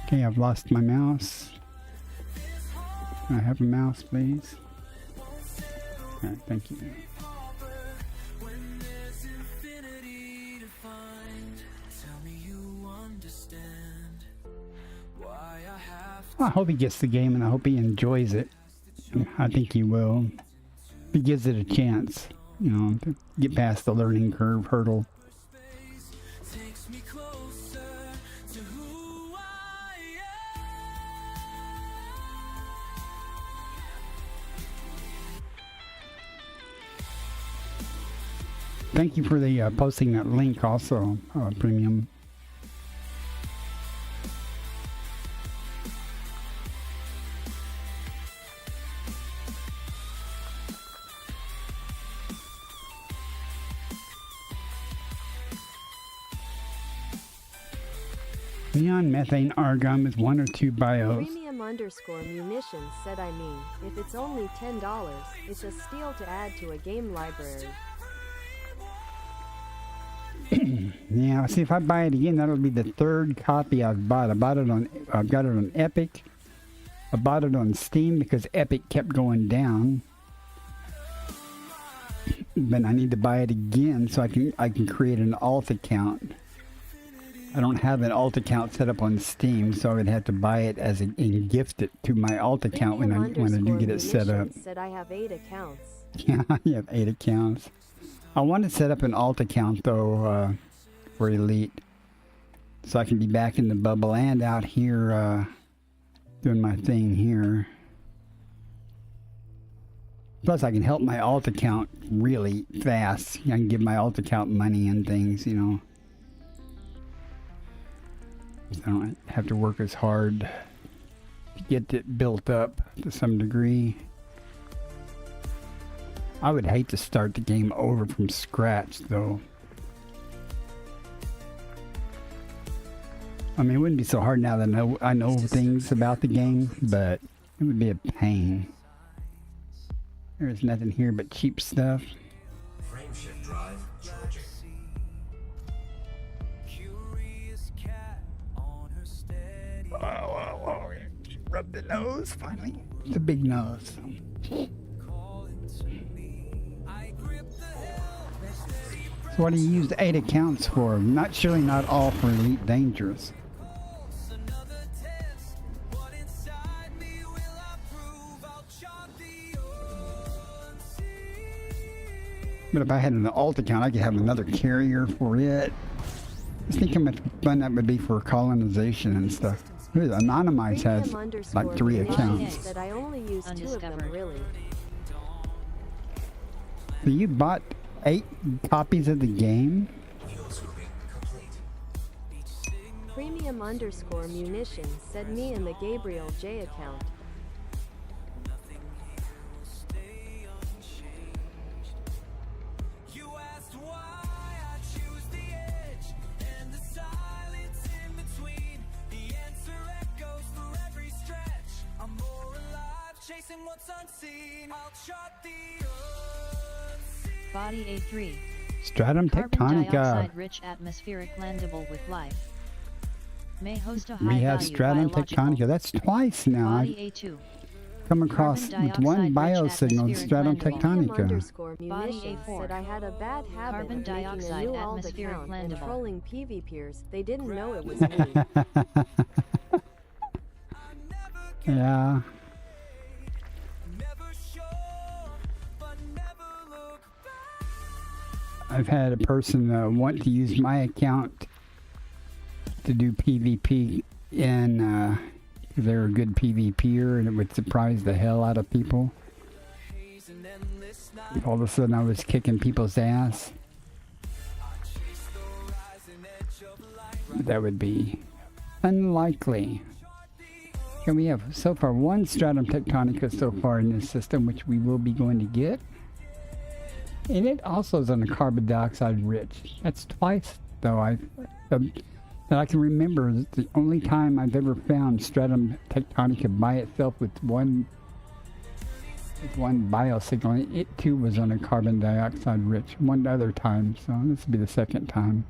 okay, I've lost my mouse. Can I have a mouse, please? Alright, thank you. Well, I hope he gets the game and I hope he enjoys it. I think he will. If he gives it a chance, you know, to get past the learning curve hurdle. Thank you for the posting that link also, Premium. Neon, methane, argon with 1 or 2 bios. Premium_munitions said I mean, if it's only $10, it's a steal to add to a game library. Yeah, see if I buy it again, that'll be the third copy I've bought. I've got it on Epic. I bought it on Steam because Epic kept going down. But I need to buy it again so I can create an alt account. I don't have an alt account set up on Steam, so I would have to buy it as and gift it to my alt account when I do get it set up. Said I have 8 accounts. Yeah, you have 8 accounts. I want to set up an alt account though for Elite, so I can be back in the bubble and out here doing my thing here. Plus, I can help my alt account really fast. I can give my alt account money and things, you know. So I don't have to work as hard to get it built up to some degree. I would hate to start the game over from scratch, though. I mean, it wouldn't be so hard now that I know things about the game, but it would be a pain. There's nothing here but cheap stuff. Frameshift drive charging. Oh, rub the nose, finally. It's a big nose. So what do you use 8 accounts for? Surely not all for Elite Dangerous. But if I had an alt account, I could have another carrier for it. Just think how much fun that would be for colonization and stuff. Anonymize has like 3 accounts. That I only use 2 of them, really. So you bought 8 copies of the game? Fuel scooping complete. Premium_munitions said me and the Gabriel J account. Body A3. Stratum Carbon Tectonica. dioxide-rich atmospheric landable with life. May host a We have high-value Stratum biological. Tectonica. That's twice now. Body I've A2. come across Carbon with one dioxide-rich biosignal, Stratum atmospheric Tectonica. Premium_munitions A4. said I had a bad habit Carbon of making a dioxide new alt atmospheric account and landable. trolling PvPers. They didn't know it was me. Yeah. I've had a person want to use my account to do PvP in if they're a good PvPer, and it would surprise the hell out of people. If all of a sudden I was kicking people's ass. That would be unlikely. And we have so far 1 Stratum Tectonica so far in this system, which we will be going to get. And it also is on a carbon dioxide rich. That's twice, though, that I can remember. It's the only time I've ever found Stratum Tectonica by itself with 1 With one biosignal. It too was on a carbon dioxide rich one other time, so this will be the second time.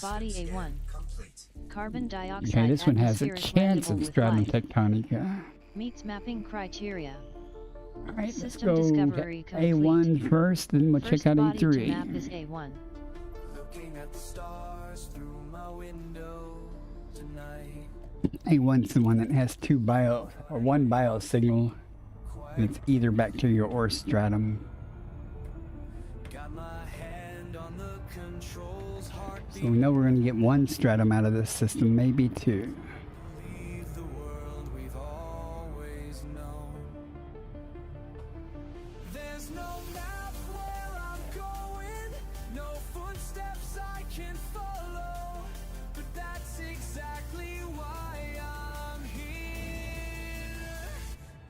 Body A1. Complete. Carbon dioxide Okay, this one has a atmosphere is chance blendable of with stratum life. tectonica. Meets mapping criteria. Alright, let's System go to discovery complete. A1 first, then we'll First check out body to A3. map is A1. Looking at the stars through my window tonight. A1's the one that has two bio, or one biosignal. And it's either bacteria or stratum. Got my hand on the controls, heartbeat. So we know we're going to get one stratum out of this system, maybe two. Leave the world we've always known. There's no map where I'm going, no footsteps I can follow, but that's exactly why I'm here.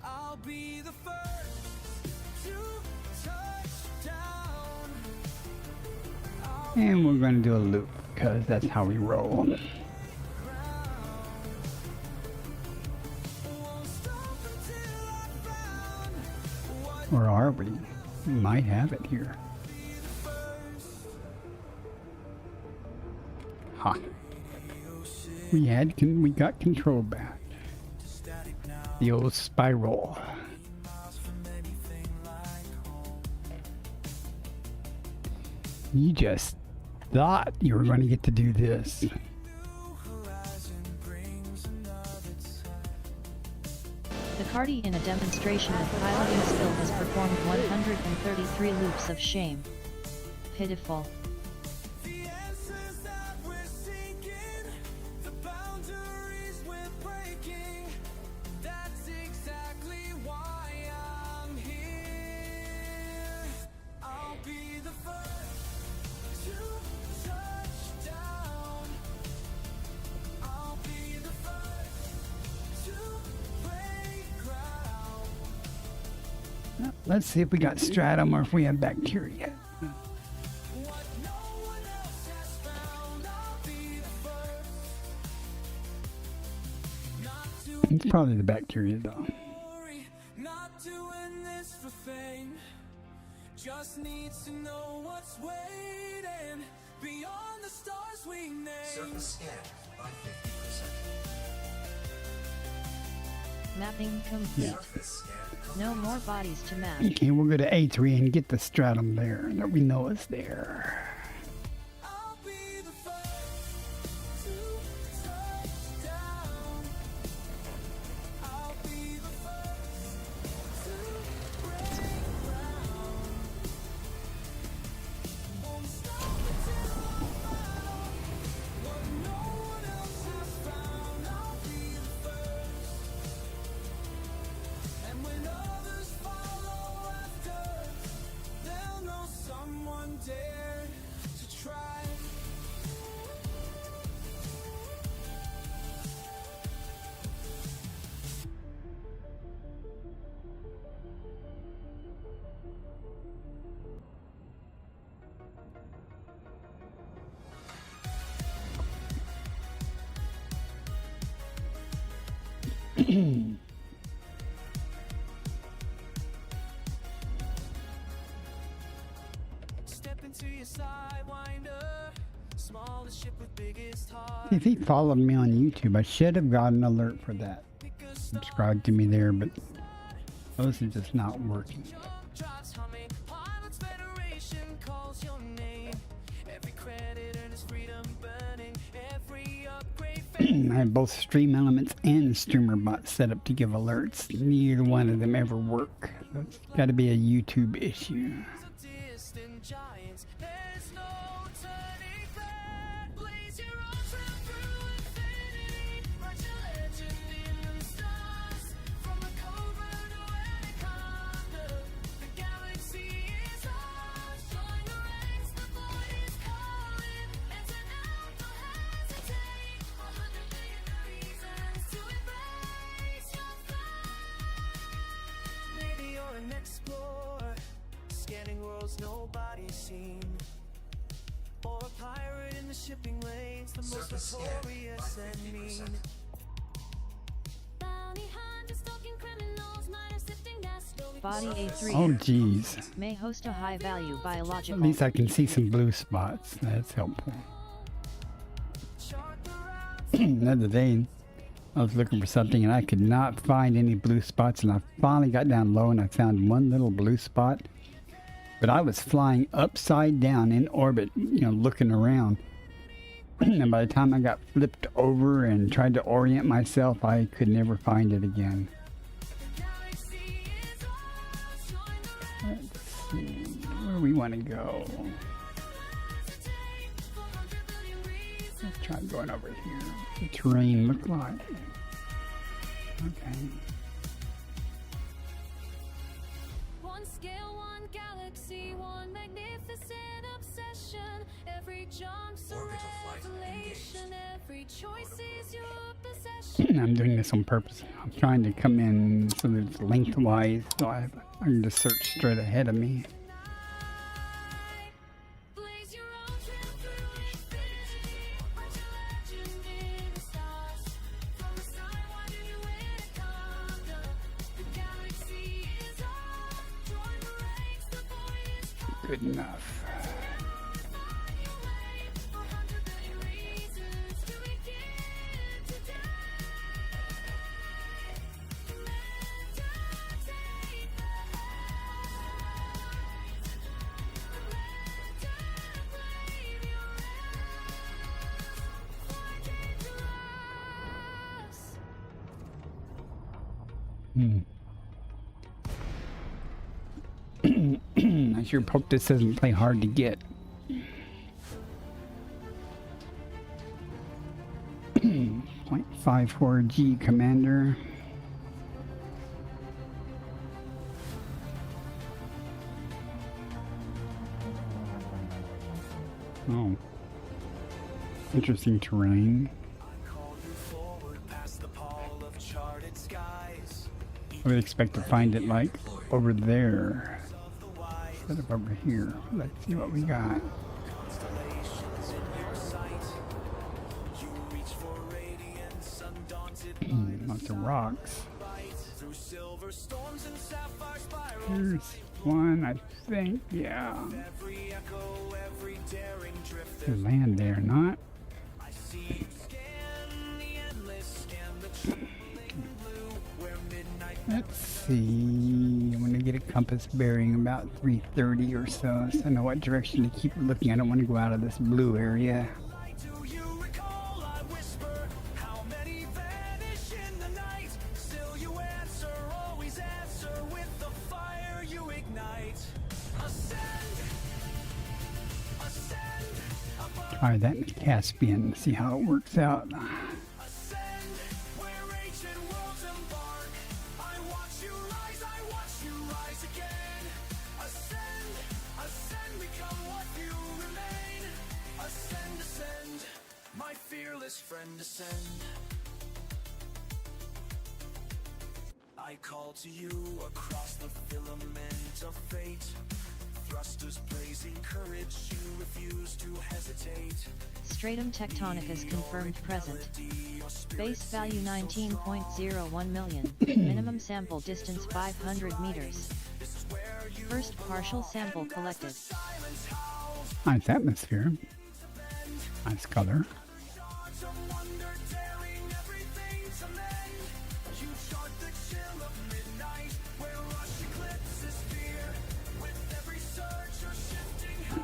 I'll be the first to touch down. And we're going to do a loop, because that's how we roll. Won't stop until I found what Or are we? We might have it here. Ha. We got control back. The old spiral. You just thought you were going to get to do this. The Cardi in a demonstration of piloting skill has performed 133 loops of shame. Pitiful. the answers that we're seeking, the boundaries we're breaking. That's exactly why I'm here. I'll be the first to touch down. I'll be the first to break ground. Let's see if we got stratum or if we have bacteria. What no one else has found, I'll be the first. Not to It's probably the bacteria though. glory, not doing this for fame. Just need to know what's waiting beyond the stars we name. Surface scan by 50%. Mapping complete. Surface scan complete. No more bodies to map. Okay, we'll go to A3 and get the stratum there that we know is there. I'll be the first to touch down. I'll be the first to break ground. Won't stop until I found what no one else has found. I'll be the first. And when others follow after, they'll know someone dared to try. Step into your sidewinder, smallest ship with biggest heart. If he followed me on YouTube, I should have gotten an alert for that. Subscribe to me there, but those are just not working. Drops humming, Pilots Federation calls your name. Every credit earned is freedom burning. Every upgrade I have both Stream Elements and Streamer Bot set up to give alerts. Neither one of them ever work. That's got to be a YouTube issue. of distant giants. There's no turning back. Blaze your own trail through infinity. Write your legend in the stars. From a covert to anaconda, the galaxy is ours. Join the ranks, the void is calling. Enter now, don't hesitate. 100 million reasons to embrace your flight. Maybe you're an explorer, scanning worlds nobody's seen. or a pirate in the shipping lanes, the most Surface scan notorious by and mean. 50%. Bounty hunters stalking criminals, miners sifting gas. Body A3 Oh, geez. may host a high-value At biological. least I can see some blue spots. That's helpful. The other day, I was looking for something and I could not find any blue spots, and I finally got down low and I found one little blue spot. But I was flying upside down in orbit, you know, looking around. And by the time I got flipped over and tried to orient myself, I could never find it again. Let's see where we want to go. Let's try going over here. What's the terrain look like? Okay. One scale, one galaxy, one magnificent obsession. Every jump's a Orbital flight revelation. Every choice is your possession. I'm doing this on purpose. I'm trying to come in so that it's lengthwise, so I can just search straight ahead of me. Blaze your own trail through infinity. Write your legend in the stars. From the sky, wondering where to conquer. The galaxy is ours. Join the ranks, the void is covered. Good enough. Find your way. 100 billion reasons to begin today. Meditate the contemplate your I sure hope this doesn't play hard to get. 0.54G Commander. Oh. Interesting terrain. Call you forward past the pall of charted skies. I would expect to find it like over there Of the wise instead of over here. Let's see what we got. constellations in your sight. You reach for radiance, undaunted Lots of rocks. light. Through silver storms and sapphire spirals. Here's one, I think. Yeah. Every echo, every daring drift. There's land there, not? I see you scan the endless, scan the trembling blue. Where midnight Let's see. I'm gonna get a compass bearing about 330 or so I know what direction to keep looking. I don't want to go out of this blue area. do you recall? I whisper, how many vanish in the night? Still you answer, always answer with the fire you ignite. Ascend, ascend, above, Try that in the Caspian, see how it works out. ascend, where ancient worlds embark. I watch you rise again. Ascend, ascend, become what you remain. Ascend, ascend, my fearless friend, ascend. I call to you across the filament of fate. Thrusters blazing courage, you refuse to hesitate. Stratum tectonicus confirmed present. Base value 19.01 million. Minimum sample distance 500 meters. First partial sample collected. Nice atmosphere. Nice color.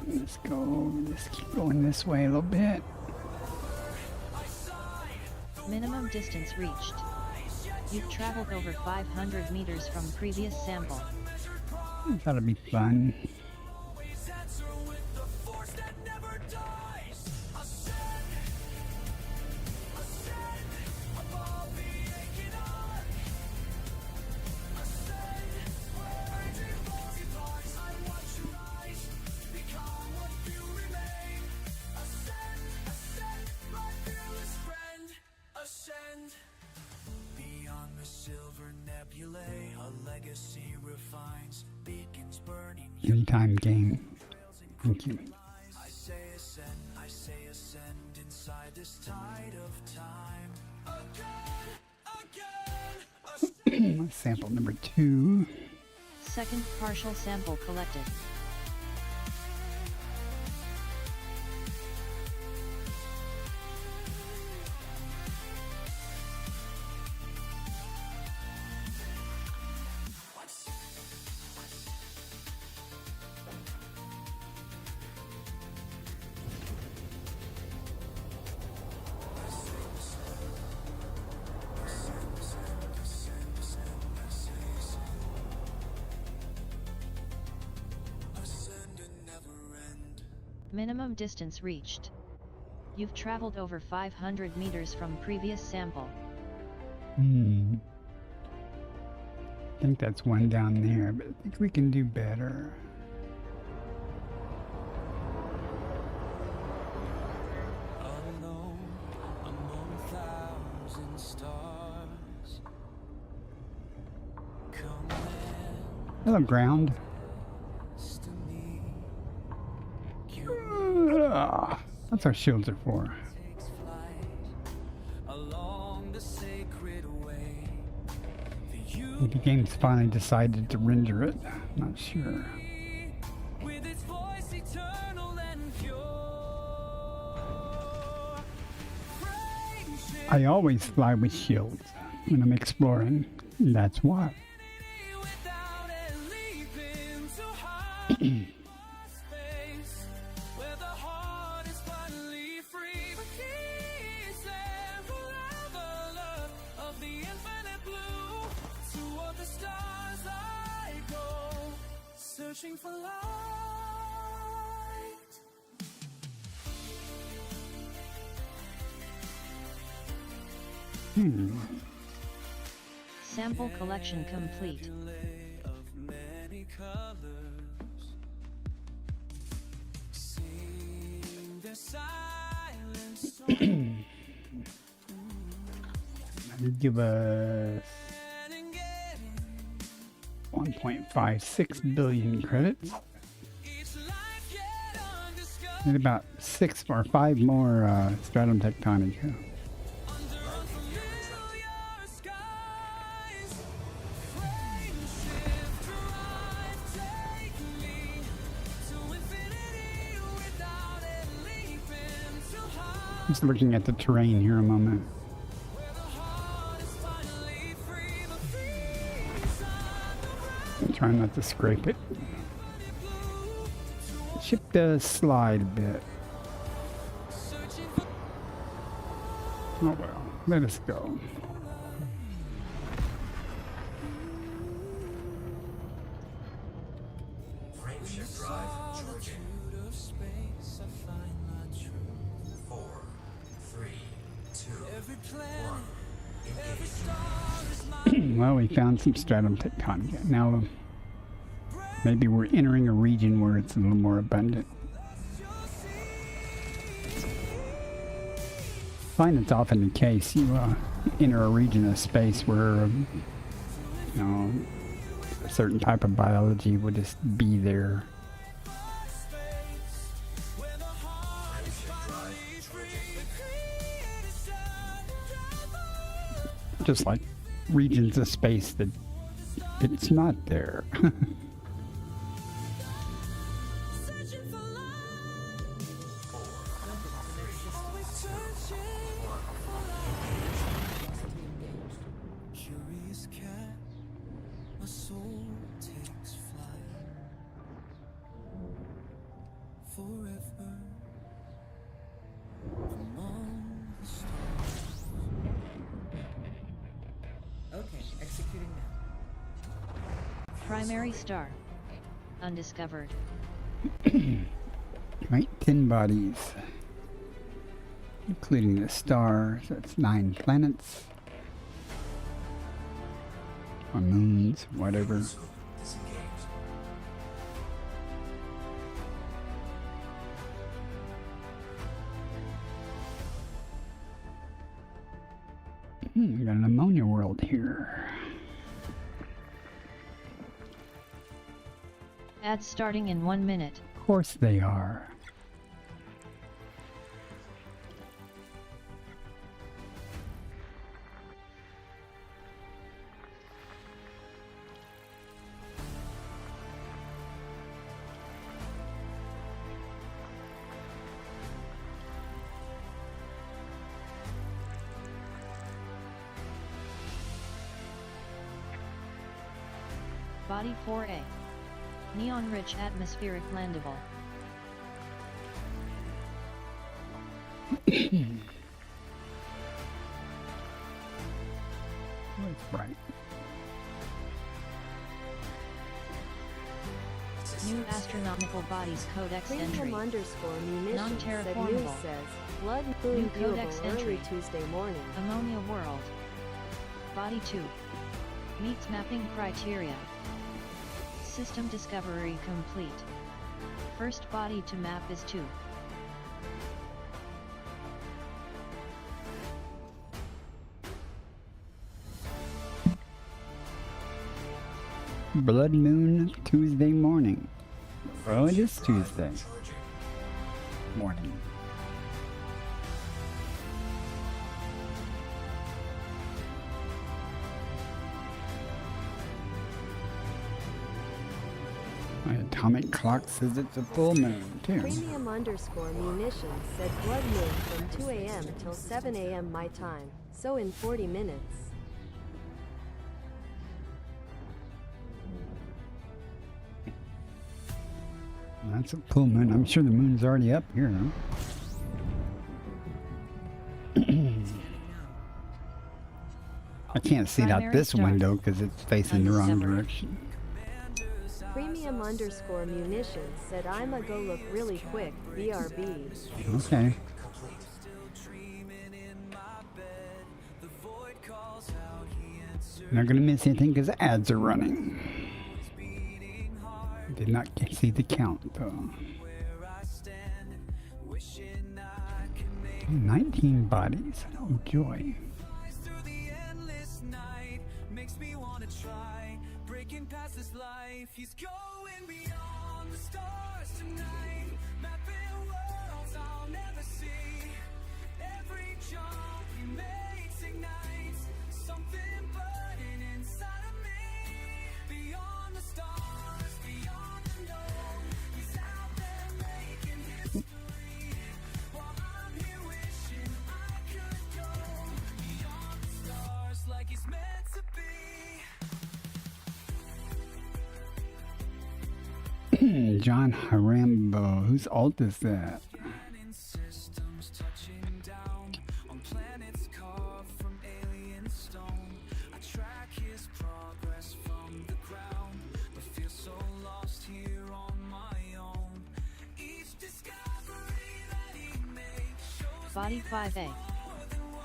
Let's go. Just keep going this way a little bit. Minimum distance reached. You've traveled over 500 meters from previous sample. That'll be fun. Beyond the silver nebulae, a legacy refines, beacons burning. Anytime game. Thank you. I say ascend. sample number 2. Second partial sample collected. Minimum distance reached. You've traveled over 500 meters from previous sample. I think that's one down there, but I think we can do better. Alone among 1,000 stars. Come Hello, ground. to me. That's what shields are for. Takes flight along the sacred way. The game's finally decided to render it. Not sure. With its voice eternal and pure. I always fly with shields when I'm exploring. That's why. Without a leap into high space, where the heart is finally free. For peace and forever love of the infinite blue. Toward the stars I go, searching for light. Sample collection complete. Of many colors, sing their silent song. That'd give us And getting 1.56 billion credits. each life yet undiscovered. And about 6 or 5 more Stratum Tectonica. Under unfamiliar skies, friendship drive, take me to infinity without a leap into high. Just looking at the terrain here a moment. Where the heart is finally free, the peace and the Try not to scrape it. blue. The ship does slide a bit. Searching for Oh well, let us go. Frameshift drive charging. solitude of space, I find my truth. 4, 3, 2, Every planet, 1. every Engage. star is my Well, we found some Stratum Tectonica. Now, maybe we're entering a region where it's a little more abundant. I find it's often the case. You enter a region of space where, you know, a certain type of biology would just be there. Frameshift drive charging. Just like regions of space that it's not there. searching for light. 4, 3, 2, 1. Curious cat, my soul takes flight. Forever among the stars. Okay, executing now. Primary star. Undiscovered. Right, 10 bodies, including the stars. That's 9 planets. Or moons, whatever. Scope disengaged. We got an ammonia world here. Ads starting in 1 minute. Of course they are. Body 4A. Neon-rich atmospheric landable. Oh, it's bright. New astronomical bodies codex entry. Premium underscore munitions said news Non-terraformable. says, Blood Moon New codex viewable early entry. Tuesday morning. Ammonia world. Body 2. Meets mapping criteria. System discovery complete. First body to map is 2. Blood Moon Tuesday morning. Oh, it is Tuesday Charging. morning. My atomic clock says it's a full moon, too. Premium underscore munitions said Blood Moon from 2 a.m. till 7 a.m. my time, so in 40 minutes. That's a full moon. I'm sure the moon's already up here. I can't see it out Primary this start. window because it's facing the wrong Undiscovered. direction. Premium underscore munitions said I'ma go look really quick, BRB. Okay. Not gonna miss anything because the ads are running. Did not see the count though. 19 bodies. Oh joy. Through the endless night makes me wanna try breaking past this life. He's going beyond the stars tonight, mapping worlds I'll never see. Every jump he makes ignites something burning inside of me. Beyond the stars, beyond the known, he's out there making history. While I'm here wishing I could go beyond the stars like he's meant to be. John Harambo. Whose alt is that? Planning systems touching down on planets carved from alien stone. I track his progress from the ground, but feel so lost here on my own. Each discovery that he makes shows Body 5A.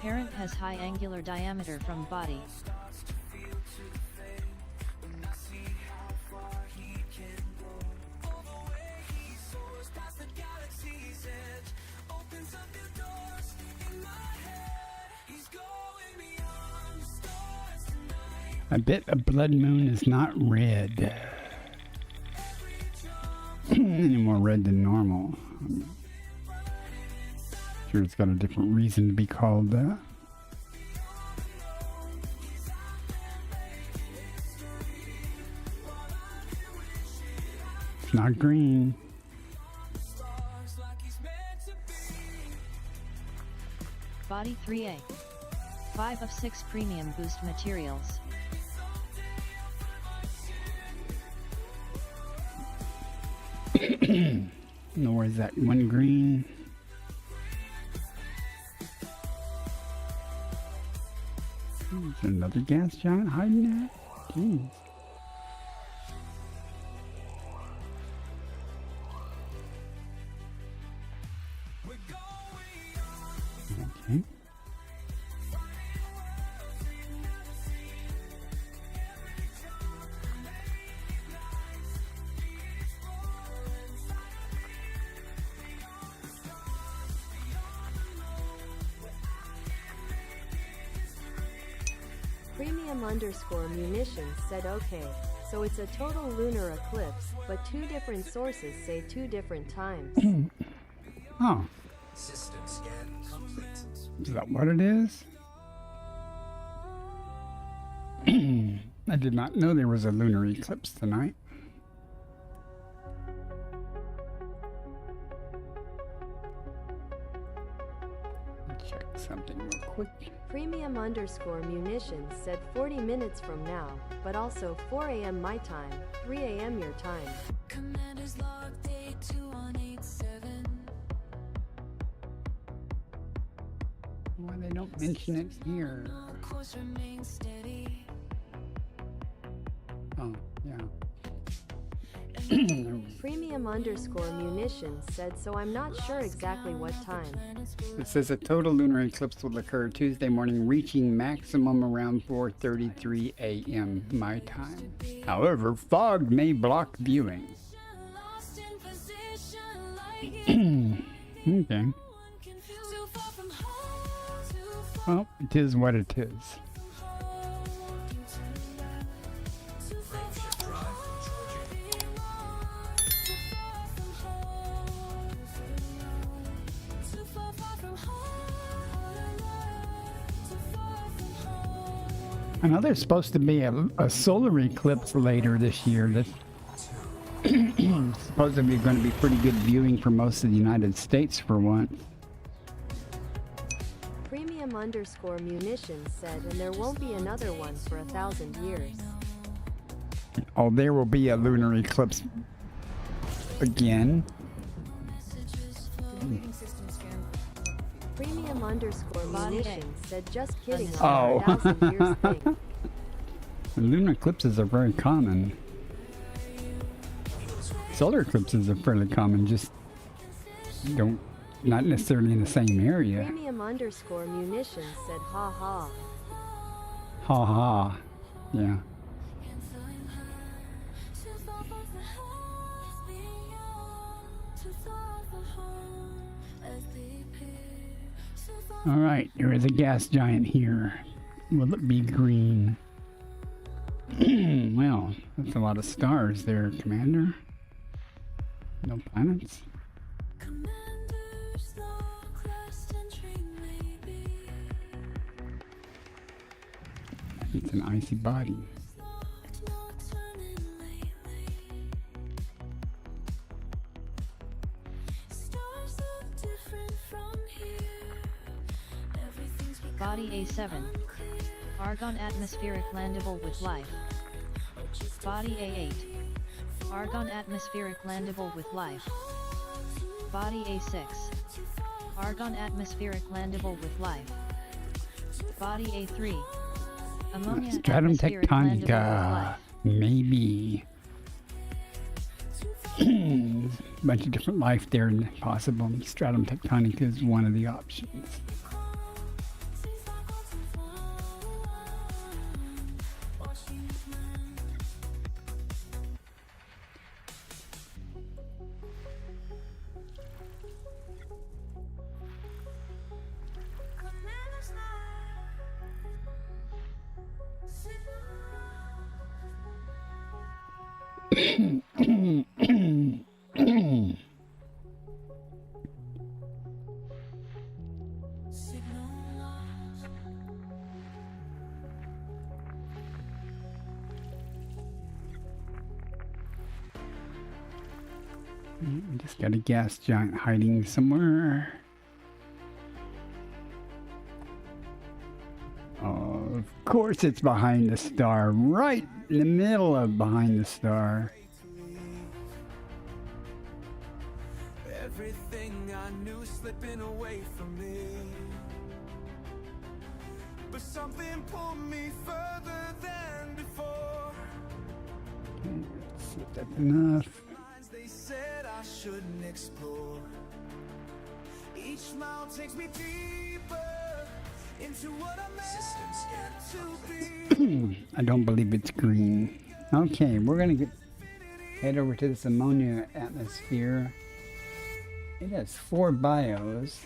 Parent has high angular diameter from body. starts to feel to the fade when I see how far he can go. All the way he soars past the galaxy's edge, opens up new doors in my head. He's going beyond the stars tonight. I bet a blood moon is not red. Any more red than normal. Sure, it's got a different reason to be called that. It's not green. Stars like he's meant to be. Body 3A. 5 of 6 premium boost materials. No, where's that one green? There's another gas giant hiding there? Jeez. Okay. Premium underscore munitions said okay, so it's a total lunar eclipse, but two different sources say two different times. Oh, System scan complete. is that what it is? I did not know there was a lunar eclipse tonight. Check something real quick. Premium_munitions said 40 minutes from now, but also 4 a.m. my time, 3 a.m. your time. Commander's log day 2187. Why they don't mention it here? Course remains steady. Oh, yeah. Premium_munitions said, so I'm not sure exactly what time. It says a total lunar eclipse will occur Tuesday morning, reaching maximum around 4:33 a.m. my time. However, fog may block viewing. Lost in position like you. Okay. Too far from home. Too far Well, it is what it is. Frameshift drive charging. I know there's supposed to be a solar eclipse later this year that's supposedly going to be pretty good viewing for most of the United States for once. Premium_munitions said, and there won't be another one for 1,000 years. Oh, there will be a lunar eclipse again. Deleting system scan. Premium_munitions said, just kidding. Oh. 1,000 years thing. Lunar eclipses are very common. Solar eclipses are fairly common, just not necessarily in the same area. Premium_munitions said, ha ha. Ha ha. Yeah. All right, there is a gas giant here. Will it be green? Well, that's a lot of stars there, Commander. No planets. It's an icy body. Body A7. Argon atmospheric landable with life. Body A8. Argon atmospheric landable with life. Body A6. Argon atmospheric landable with life. Body A3. Ammonia Stratum atmospheric landable with tectonica. life. Maybe. Bunch of different life there possible. Stratum tectonica is one of the options. We just got a gas giant hiding somewhere. Oh, of course it's behind the star, right in the middle of behind the star. Everything I knew slipping away from me, but something pulled me further than before. Okay, that's enough. Lines they said I shouldn't explore. Each mile takes me deeper into what I'm meant to be. I don't believe it's green. Okay, we're gonna head over to this ammonia atmosphere. It has 4 bios.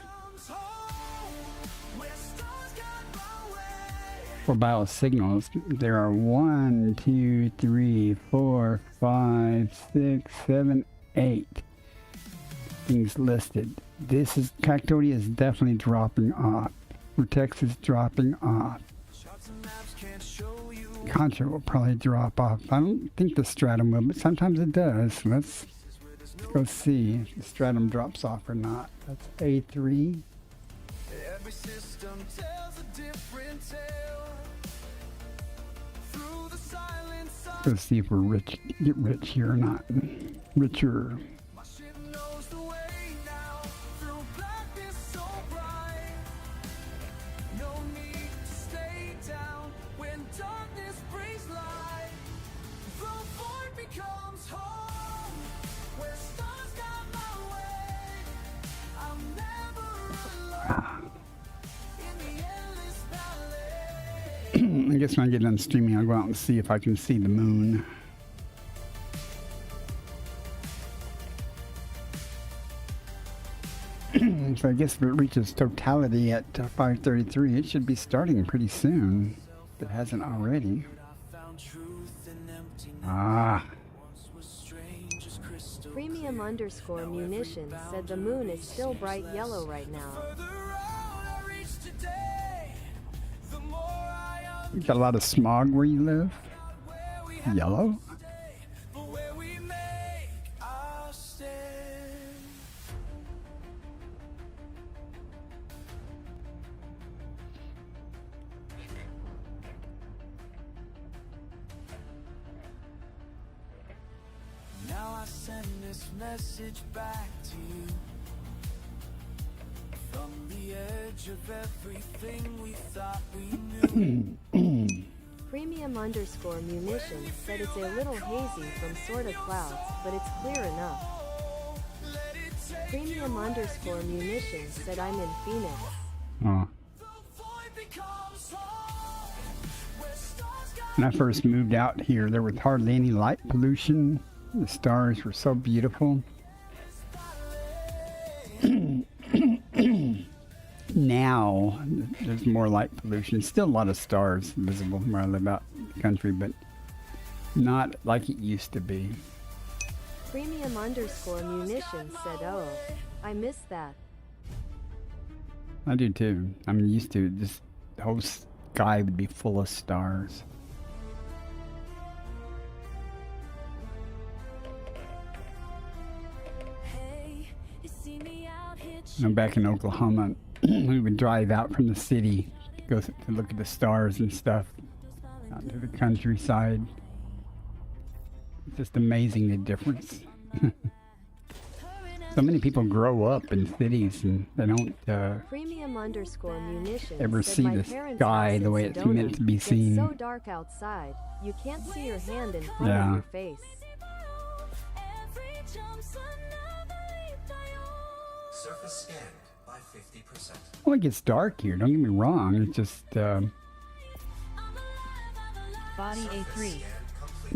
4 bio signals. There are 1, 2, 3, 4, 5, 6, 7, 8 things listed. This is Cactodia is definitely dropping off. Vertex is dropping off. Contra will probably drop off. I don't think the stratum will, but sometimes it does. Let's go see if the stratum drops off or not. That's A3. Every system tells a different tale. Through the silence of Let's see if we're rich, get rich here or not. Richer. my ship knows the way now. Through blackness so bright. No need to stay down when darkness brings light. The void becomes home. Where stars guide my way. I'm never alone. In the endless valley. I guess when I get done streaming, I'll go out and see if I can see the moon. So I guess if it reaches totality at 5:33, it should be starting pretty soon. If it hasn't already. Found truth in emptiness. Ah, Once was strange as crystal. Premium_munitions said the moon is still bright yellow right now. Further out I reach today, the more I you got a lot of smog where you live. where we have Yellow. today, but where we make our stand. Now I send this message back to you. From the edge of everything we thought we knew. Premium_munitions said it's a little hazy from sort of clouds, but it's clear enough. Premium_munitions said I'm in Phoenix. Oh. The void becomes home, where stars guide When I first moved out here, there was hardly any light pollution. The stars were so beautiful. Now, there's more light pollution. Still a lot of stars visible where I live out in the country, but not like it used to be. Premium_munitions said, oh, I miss that. I do too. I'm used to it. Just the whole sky would be full of stars. Hey, you see me out here You know, back in Oklahoma, we would drive out from the city to go to look at the stars and stuff out to the countryside. It's just amazing the difference. So many people grow up in cities and they don't Premium_munitions ever said see my the parents' sky house the in way it's Sedona meant to be gets seen. so dark outside, you can't see your hand in front Yeah. of your face. every jump's another leap I own. Surface scanned by 50%. Well, it gets dark here, don't get me wrong. It's just, I'm alive. Body A3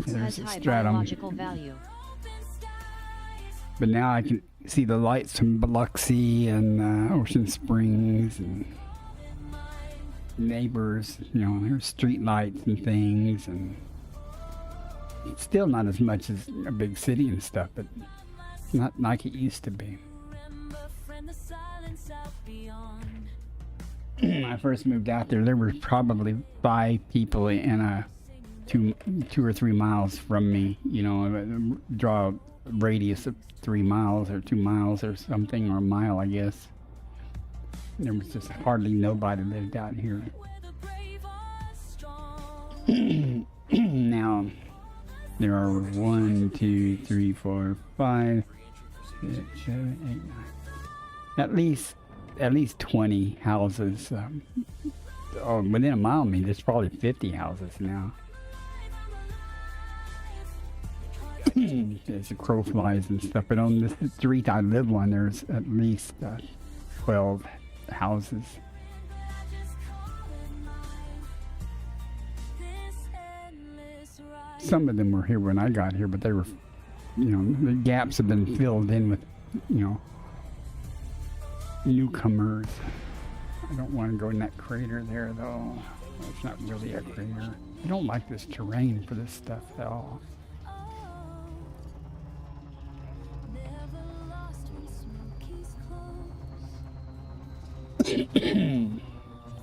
there's has a high stratum. biological value. Open skies. But now I can see the lights from Biloxi and Ocean Springs and neighbors, you know, there's street lights and things, and it's still not as much as a big city and stuff, but it's not like it used to be. Remember, friend, the silence out beyond. When I first moved out there, there were probably 5 people in a 2 or 3 miles from me, you know, draw a radius of 3 miles or 2 miles or something, or a mile, I guess. There was just hardly nobody lived out here. Where the brave are strong. Now, there are 1, 2, 3, 4, 5, 6, 7, 8, 9. At least 20 houses. Oh, within a mile of me, there's probably 50 houses now. As the crow flies and stuff, but on the street I live on, there's at least 12 houses. Some of them were here when I got here, but they were, you know, the gaps have been filled in with, you know, newcomers. I don't want to go in that crater there, though. It's not really a crater. I don't like this terrain for this stuff at all.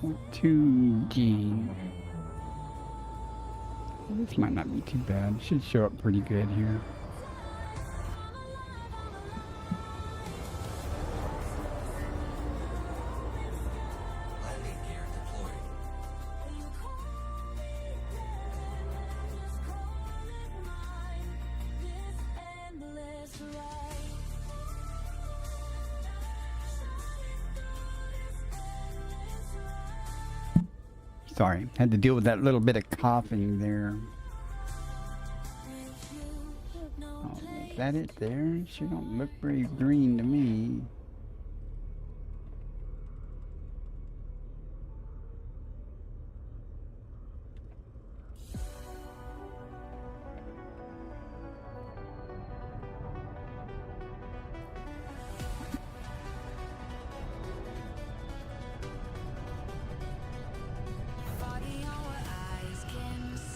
What 2G? This might not be too bad. Should show up pretty good here. Sorry, had to deal with that little bit of coughing there. Oh, is that it there? She don't look very green to me.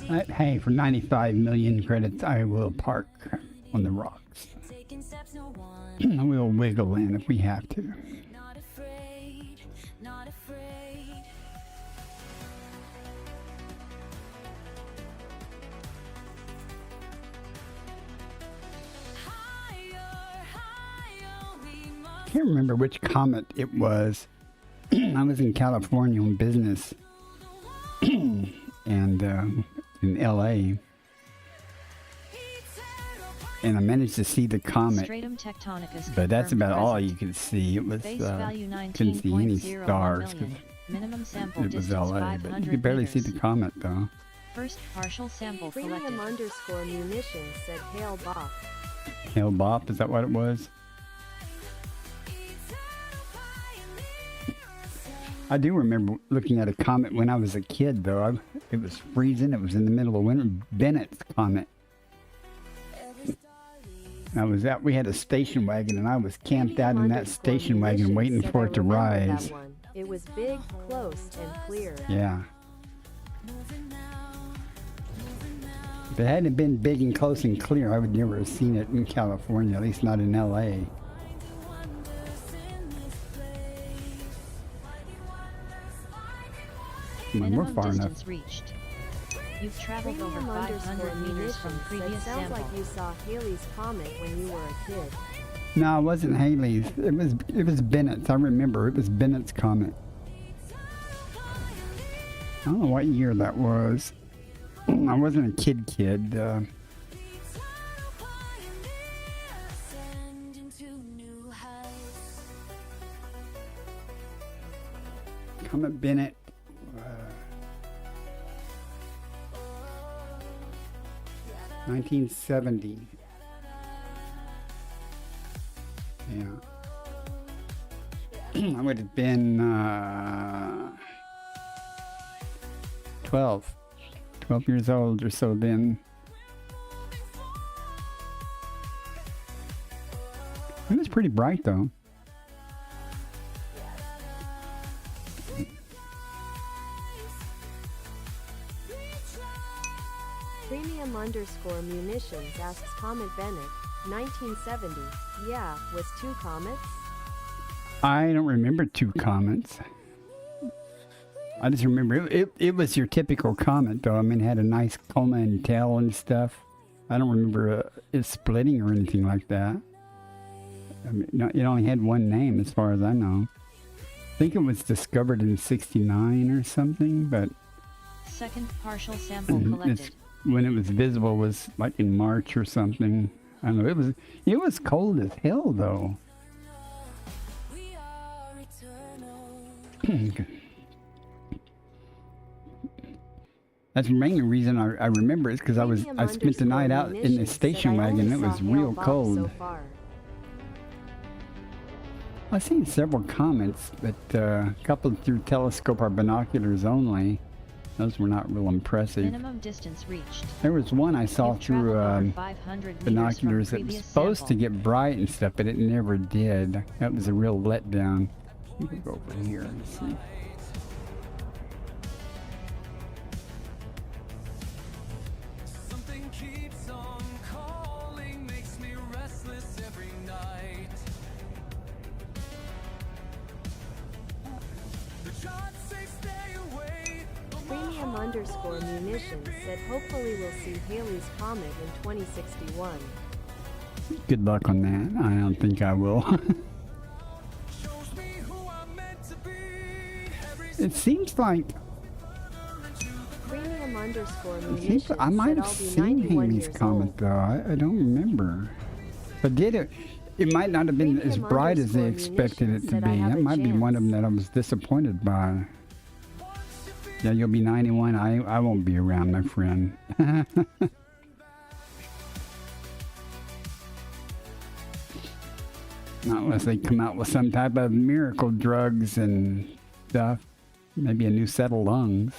Hey, for 95 million credits, I will park on the rocks. We'll wiggle in if we have to. Not afraid, not afraid. Higher, higher, we must. Can't remember which comet it was. I was in California on business, and in LA, and I managed to see the comet, Stratum tectonicus but that's confirmed about all present. you could see. It was Base value couldn't see any 19.01 stars 'cause million. Minimum sample it was distance LA, but you 500 could barely see meters. the comet though. First partial sample collected. Premium_munitions said Hail Bop. Hale Bop, is that what it was? I do remember looking at a comet when I was a kid though. It was freezing, it was in the middle of winter. Bennett's comet. I was out, we had a station wagon and I was camped out in that station wagon waiting for it to rise. It was big, close, and clear. Yeah. If it hadn't been big and close and clear, I would never have seen it in California, at least not in LA. Come on, we're Minimum far enough. distance reached. You've traveled over 500 meters from Premium_munitions previous said sounds sample. like you saw Haley's Comet when you were a kid. No, it wasn't Haley's. It was Bennett's. I remember it was Bennett's comet. I don't know what year that was. I wasn't a kid. Comet Bennett. 1970. Yeah. I would have been 12 years old or so then. It was pretty bright though. Premium_munitions asks Comet Bennett, 1970. Yeah, was 2 comets? I don't remember 2 comets. I just remember it was your typical comet though. I mean, it had a nice coma and tail and stuff. I don't remember it splitting or anything like that. I mean, no, it only had one name as far as I know. I think it was discovered in '69 or something, but Second partial sample it's, collected. when it was visible was like in March or something. I don't know. It was cold as hell though. That's the main reason I remember it because I spent the night out in the station wagon. It was real cold. I've seen several comets, but a couple through telescope or binoculars only. Those were not real impressive. Minimum distance reached. There was one I saw You've through traveled over 500 meters from binoculars that was previous supposed to sample. get bright and stuff, but it never did. That was a real letdown. We could go over here and see. Something keeps on calling, makes me restless every night. The charts say stay away, but my Premium_munitions said hopefully we'll see Haley's Comet in 2061. Good luck on that. I don't think I will. shows me who I'm meant to be. Every It seems like Premium_munitions I might said have I'll be seen 91 Haley's years comet old. though. I don't remember. But did it? It might not have been as bright as they expected it to said be. I have That a might be one of them chance. that I was disappointed by. once you feel Yeah, you'll be 91. I won't be around, my friend. Not unless they come out with some type of miracle drugs and stuff. Maybe a new set of lungs.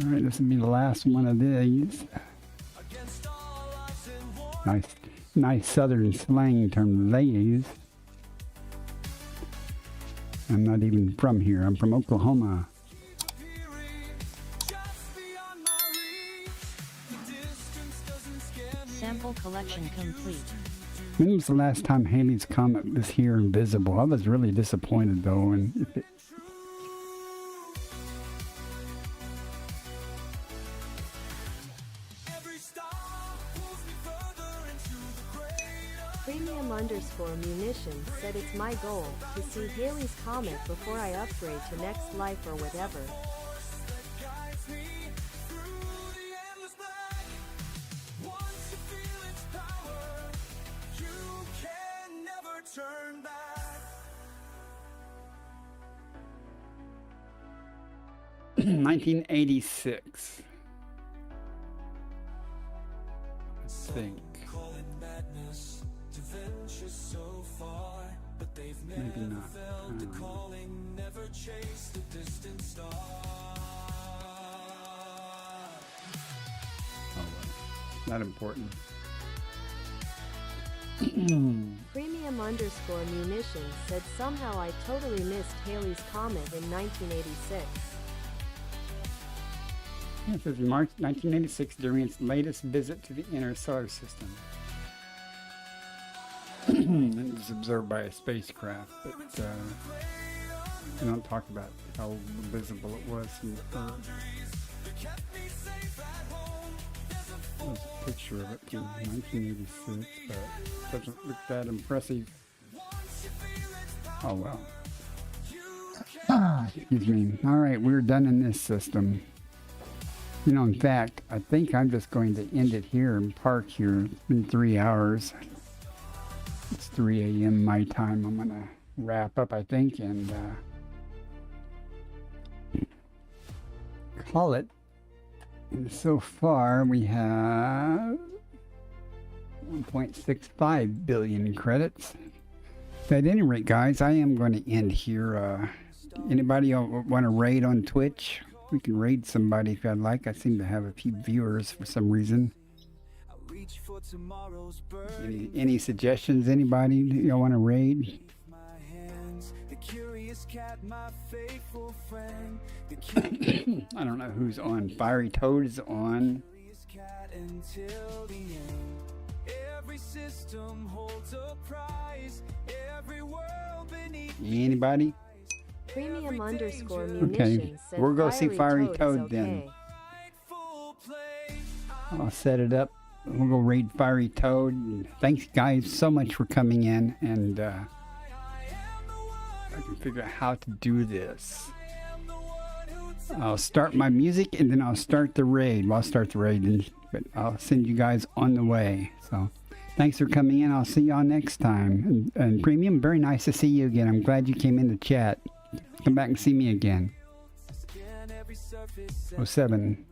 Alright, this will be the last one of these. Nice southern slang term they use. I'm not even from here. I'm from Oklahoma. Sample collection complete. When was the last time Halley's Comet was here and visible? I was really disappointed though, and if it, Premium_munitions said it's my goal to see Halley's Comet before I upgrade to next life or whatever. Turn back. 1986. I think. Maybe not. Oh, well. Not important. Premium_munitions said somehow I totally missed Halley's Comet in 1986. It says March 1986 during its latest visit to the inner solar system. It was observed by a spacecraft, but they don't talk about how visible it was from the Earth. There's a picture of it from 1986, but it doesn't look that impressive. Oh well. Excuse me. Alright, we're done in this system. You know, in fact, I think I'm just going to end it here and park here. It's been 3 hours. It's 3 a.m. my time. I'm going to wrap up, I think, and call it. And so far, we have 1.65 billion credits. At any rate, guys, I am going to end here. Anybody want to raid on Twitch? We can raid somebody if I'd like. I seem to have a few viewers for some reason. Any suggestions? Anybody you want to raid? I don't know who's on. Fiery Toad is on. Anybody? Premium_munitions Okay, said we'll go see Fiery Toad okay. then. I'll set it up. We'll go raid Fiery Toad. Thanks guys so much for coming in, and I can figure out how to do this. I'll start my music and then I'll start the raid. Well, I'll start the raid, but I'll send you guys on the way. So thanks for coming in. I'll see y'all next time. And Premium, very nice to see you again. I'm glad you came in to chat. Come back and see me again. 07.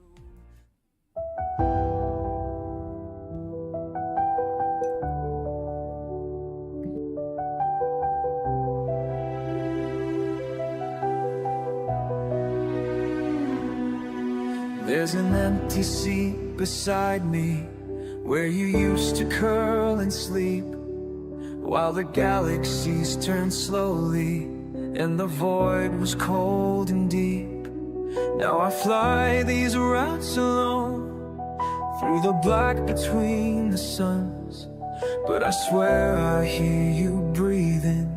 There's an empty seat beside me where you used to curl and sleep while the galaxies turned slowly and the void was cold and deep. Now I fly these routes alone through the black between the suns, but I swear I hear you breathing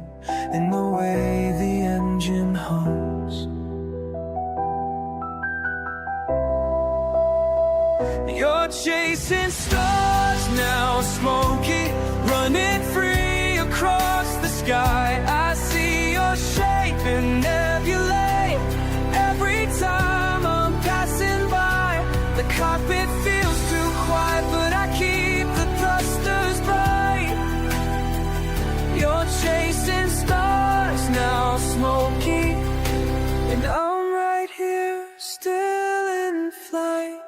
in the way the engine hums. You're chasing stars now, smoky, running free across the sky. I see your shape in nebulae every time I'm passing by. The cockpit feels too quiet, but I keep the thrusters bright. still in flight.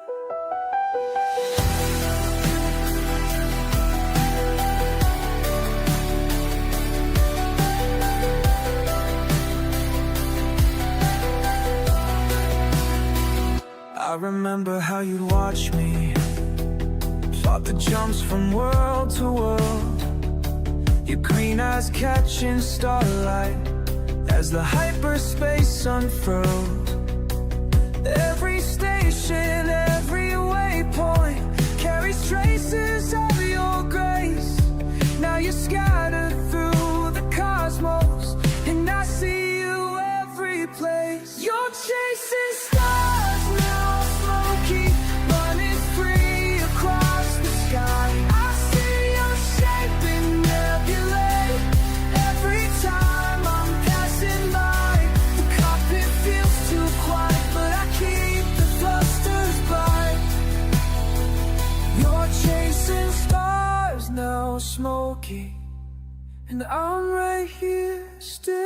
I remember how you'd watch me plot the jumps from world to world, your green eyes catching starlight as the hyperspace unfurled. Every station, every waypoint carries traces of your grace. Now you're scattered through the cosmos, and I see you every place. You're chasing stars now, smoky, running free across the sky. I see your shape in nebulae every time I'm passing by. The cockpit feels too quiet, but I keep the thrusters bright. You're chasing stars now, smoky, and I'm right here still.